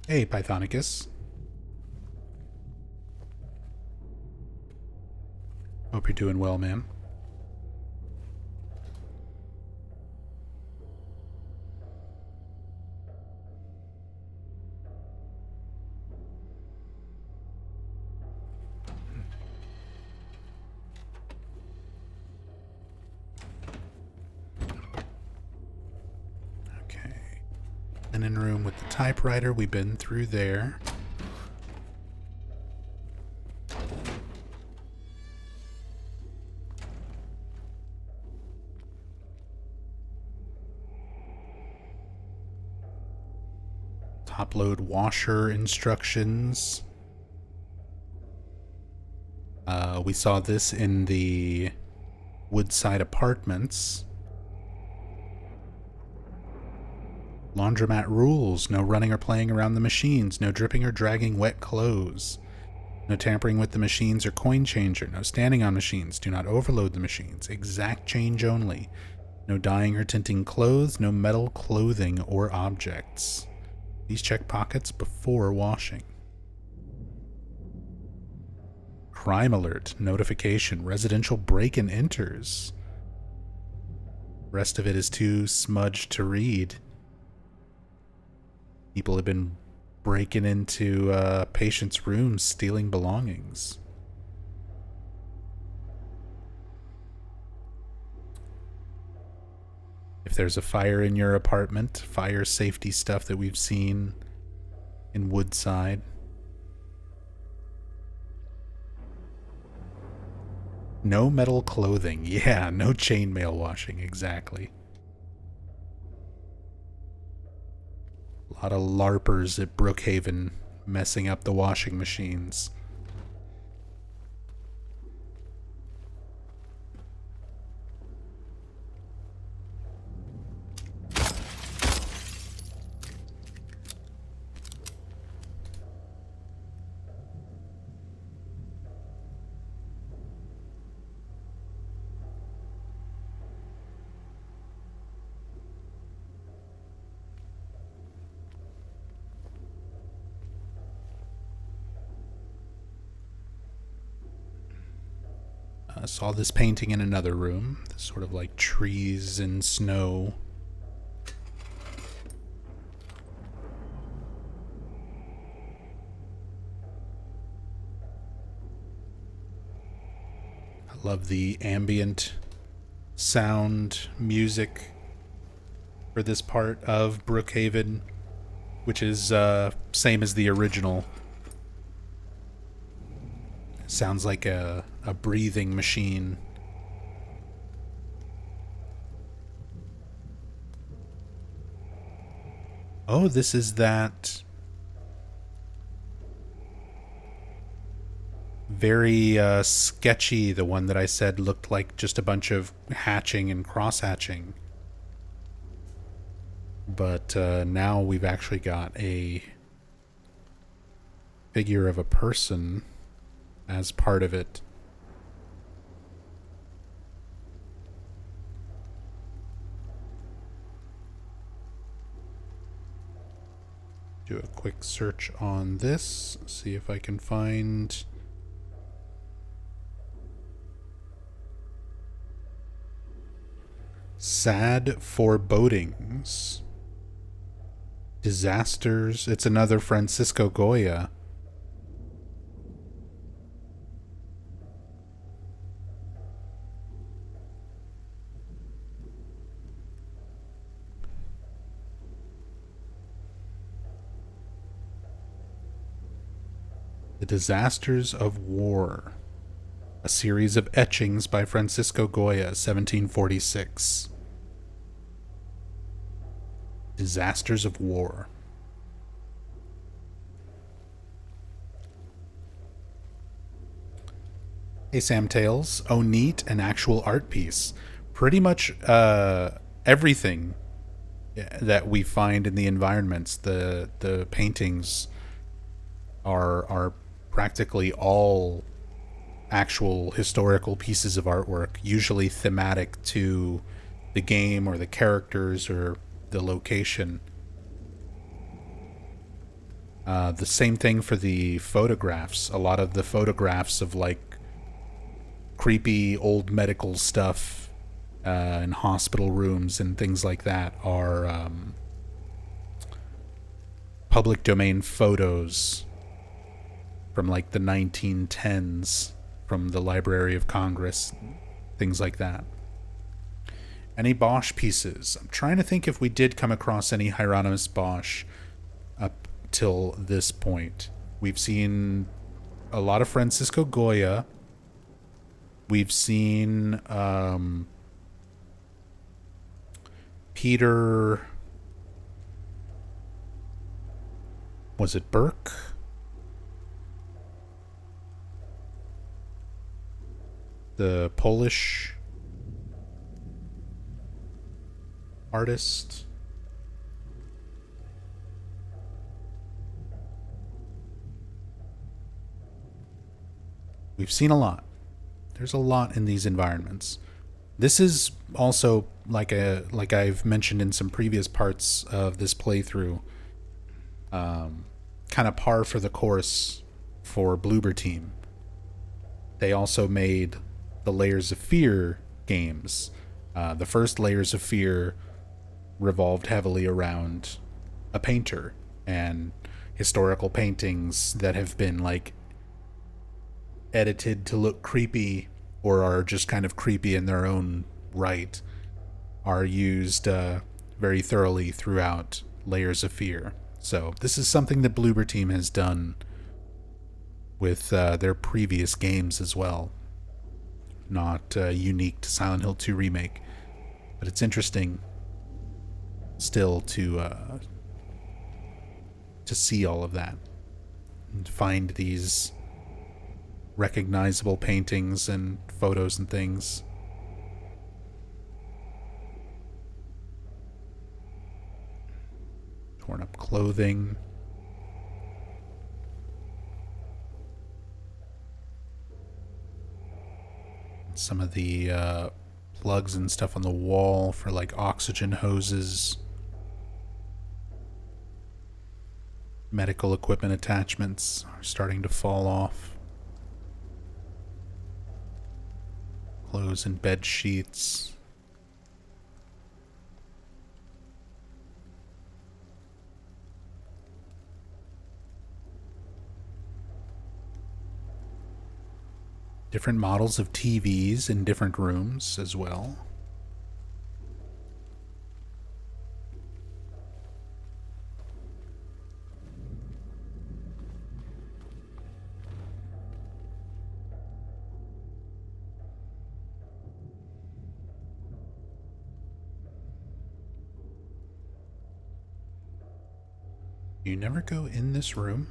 Hey, Pythonicus. Hope you're doing well, man. In room with the typewriter, we've been through there. Top load washer instructions. We saw this in the Woodside Apartments. Laundromat rules. No running or playing around the machines. No dripping or dragging wet clothes. No tampering with the machines or coin changer. No standing on machines. Do not overload the machines. Exact change only. No dyeing or tinting clothes. No metal clothing or objects. These check pockets before washing. Crime alert. Notification. Residential break-in enters. Rest of it is too smudged to read. People have been breaking into patients' rooms, stealing belongings. If there's a fire in your apartment, fire safety stuff that we've seen in Woodside. No metal clothing. Yeah, no chainmail washing, exactly. A lot of LARPers at Brookhaven messing up the washing machines. I saw this painting in another room, sort of like trees and snow. I love the ambient sound music for this part of Brookhaven, which is same as the original. Sounds like a breathing machine. Oh, this is that very sketchy, the one that I said looked like just a bunch of hatching and cross-hatching. But now we've actually got a figure of a person as part of it. Do a quick search on this, see if I can find sad forebodings, disasters. It's another Francisco Goya. The Disasters of War, a series of etchings by Francisco Goya, 1746. Disasters of War. Hey, Sam Tales. Oh, neat. An actual art piece. Pretty much everything that we find in the environments, the paintings are practically all actual historical pieces of artwork, usually thematic to the game or the characters or the location. The same thing for the photographs. A lot of the photographs of like creepy old medical stuff in hospital rooms and things like that are public domain photos from like the 1910s from the Library of Congress, things like that. Any Bosch pieces? I'm trying to think if we did come across any Hieronymus Bosch up till this point. We've seen a lot of Francisco Goya. We've seen Peter... Was it Burke? The Polish artist. We've seen a lot. There's a lot in these environments. This is also like I've mentioned in some previous parts of this playthrough, kind of par for the course for Bloober Team. They also made the Layers of Fear games. The first Layers of Fear revolved heavily around a painter and historical paintings that have been like edited to look creepy or are just kind of creepy in their own right. are used very thoroughly throughout Layers of Fear. So this is something that Bloober Team has done with their previous games as well. Not unique to Silent Hill 2 Remake, but it's interesting still to see all of that and find these recognizable paintings and photos and things. Torn up clothing. Some of the plugs and stuff on the wall for like oxygen hoses. Medical equipment attachments are starting to fall off. Clothes and bed sheets. Different models of TVs in different rooms as well. You never go in this room?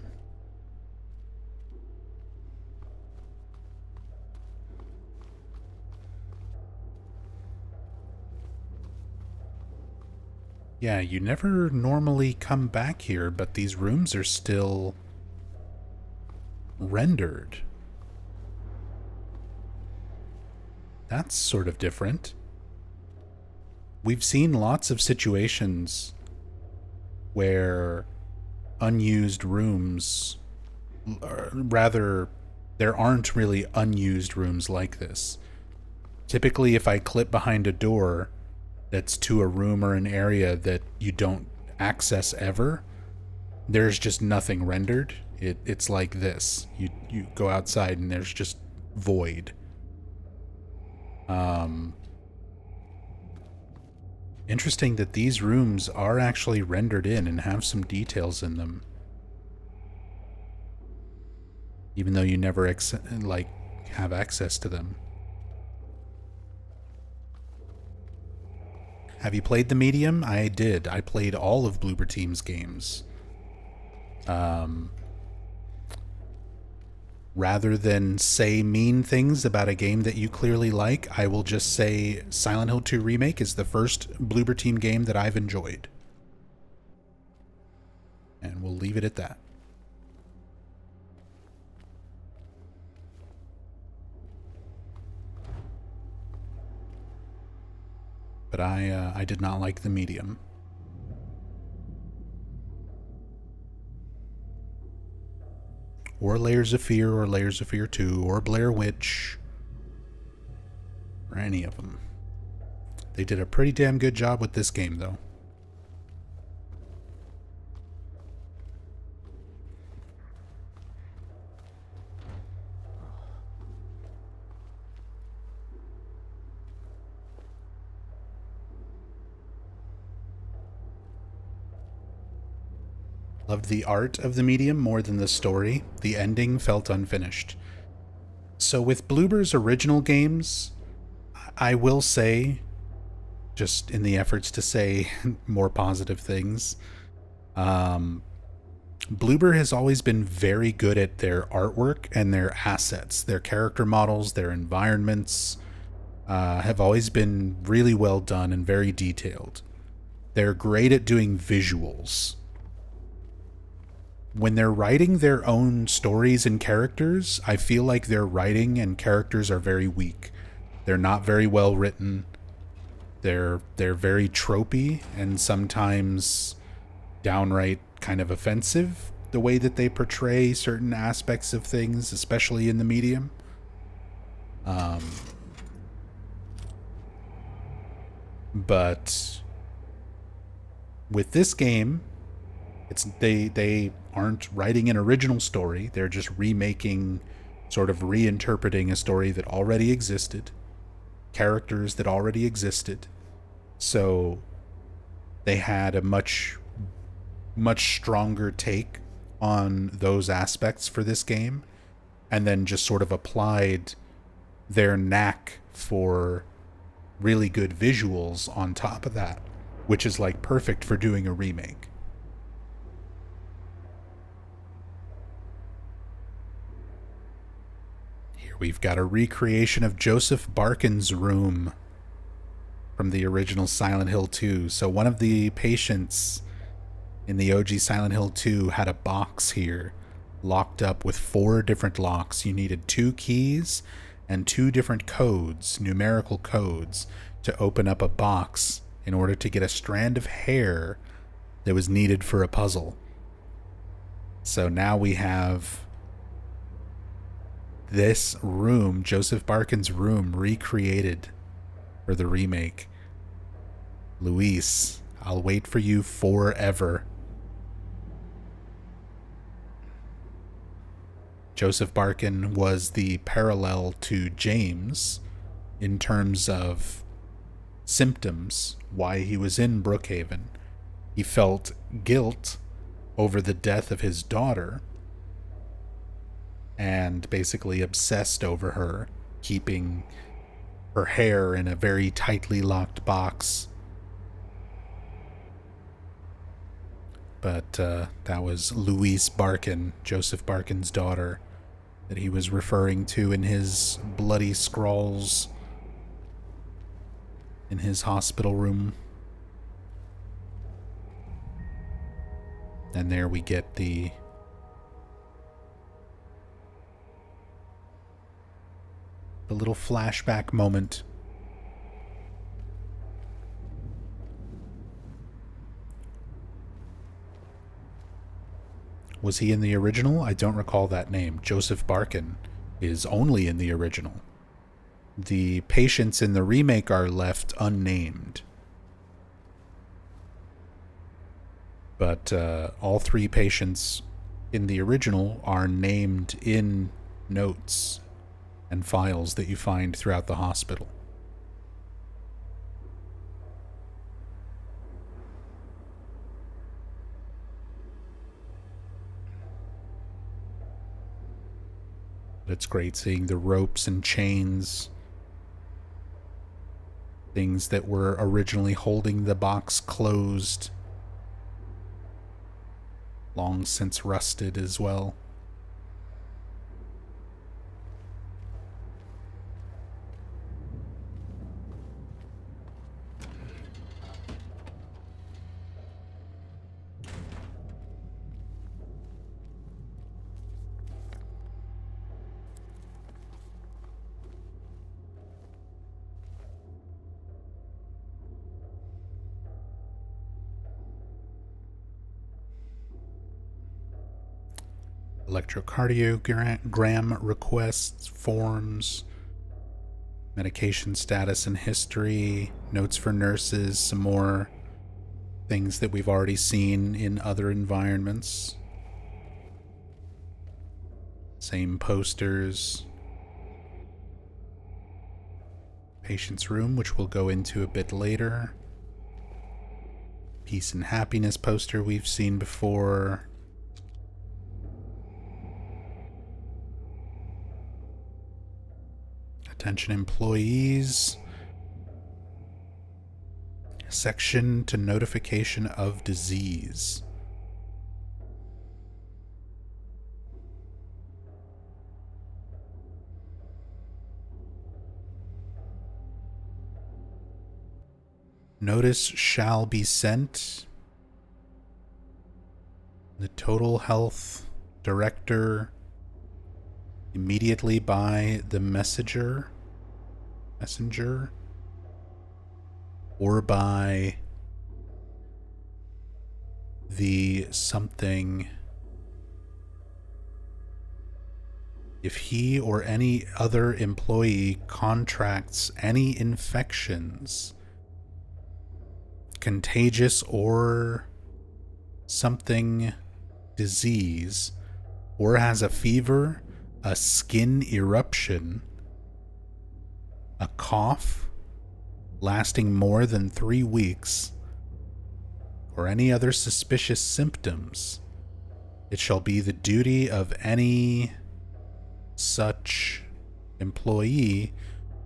Yeah, you never normally come back here, but these rooms are still rendered. That's sort of different. We've seen lots of situations where unused rooms, or rather, there aren't really unused rooms like this. Typically, if I clip behind a door that's to a room or an area that you don't access ever, there's just nothing rendered. It's like this. You go outside and there's just void. Interesting that these rooms are actually rendered in and have some details in them. Even though you never have access to them. Have you played the Medium? I did. I played all of Bloober Team's games. Rather than say mean things about a game that you clearly like, I will just say Silent Hill 2 Remake is the first Bloober Team game that I've enjoyed. And we'll leave it at that. But I did not like the Medium. Or Layers of Fear, or Layers of Fear 2, or Blair Witch, or any of them. They did a pretty damn good job with this game, though. Loved the art of the Medium more than the story. The ending felt unfinished. So with Bloober's original games, I will say, just in the efforts to say more positive things, Bloober has always been very good at their artwork and their assets. Their character models, their environments have always been really well done and very detailed. They're great at doing visuals. When they're writing their own stories and characters, I feel like their writing and characters are very weak. They're not very well written. They're very tropey and sometimes downright kind of offensive, the way that they portray certain aspects of things, especially in the Medium. But with this game, they aren't writing an original story. They're just remaking, sort of reinterpreting a story that already existed, characters that already existed, So they had a much stronger take on those aspects for this game, and then just sort of applied their knack for really good visuals on top of that, which is like perfect for doing a remake. Here we've got a recreation of Joseph Barkin's room from the original Silent Hill 2. So one of the patients in the OG Silent Hill 2 had a box here locked up with 4 different locks. You needed 2 keys and 2 different codes, numerical codes, to open up a box in order to get a strand of hair that was needed for a puzzle. So now we have this room, Joseph Barkin's room, recreated for the remake. Luis, I'll wait for you forever. Joseph Barkin was the parallel to James in terms of symptoms, why he was in Brookhaven. He felt guilt over the death of his daughter and basically obsessed over her, keeping her hair in a very tightly locked box. But that was Louise Barkin, Joseph Barkin's daughter, that he was referring to in his bloody scrawls in his hospital room. And there we get the little flashback moment. Was he in the original? I don't recall that name. Joseph Barkin is only in the original. The patients in the remake are left unnamed. But all 3 patients in the original are named in notes and files that you find throughout the hospital. It's great seeing the ropes and chains, things that were originally holding the box closed, long since rusted as well. Electrocardiogram requests, forms, medication status and history, notes for nurses, some more things that we've already seen in other environments. Same posters. Patient's room, which we'll go into a bit later. Peace and happiness poster we've seen before. Attention employees. Section to notification of disease. Notice shall be sent. The total health director immediately by the messenger, or by the something. If he or any other employee contracts any infections, contagious or something disease, or has a fever, a skin eruption, a cough, lasting more than 3 weeks, or any other suspicious symptoms, it shall be the duty of any such employee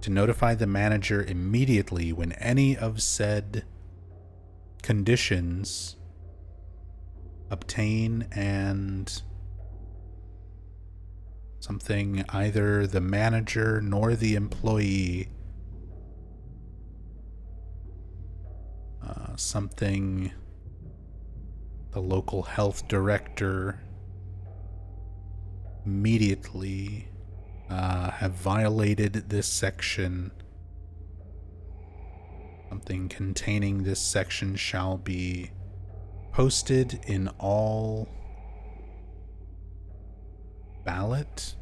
to notify the manager immediately when any of said conditions obtain, and something either the manager nor the employee, something the local health director immediately have violated this section. Something containing this section shall be posted in all ballot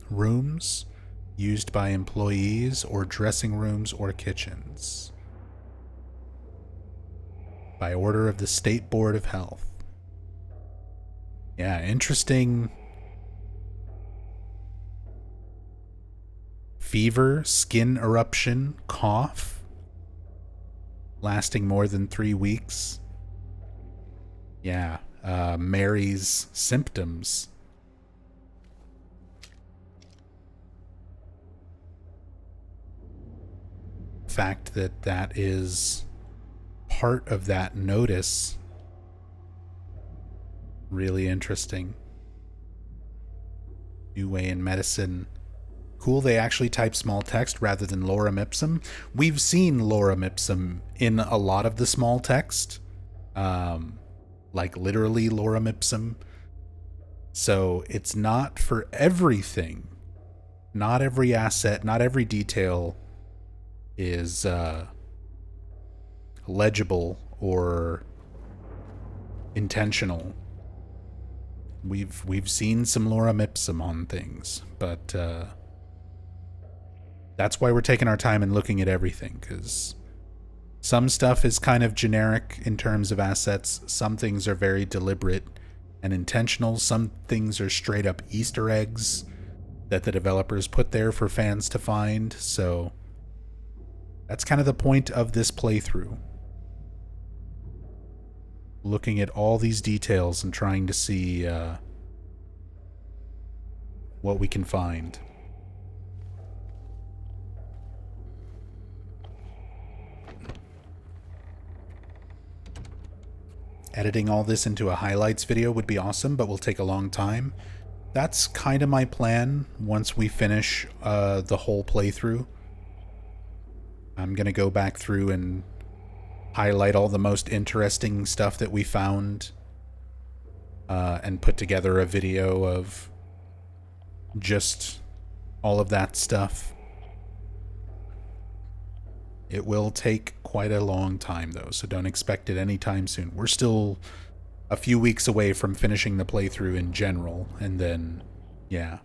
rooms used by employees or dressing rooms or kitchens by order of the State Board of Health. Yeah, interesting. Fever, skin eruption, cough, lasting more than 3 weeks. Yeah, Mary's symptoms. Fact that that is part of that notice. Really interesting. New way in medicine. Cool, they actually type small text rather than lorem ipsum. We've seen lorem ipsum in a lot of the small text. Like literally lorem ipsum. So it's not for everything. Not every asset, not every detail is legible or intentional. We've seen some lorem ipsum on things, but that's why we're taking our time and looking at everything, because some stuff is kind of generic in terms of assets. Some things are very deliberate and intentional. Some things are straight up Easter eggs that the developers put there for fans to find. So that's kind of the point of this playthrough. Looking at all these details and trying to see what we can find. Editing all this into a highlights video would be awesome, but will take a long time. That's kind of my plan once we finish the whole playthrough. I'm going to go back through and highlight all the most interesting stuff that we found and put together a video of just all of that stuff. It will take quite a long time, though, so don't expect it anytime soon. We're still a few weeks away from finishing the playthrough in general, and then, yeah.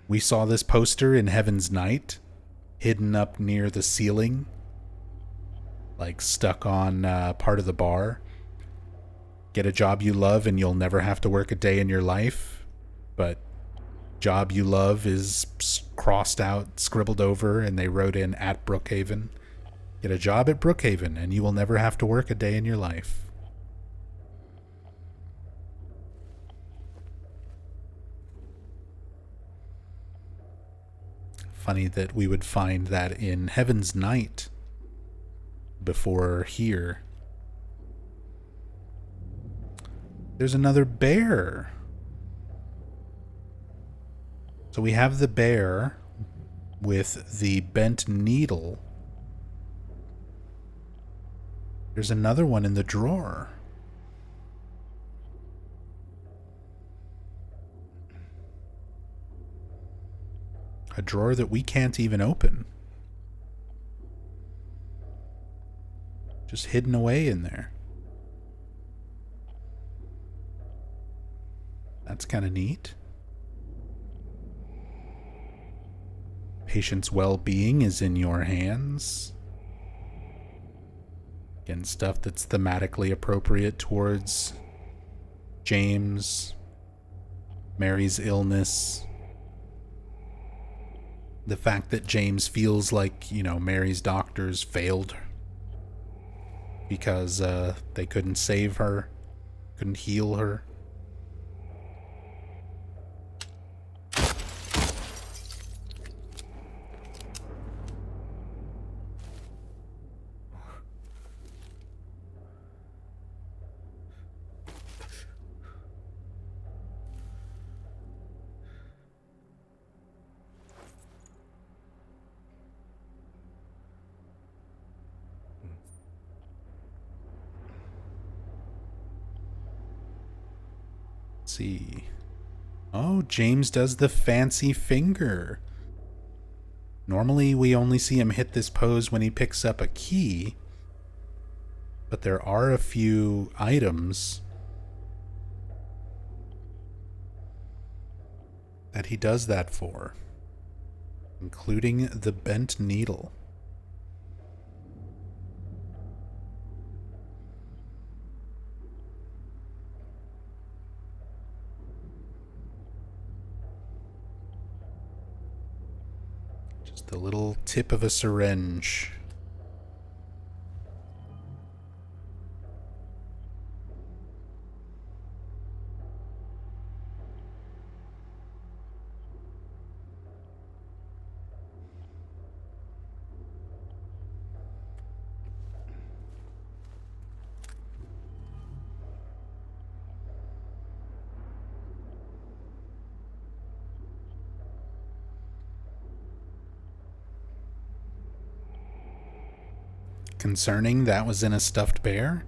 We saw this poster in Heaven's Night, hidden up near the ceiling, like stuck on part of the bar. Get a job you love and you'll never have to work a day in your life, but job you love is crossed out, scribbled over, and they wrote in at Brookhaven. Get a job at Brookhaven and you will never have to work a day in your life. Funny that we would find that in Heaven's Night before here. There's another bear. So we have the bear with the bent needle. There's another one in the drawer. A drawer that we can't even open. Just hidden away in there. That's kind of neat. Patient's well-being is in your hands. Again, stuff that's thematically appropriate towards James, Mary's illness. The fact that James feels like, Mary's doctors failed because they couldn't save her, couldn't heal her. See. Oh, James does the fancy finger. Normally we only see him hit this pose when he picks up a key, but there are a few items that he does that for, including the bent needle. The little tip of a syringe. Concerning that was in a stuffed bear?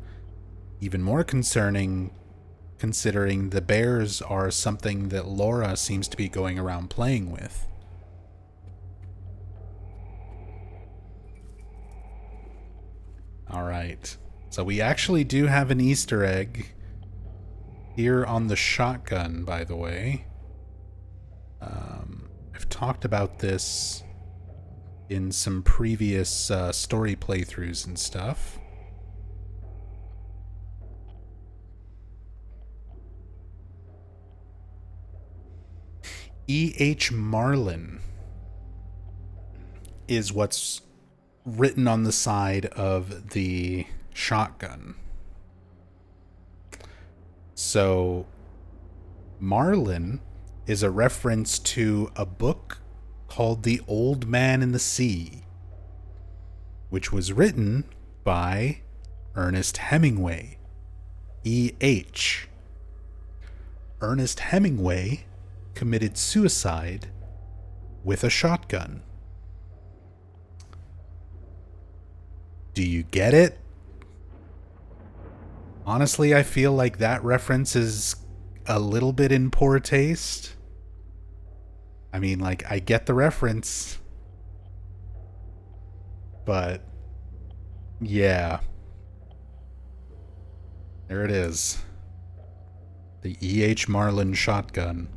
Even more concerning, considering the bears are something that Laura seems to be going around playing with. Alright, so we actually do have an Easter egg here on the shotgun, by the way. I've talked about this in some previous story playthroughs and stuff. E.H. Marlin is what's written on the side of the shotgun. So, Marlin is a reference to a book called The Old Man in the Sea, which was written by Ernest Hemingway, E.H. Ernest Hemingway committed suicide with a shotgun. Do you get it? Honestly, I feel like that reference is a little bit in poor taste. I mean, like, I get the reference, but yeah. There it is. The E.H. Marlin shotgun.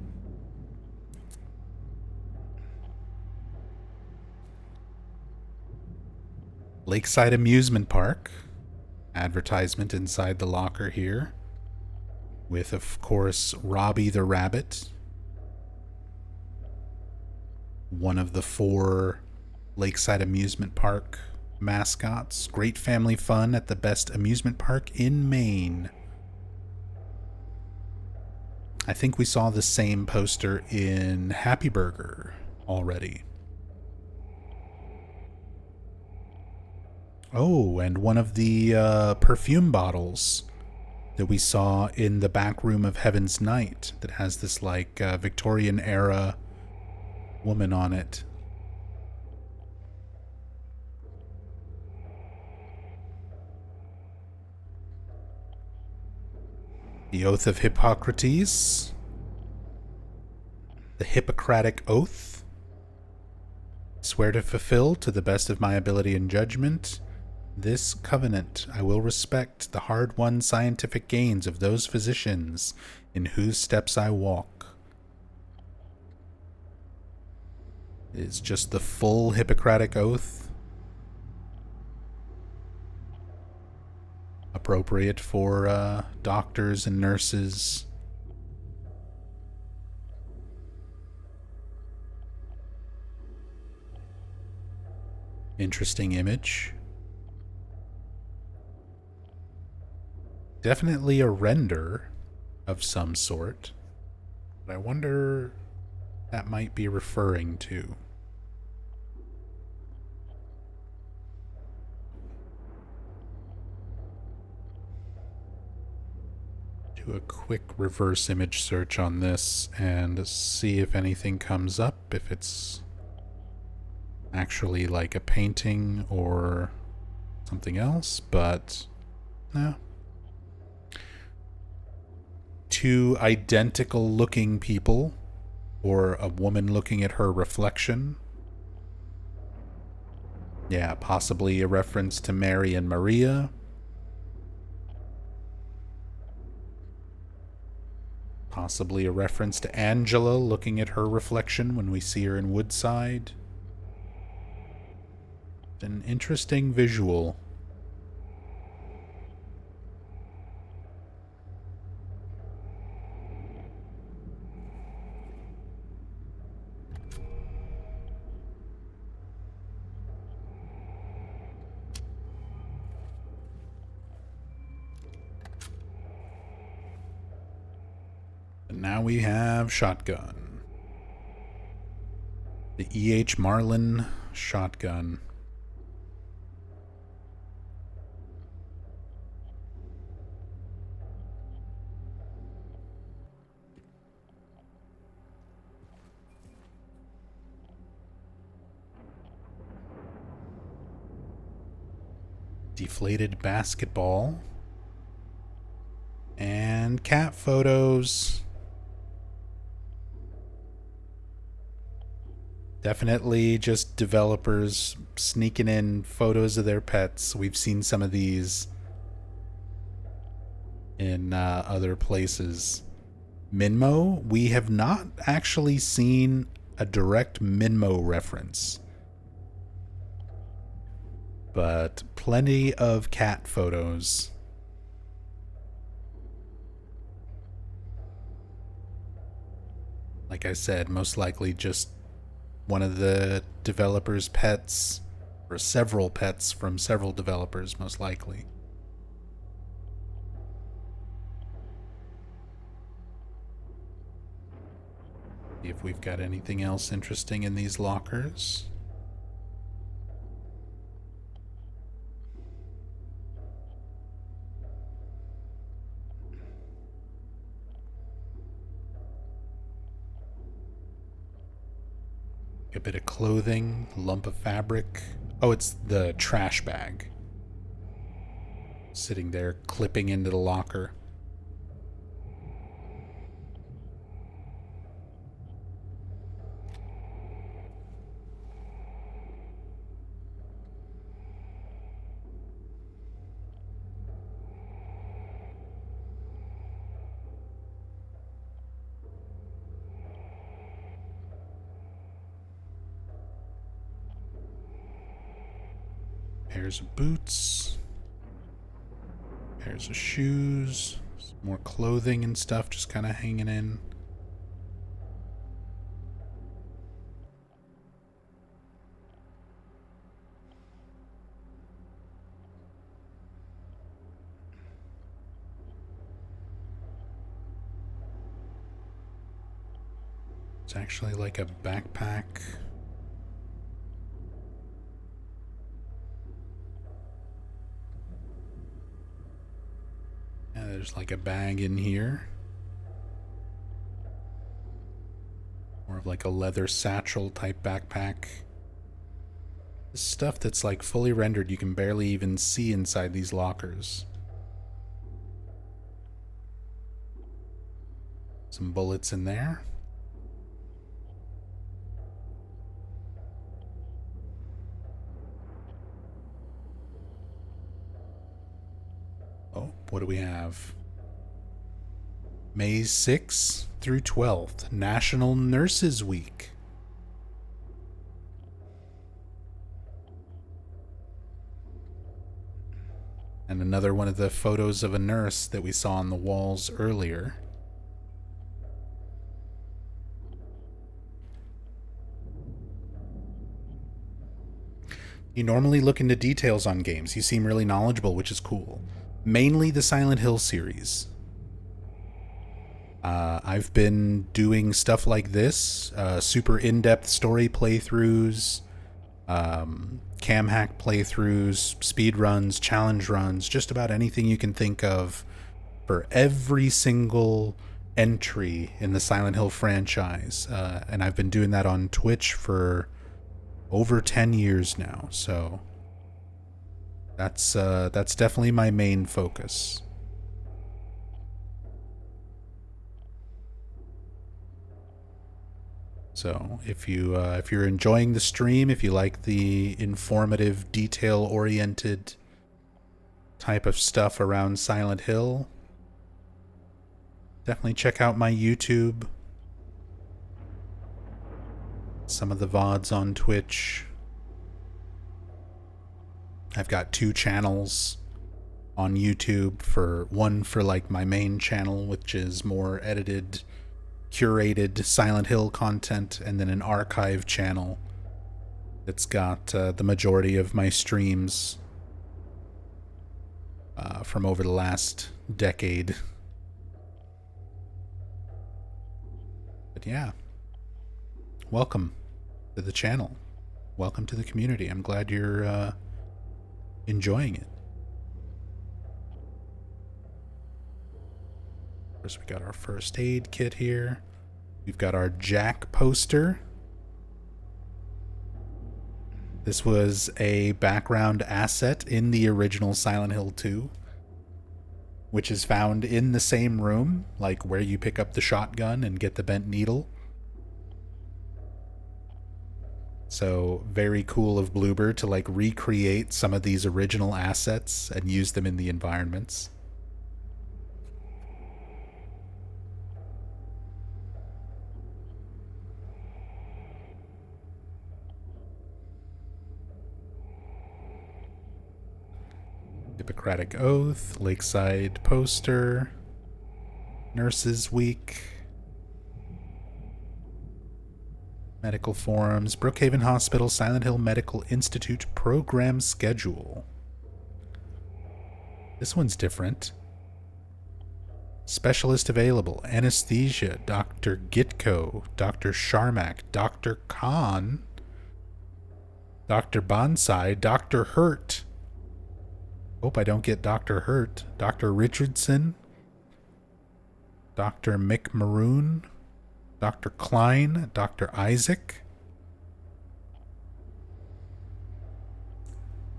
Lakeside Amusement Park. Advertisement inside the locker here. With, of course, Robbie the Rabbit. One of the 4 Lakeside Amusement Park mascots. Great family fun at the best amusement park in Maine. I think we saw the same poster in Happy Burger already. Oh, and one of the perfume bottles that we saw in the back room of Heaven's Night that has this like Victorian era woman on it. The Oath of Hippocrates. The Hippocratic Oath. Swear to fulfill to the best of my ability and judgment. This covenant I will respect the hard-won scientific gains of those physicians in whose steps I walk. It's just the full Hippocratic Oath. Appropriate for doctors and nurses. Interesting image. Definitely a render of some sort. But I wonder what that might be referring to. Do a quick reverse image search on this and see if anything comes up, if it's actually like a painting or something else, but no. Two identical looking people, or a woman looking at her reflection. Yeah, possibly a reference to Mary and Maria. Possibly a reference to Angela looking at her reflection when we see her in Woodside. An interesting visual. And now we have shotgun. The E.H. Marlin shotgun. Deflated basketball. And cat photos. Definitely just developers sneaking in photos of their pets. We've seen some of these in other places. Minmo, we have not actually seen a direct Minmo reference, but plenty of cat photos. Like I said, most likely just one of the developers' pets, or several pets from several developers, most likely. See if we've got anything else interesting in these lockers. A bit of clothing, lump of fabric. Oh, it's the trash bag. Sitting there, clipping into the locker. Pairs of boots. Pairs of shoes. Some more clothing and stuff just kind of hanging in. It's actually like a backpack. Yeah, there's like a bag in here. More of like a leather satchel type backpack. This stuff that's like fully rendered, you can barely even see inside these lockers. Some bullets in there. Oh, what do we have? May 6th through 12th, National Nurses Week. And another one of the photos of a nurse that we saw on the walls earlier. You normally look into details on games. You seem really knowledgeable, which is cool. Mainly the Silent Hill series. I've been doing stuff like this, super in-depth story playthroughs, cam hack playthroughs, speed runs, challenge runs, just about anything you can think of for every single entry in the Silent Hill franchise. And I've been doing that on Twitch for over 10 years now, so that's definitely my main focus. So if you're enjoying the stream, if you like the informative, detail-oriented type of stuff around Silent Hill, definitely check out my YouTube. Some of the VODs on Twitch. I've got 2 channels on YouTube, one for like my main channel, which is more edited, curated Silent Hill content, and then an archive channel that's got the majority of my streams from over the last decade. But yeah, welcome to the channel. Welcome to the community. I'm glad you're enjoying it. First, we got our first aid kit here. We've got our Jack poster. This was a background asset in the original Silent Hill 2, which is found in the same room, like where you pick up the shotgun and get the bent needle. So very cool of Bloober to like recreate some of these original assets and use them in the environments. Hippocratic Oath, Lakeside poster, Nurses Week, medical forums, Brookhaven Hospital, Silent Hill Medical Institute program schedule. This one's different. Specialist available, anesthesia, Dr. Gitko, Dr. Sharmak, Dr. Khan, Dr. Bonsai, Dr. Hurt. Hope I don't get Dr. Hurt. Dr. Richardson, Dr. Mick Maroon, Dr. Klein, Dr. Isaac,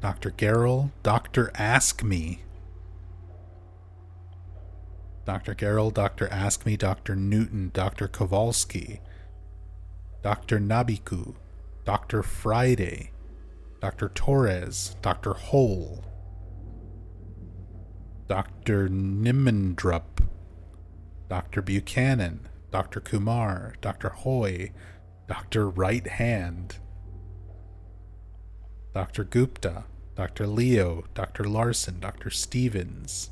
Dr. Garrel, Dr. Ask Me, Dr. Garrel, Dr. Ask Me, Dr. Newton, Dr. Kowalski, Dr. Nabiku, Dr. Friday, Dr. Torres, Dr. Hole, Dr. Nimendrup, Dr. Buchanan, Dr. Kumar, Dr. Hoy, Dr. Right Hand, Dr. Gupta, Dr. Leo, Dr. Larson, Dr. Stevens.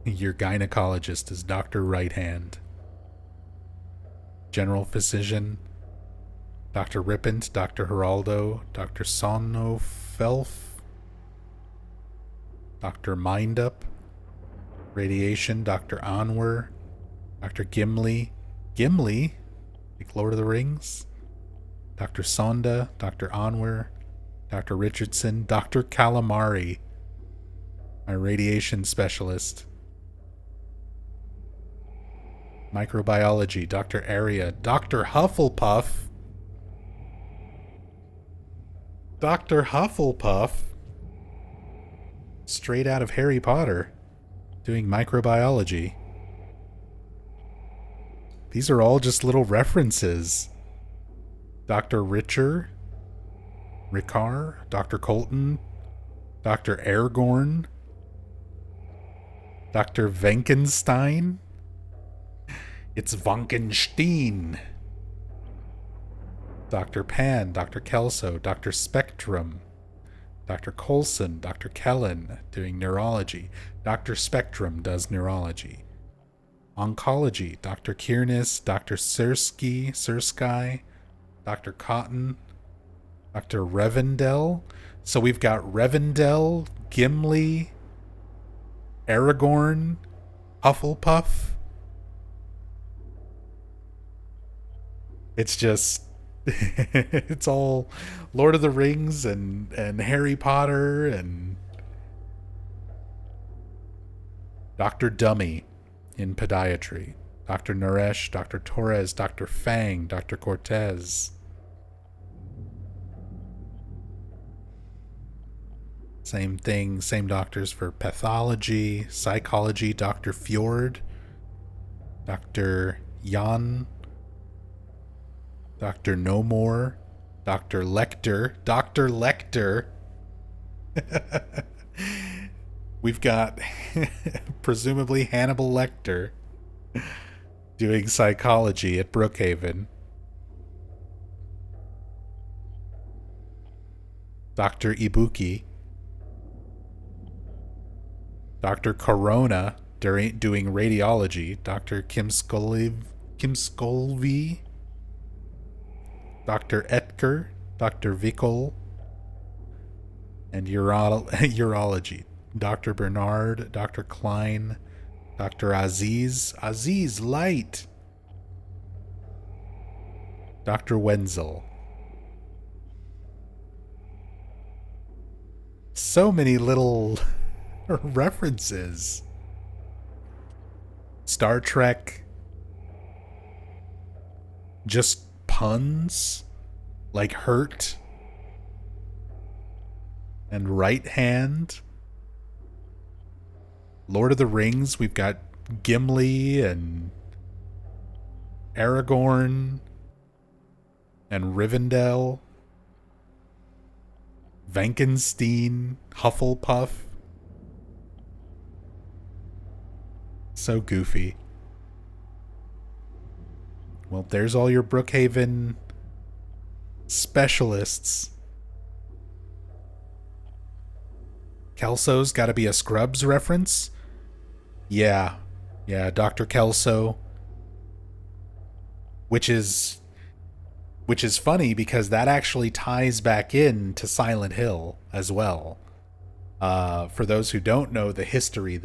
Your gynecologist is Dr. Right Hand. General physician, Dr. Rippent, Dr. Geraldo, Dr. Sonofelf, Dr. Mindup, Radiation, Dr. Anwer, Dr. Gimli, like Lord of the Rings, Dr. Sonda, Dr. Anwer, Dr. Richardson, Dr. Calamari, my radiation specialist, microbiology, Dr. Aria, Dr. Hufflepuff, Dr. Hufflepuff, straight out of Harry Potter, doing microbiology. These are all just little references. Dr. Ricard, Dr. Colton, Dr. Aragorn, Dr. Venkenstein. It's Vankenstein. Dr. Pan, Dr. Kelso, Dr. Spectrum, Dr. Colson, Dr. Kellen, doing neurology. Dr. Spectrum does neurology. Oncology, Dr. Kiernis, Dr. Sersky, Dr. Cotton, Dr. Revendell. So we've got Revendell, Gimli, Aragorn, Hufflepuff. It's just it's all Lord of the Rings and Harry Potter and Dr. Dummy in podiatry, Dr. Naresh, Dr. Torres, Dr. Fang, Dr. Cortez. Same thing, same doctors for pathology, psychology, Dr. Fjord, Dr. Jan, Dr. No More, Dr. Lecter, Dr. Lecter. We've got presumably Hannibal Lecter doing psychology at Brookhaven. Dr. Ibuki. Dr. Corona doing radiology. Dr. Kim Skolvey. Dr. Etker. Dr. Vikol. And urology. Dr. Bernard, Dr. Klein, Dr. Aziz Light, Dr. Wenzel. So many little references. Star Trek. Just puns like hurt and right hand. Lord of the Rings, we've got Gimli and Aragorn and Rivendell, Vankenstein, Hufflepuff. So goofy. Well, there's all your Brookhaven specialists. Kelso's got to be a Scrubs reference. Yeah, Dr. Kelso. Which is funny because that actually ties back in to Silent Hill as well. For those who don't know the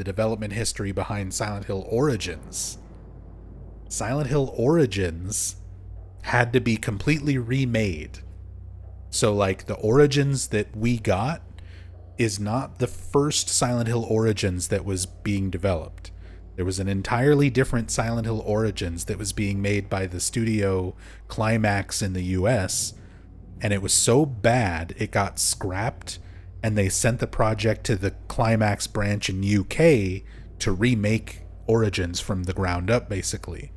development history behind Silent Hill Origins. Silent Hill Origins had to be completely remade. So like the Origins that we got is not the first Silent Hill Origins that was being developed. There was an entirely different Silent Hill Origins that was being made by the studio Climax in the US, and it was so bad it got scrapped, and they sent the project to the Climax branch in UK to remake Origins from the ground up, basically.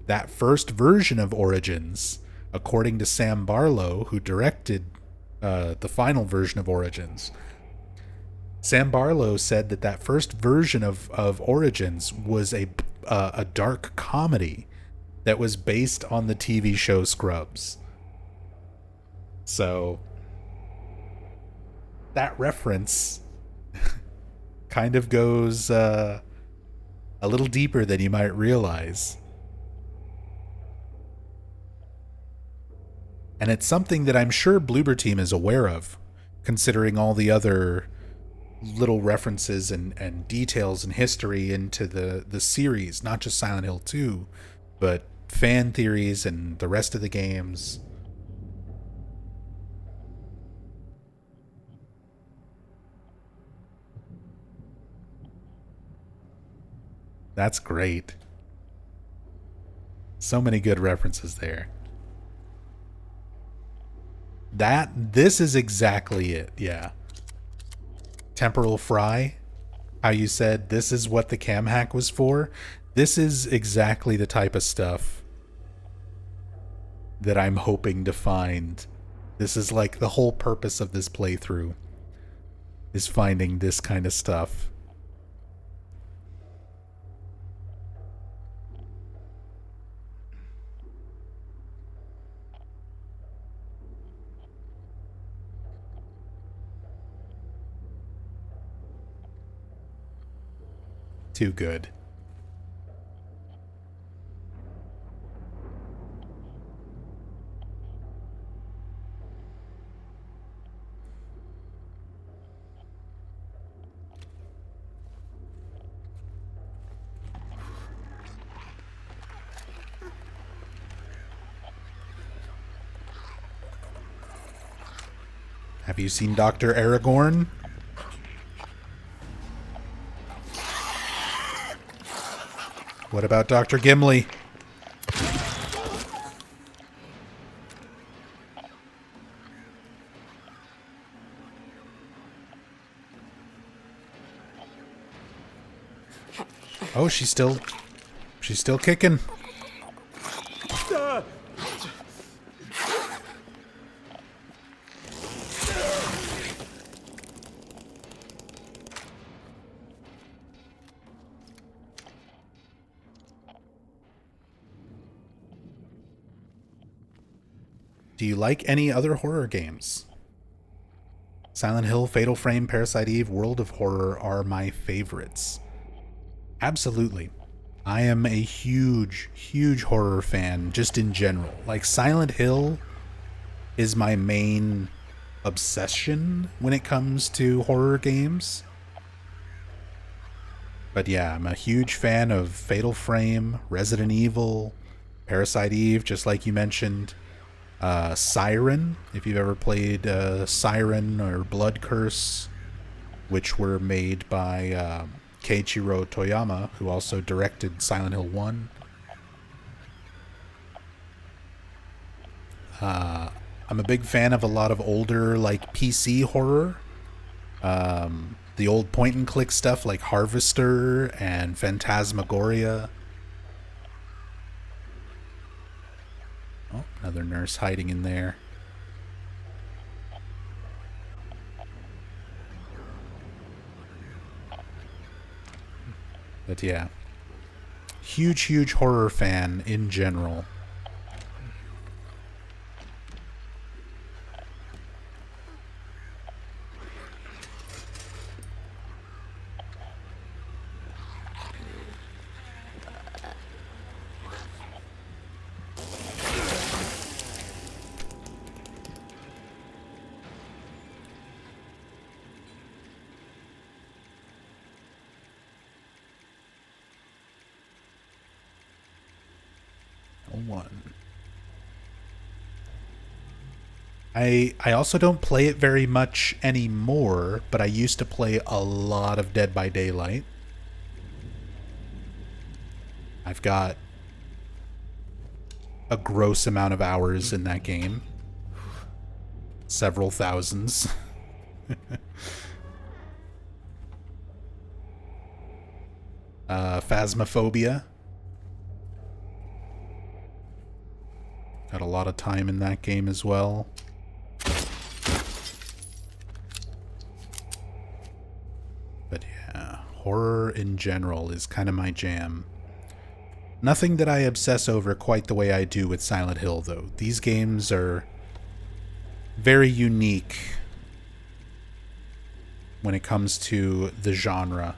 That first version of Origins, according to Sam Barlow, who directed the final version of Origins, Sam Barlow said that first version of Origins was a dark comedy that was based on the TV show Scrubs. So that reference kind of goes a little deeper than you might realize. And it's something that I'm sure Bloober Team is aware of, considering all the other little references and details and history into the series, not just Silent Hill 2, but fan theories and the rest of the games. That's great. So many good references there. This is exactly it, yeah. Temporal fry, how you said this is what the cam hack was for. This is exactly the type of stuff that I'm hoping to find. This is like the whole purpose of this playthrough, is finding this kind of stuff. Too good. Have you seen Dr. Aragorn? What about Dr. Gimli? Oh, she's still kicking. Do you like any other horror games? Silent Hill, Fatal Frame, Parasite Eve, World of Horror are my favorites. Absolutely. I am a huge, huge horror fan, just in general. Like, Silent Hill is my main obsession when it comes to horror games. But yeah, I'm a huge fan of Fatal Frame, Resident Evil, Parasite Eve, just like you mentioned. Siren, if you've ever played Siren or Blood Curse, which were made by Keiichiro Toyama, who also directed Silent Hill 1. I'm a big fan of a lot of older, like, PC horror. The old point-and-click stuff like Harvester and Phantasmagoria. Oh, another nurse hiding in there. But yeah. Huge, huge horror fan in general. One. I also don't play it very much anymore, but I used to play a lot of Dead by Daylight. I've got a gross amount of hours in that game. Several thousands. Phasmophobia. Got a lot of time in that game as well. But yeah, horror in general is kind of my jam. Nothing that I obsess over quite the way I do with Silent Hill, though. These games are very unique when it comes to the genre.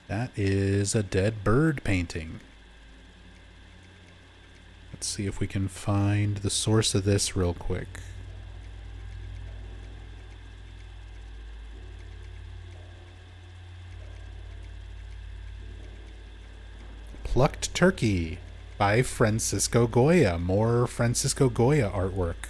That is a dead bird painting. Let's see if we can find the source of this real quick. Plucked Turkey by Francisco Goya. More Francisco Goya artwork.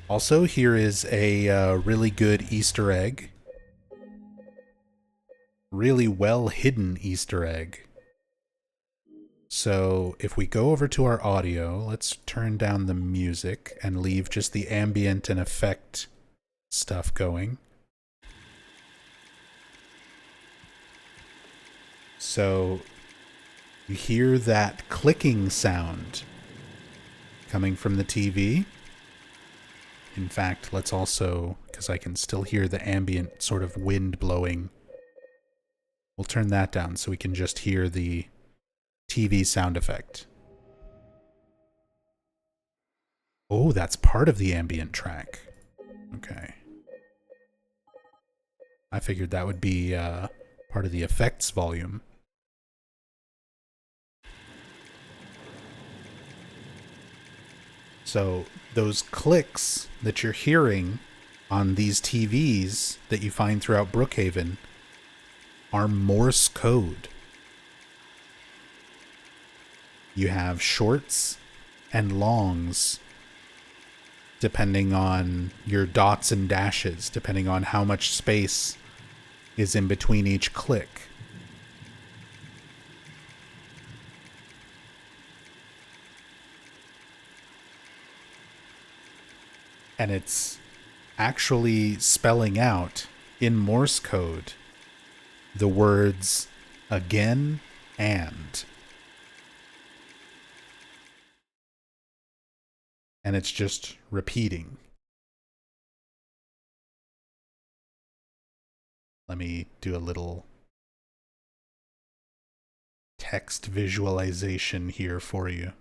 Also, here is a really good Easter egg. Really well hidden Easter egg. So if we go over to our audio, let's turn down the music and leave just the ambient and effect stuff going. So you hear that clicking sound coming from the TV. In fact, let's also, because I can still hear the ambient sort of wind blowing, we'll turn that down so we can just hear the TV sound effect. Oh, that's part of the ambient track. Okay. I figured that would be part of the effects volume. So those clicks that you're hearing on these TVs that you find throughout Brookhaven are Morse code. You have shorts and longs depending on your dots and dashes, depending on how much space is in between each click. And it's actually spelling out in Morse code the words again and. And it's just repeating. Let me do a little text visualization here for you.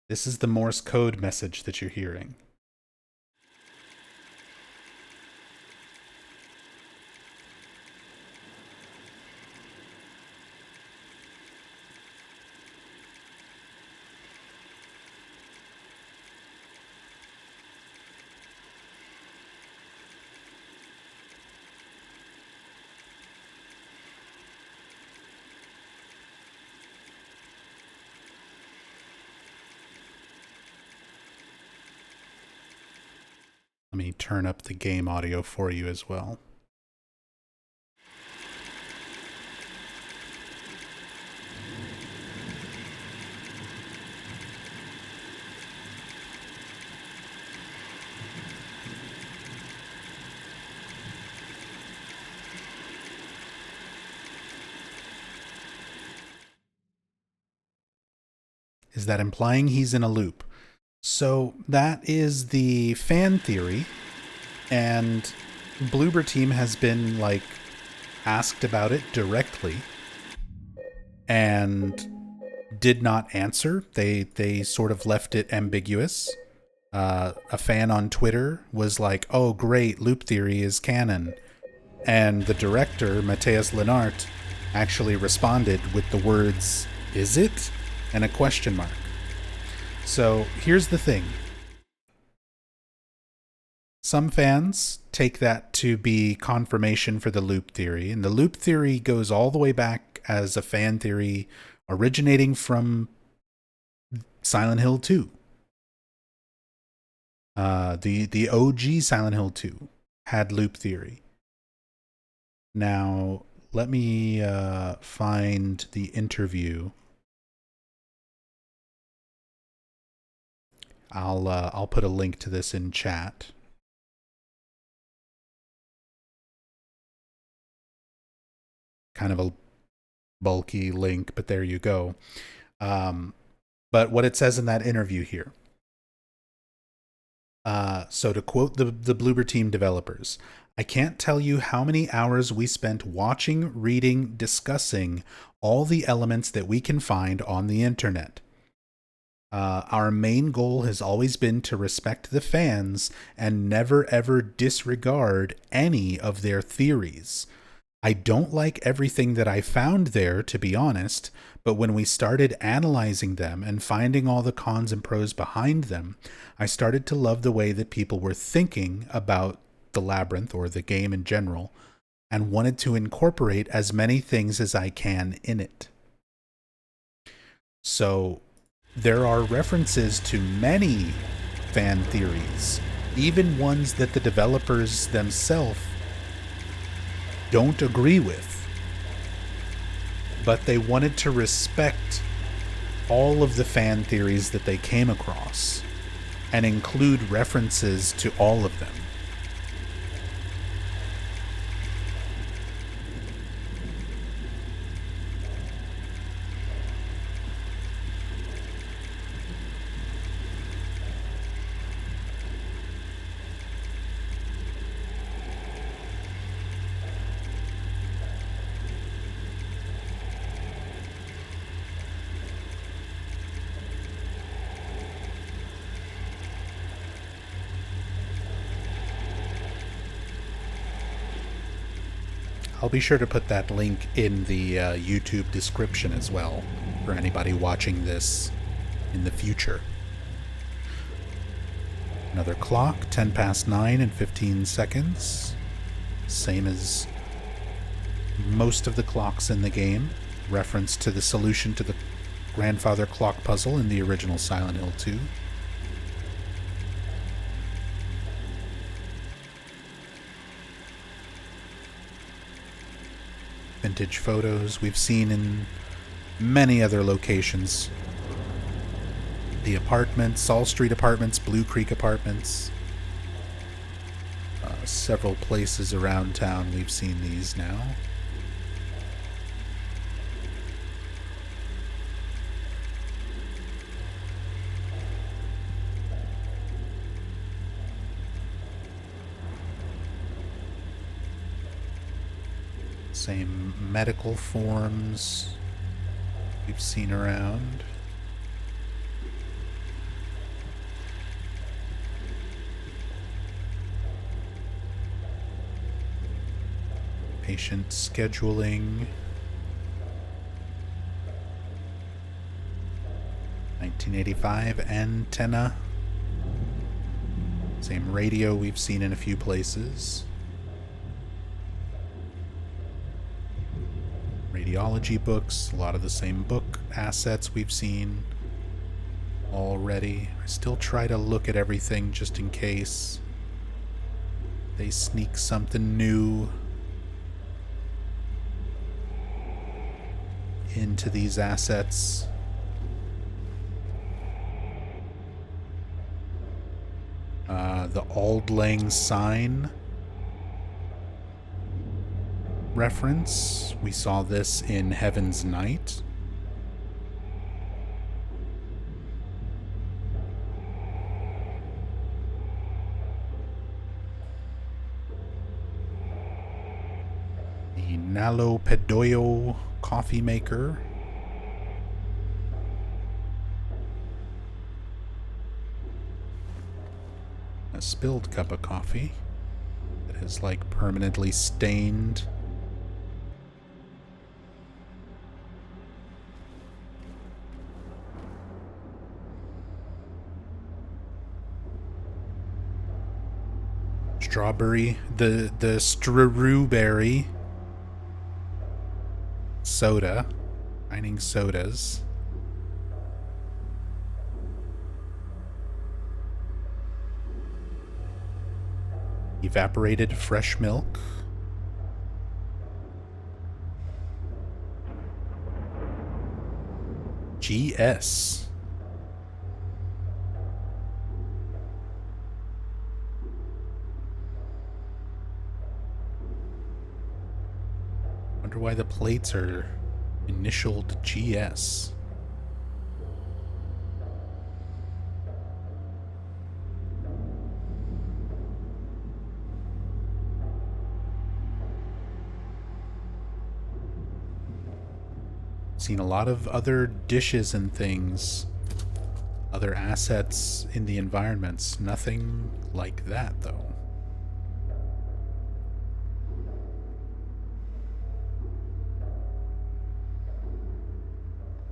This is the Morse code message that you're hearing. Let me turn up the game audio for you as well. Is that implying he's in a loop? So that is the fan theory, and Bloober Team has been asked about it directly and did not answer. They sort of left it ambiguous. A fan on Twitter was like, "Oh, great, loop theory is canon," and the director, Matthias Lenart, actually responded with the words, "Is it?" and a question mark. So here's the thing. Some fans take that to be confirmation for the loop theory, and the loop theory goes all the way back as a fan theory originating from Silent Hill 2. The OG Silent Hill 2 had loop theory. Now, let me find the interview. I'll put a link to this in chat. Kind of a bulky link, but there you go. But what it says in that interview here. So to quote the Bloober Team developers, "I can't tell you how many hours we spent watching, reading, discussing all the elements that we can find on the internet. Our main goal has always been to respect the fans and never ever disregard any of their theories. I don't like everything that I found there, to be honest, but when we started analyzing them and finding all the cons and pros behind them, I started to love the way that people were thinking about the labyrinth or the game in general, and wanted to incorporate as many things as I can in it." So there are references to many fan theories, even ones that the developers themselves don't agree with. But they wanted to respect all of the fan theories that they came across and include references to all of them. I'll be sure to put that link in the YouTube description as well for anybody watching this in the future. Another clock, 10 past 9 and 15 seconds. Same as most of the clocks in the game. Reference to the solution to the grandfather clock puzzle in the original Silent Hill 2. Vintage photos we've seen in many other locations. The apartments, Saul Street Apartments, Blue Creek Apartments. Several places around town we've seen these now. Same medical forms we've seen around. Patient scheduling. 1985 antenna. Same radio we've seen in a few places. Radiology books, a lot of the same book assets we've seen already. I still try to look at everything just in case they sneak something new into these assets. The Auld Lang Syne reference. We saw this in Heaven's Night. The Nalo Pedoyo coffee maker. A spilled cup of coffee that is like permanently stained. Strawberry, the strawberry soda, mining sodas. Evaporated fresh milk. GS. Wonder why the plates are initialed GS. Seen a lot of other dishes and things, other assets in the environments. Nothing like that, though.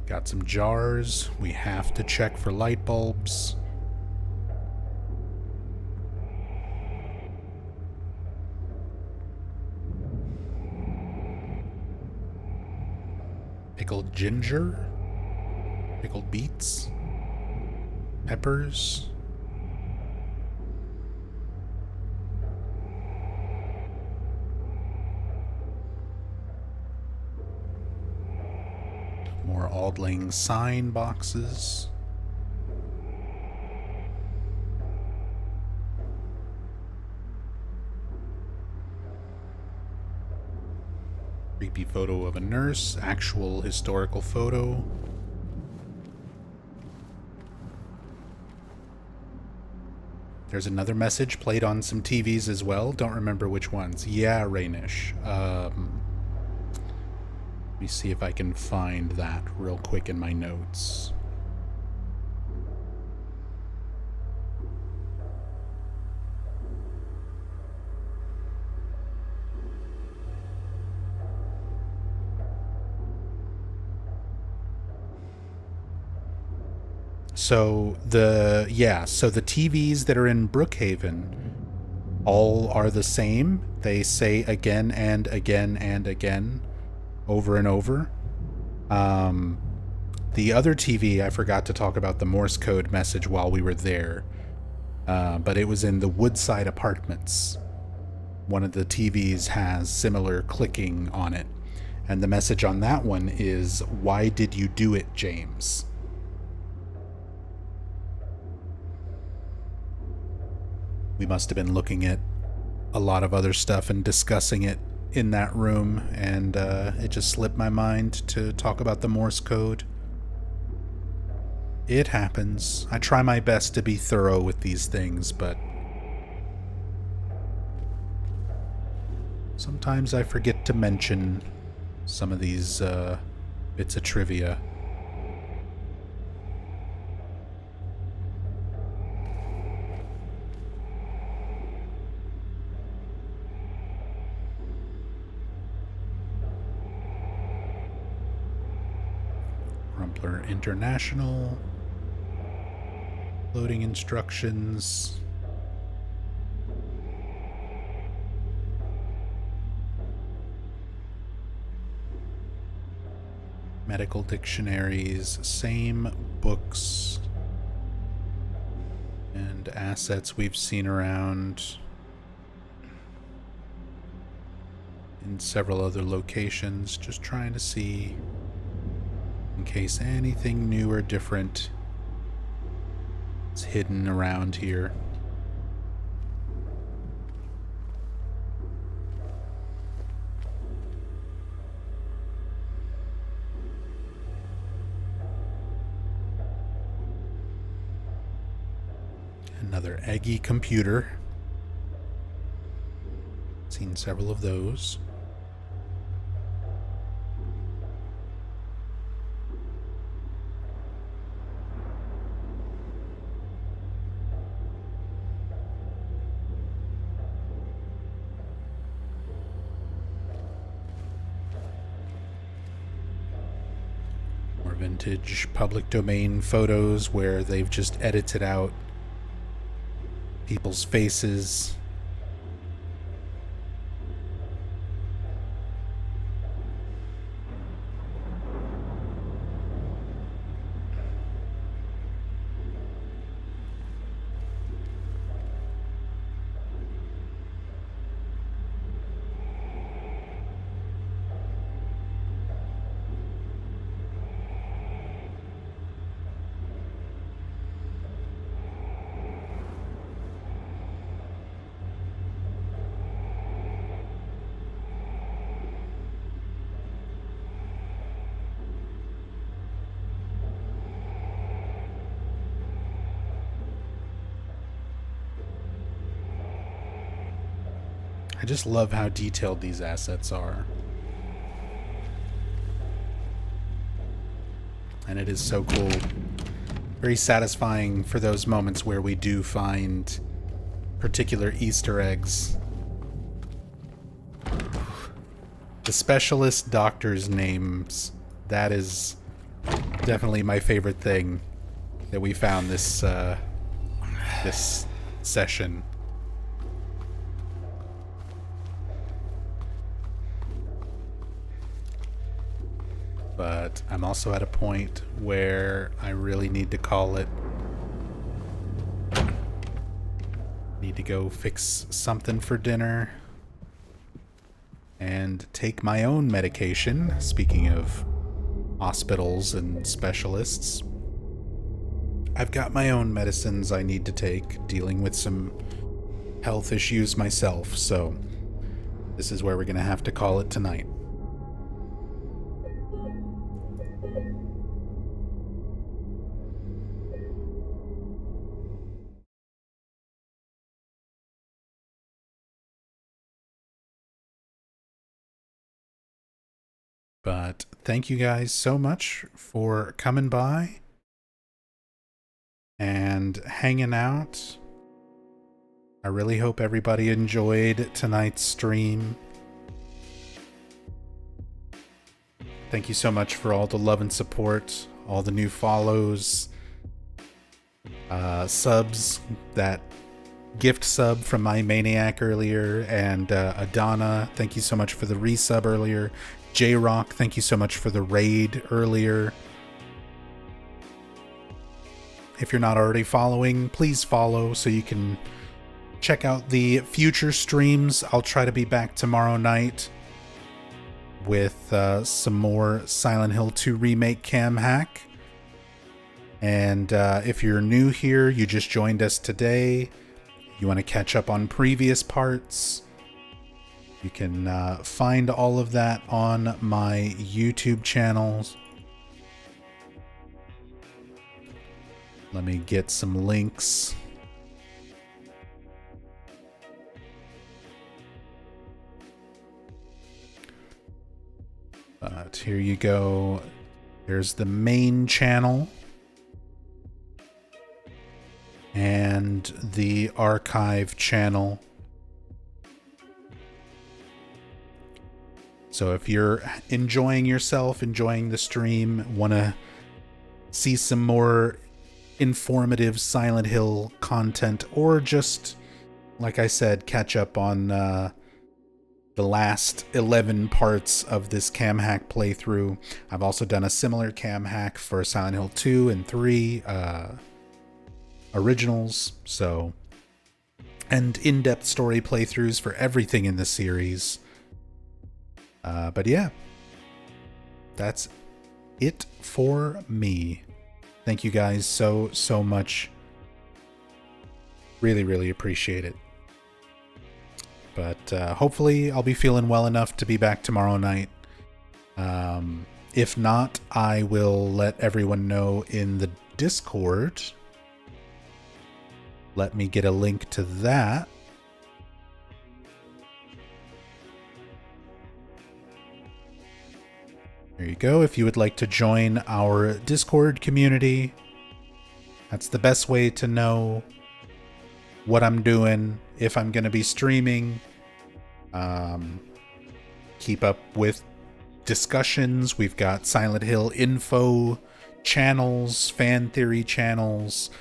Got some jars. We have to check for light bulbs. Pickled ginger, pickled beets, peppers. More Auld Lang Syne boxes. Creepy photo of a nurse, actual historical photo. There's another message played on some TVs as well. Don't remember which ones. Yeah, Rainish. Let me see if I can find that real quick in my notes. So the TVs that are in Brookhaven all are the same. They say again and again and again, over and over. The other TV, I forgot to talk about the Morse code message while we were there, but it was in the Woodside Apartments. One of the TVs has similar clicking on it, and the message on that one is, "Why did you do it, James?" We must have been looking at a lot of other stuff and discussing it in that room, and it just slipped my mind to talk about the Morse code. It happens. I try my best to be thorough with these things, but sometimes I forget to mention some of these bits of trivia. Rumpler International. Loading instructions. Medical dictionaries, same books and assets we've seen around in several other locations, just trying to see in case anything new or different is hidden around here. Another Eggy computer. Seen several of those. More vintage public domain photos where they've just edited out people's faces. I just love how detailed these assets are. And it is so cool. Very satisfying for those moments where we do find particular Easter eggs. The specialist doctors' names, that is definitely my favorite thing that we found this session. But I'm also at a point where I really need to call it. Need to go fix something for dinner and take my own medication. Speaking of hospitals and specialists, I've got my own medicines I need to take, dealing with some health issues myself, so this is where we're gonna have to call it tonight. But thank you guys so much for coming by and hanging out. I really hope everybody enjoyed tonight's stream. Thank you so much for all the love and support, all the new follows, subs, that gift sub from my Maniac earlier, and Adana, thank you so much for the resub earlier. J-Rock, thank you so much for the raid earlier. If you're not already following, please follow so you can check out the future streams. I'll try to be back tomorrow night with some more Silent Hill 2 Remake cam hack. And if you're new here, you just joined us today, you want to catch up on previous parts, you can find all of that on my YouTube channels. Let me get some links. But here you go. There's the main channel and the archive channel. So if you're enjoying yourself, enjoying the stream, want to see some more informative Silent Hill content, or just, like I said, catch up on the last 11 parts of this cam hack playthrough. I've also done a similar cam hack for Silent Hill 2 and 3 originals, so, and in-depth story playthroughs for everything in the series. But yeah, that's it for me. Thank you guys so much. Really, really appreciate it. But hopefully I'll be feeling well enough to be back tomorrow night. If not, I will let everyone know in the Discord. Let me get a link to that. There you go. If you would like to join our Discord community, that's the best way to know what I'm doing, if I'm going to be streaming, keep up with discussions. We've got Silent Hill info channels, fan theory channels,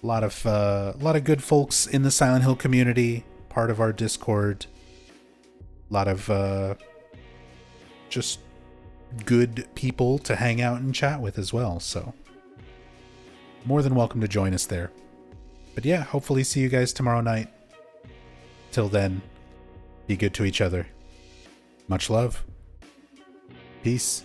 a lot of good folks in the Silent Hill community, part of our Discord. A lot of just good people to hang out and chat with as well, so more than welcome to join us there. But yeah, hopefully see you guys tomorrow night. Till then, be good to each other. Much love. Peace.